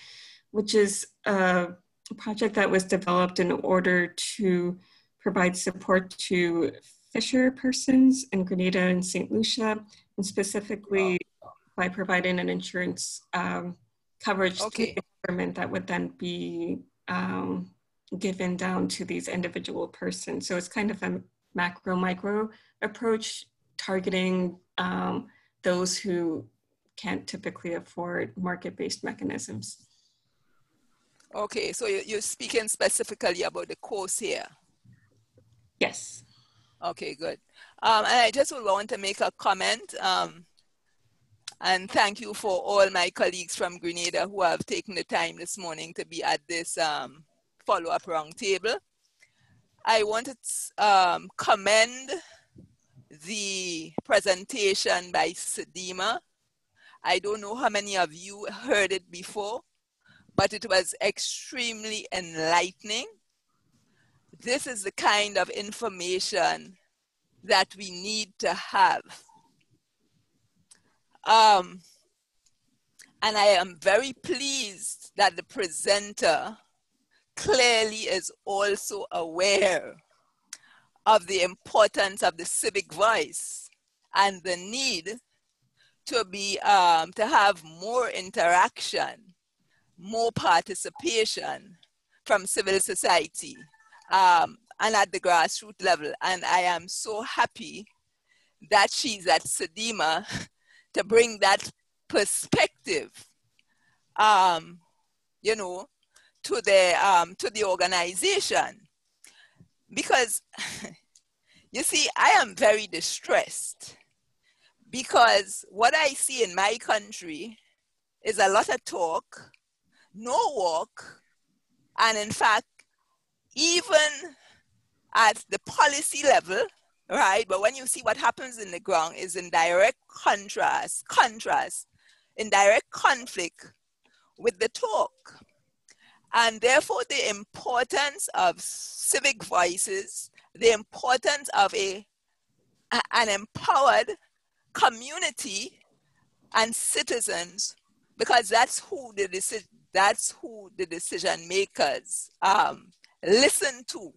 which is a project that was developed in order to provide support to fisher persons in Grenada and St. Lucia, and specifically by providing an insurance coverage to the government that would then be given down to these individual persons. So it's kind of a macro-micro approach targeting those who can't typically afford market-based mechanisms. Okay, so you're speaking specifically about the course here? Yes. Okay, good. And I just would want to make a comment, and thank you for all my colleagues from Grenada who have taken the time this morning to be at this follow-up roundtable. I want to commend the presentation by Sedima. I don't know how many of you heard it before, but it was extremely enlightening. This is the kind of information that we need to have. And I am very pleased that the presenter clearly is also aware of the importance of the civic voice and the need to be to have more interaction, more participation from civil society and at the grassroots level. And I am so happy that she's at Sedima to bring that perspective, you know, to the organization. Because you see, I am very distressed because what I see in my country is a lot of talk, no walk, and in fact, even at the policy level, right? But when you see what happens in the ground is in direct contrast, in direct conflict with the talk. And therefore the importance of civic voices, the importance of an empowered community and citizens, because that's who the decision makers listen to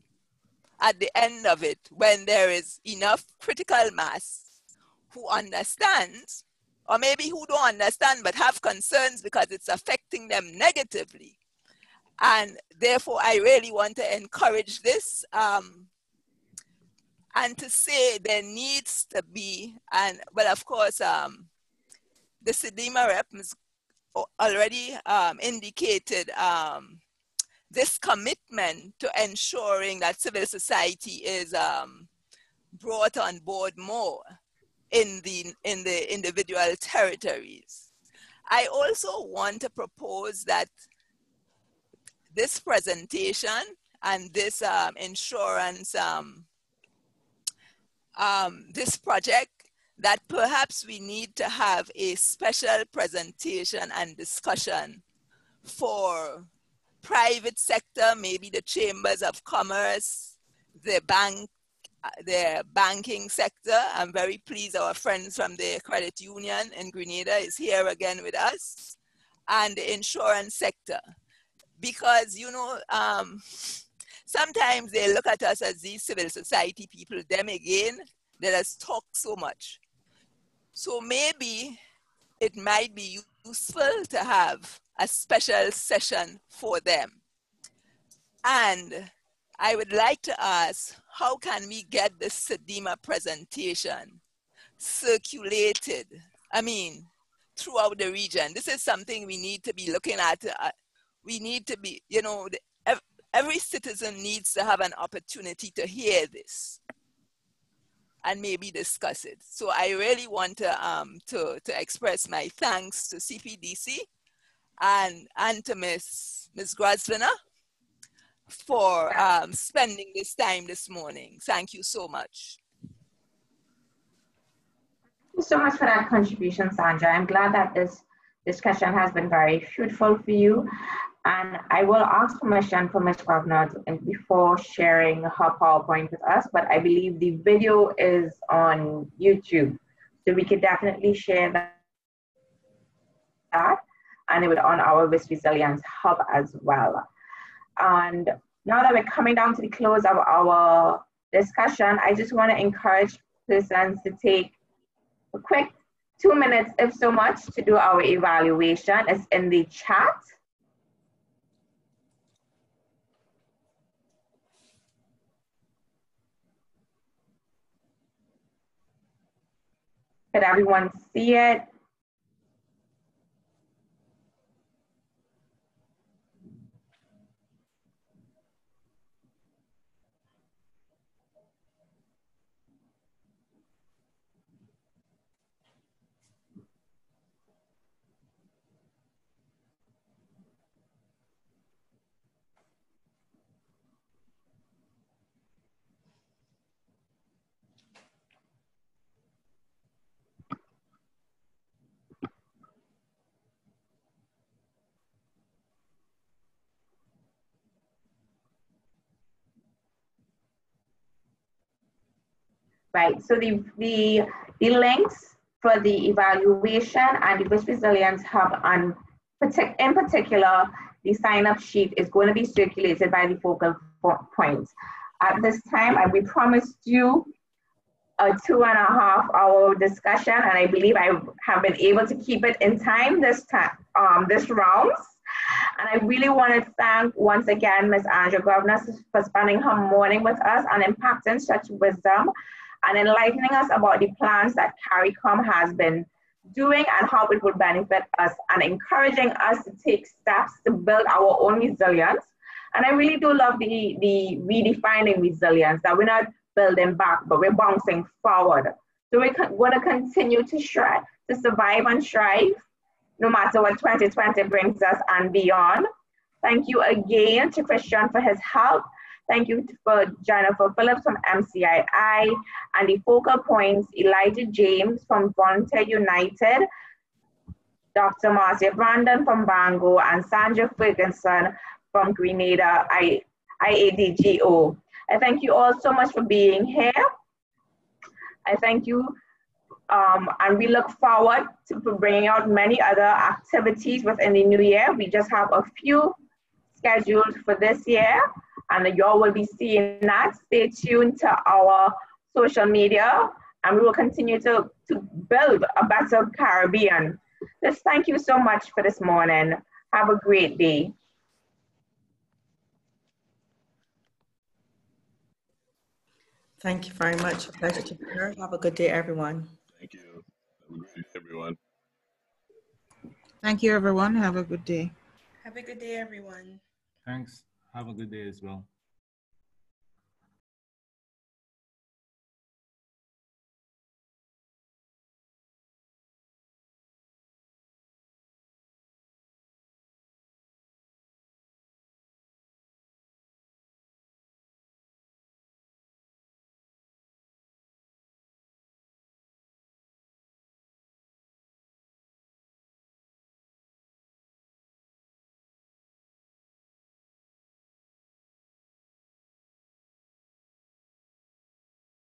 at the end of it, when there is enough critical mass who understands, or maybe who don't understand but have concerns because it's affecting them negatively. And therefore, I really want to encourage this and to say there needs to be, and well, of course, the Sedima rep has already indicated this commitment to ensuring that civil society is brought on board more in the individual territories. I also want to propose that this presentation and this insurance, this project, that perhaps we need to have a special presentation and discussion for private sector, maybe the chambers of commerce, the the banking sector. I'm very pleased our friends from the credit union in Grenada is here again with us, and the insurance sector. Because, you know, sometimes they look at us as these civil society people, them again, let us talk so much. So maybe it might be useful to have a special session for them. And I would like to ask, how can we get this SEDIMA presentation circulated, throughout the region? This is something we need to be looking at. We need to be, you know, every citizen needs to have an opportunity to hear this and maybe discuss it. So I really want to express my thanks to CPDC and to Ms. Graslina for spending this time this morning. Thank you so much. Thank you so much for that contribution, Sandra. I'm glad that this discussion has been very fruitful for you. And I will ask permission from Ms. Wagner before sharing her PowerPoint with us, but I believe the video is on YouTube. So we could definitely share that and it would on our Risk Resilience Hub as well. And now that we're coming down to the close of our discussion, I just want to encourage persons to take a quick 2 minutes, if so much, to do our evaluation. It's in the chat. Could everyone see it? Right, so the links for the evaluation and the Risk Resilience Hub, in particular, the sign-up sheet is going to be circulated by the focal points. At this time, we promised you a 2.5 hour discussion, and I believe I have been able to keep it in time this round. And I really want to thank once again Ms. Andrea Governor for spending her morning with us and impacting such wisdom and enlightening us about the plans that CARICOM has been doing and how it will benefit us, and encouraging us to take steps to build our own resilience. And I really do love the redefining resilience, that we're not building back, but we're bouncing forward. So we're going to continue to survive and strive, no matter what 2020 brings us and beyond. Thank you again to Christian for his help. Thank you for Jennifer Phillips from MCII, and the focal points, Elijah James from Volunteer United, Dr. Marcia Brandon from Bango, and Sandra Ferguson from Grenada IADGO. I thank you all so much for being here. I thank you, and we look forward to bringing out many other activities within the new year. We just have a few scheduled for this year, and you all will be seeing that. Stay tuned to our social media, and we will continue to build a better Caribbean. Just thank you so much for this morning. Have a great day. Thank you very much. A pleasure to be here. Have a good day, everyone. Thank you. Have a great day, everyone. Thank you, everyone. Have a good day. Have a good day, everyone. Thanks. Have a good day as well.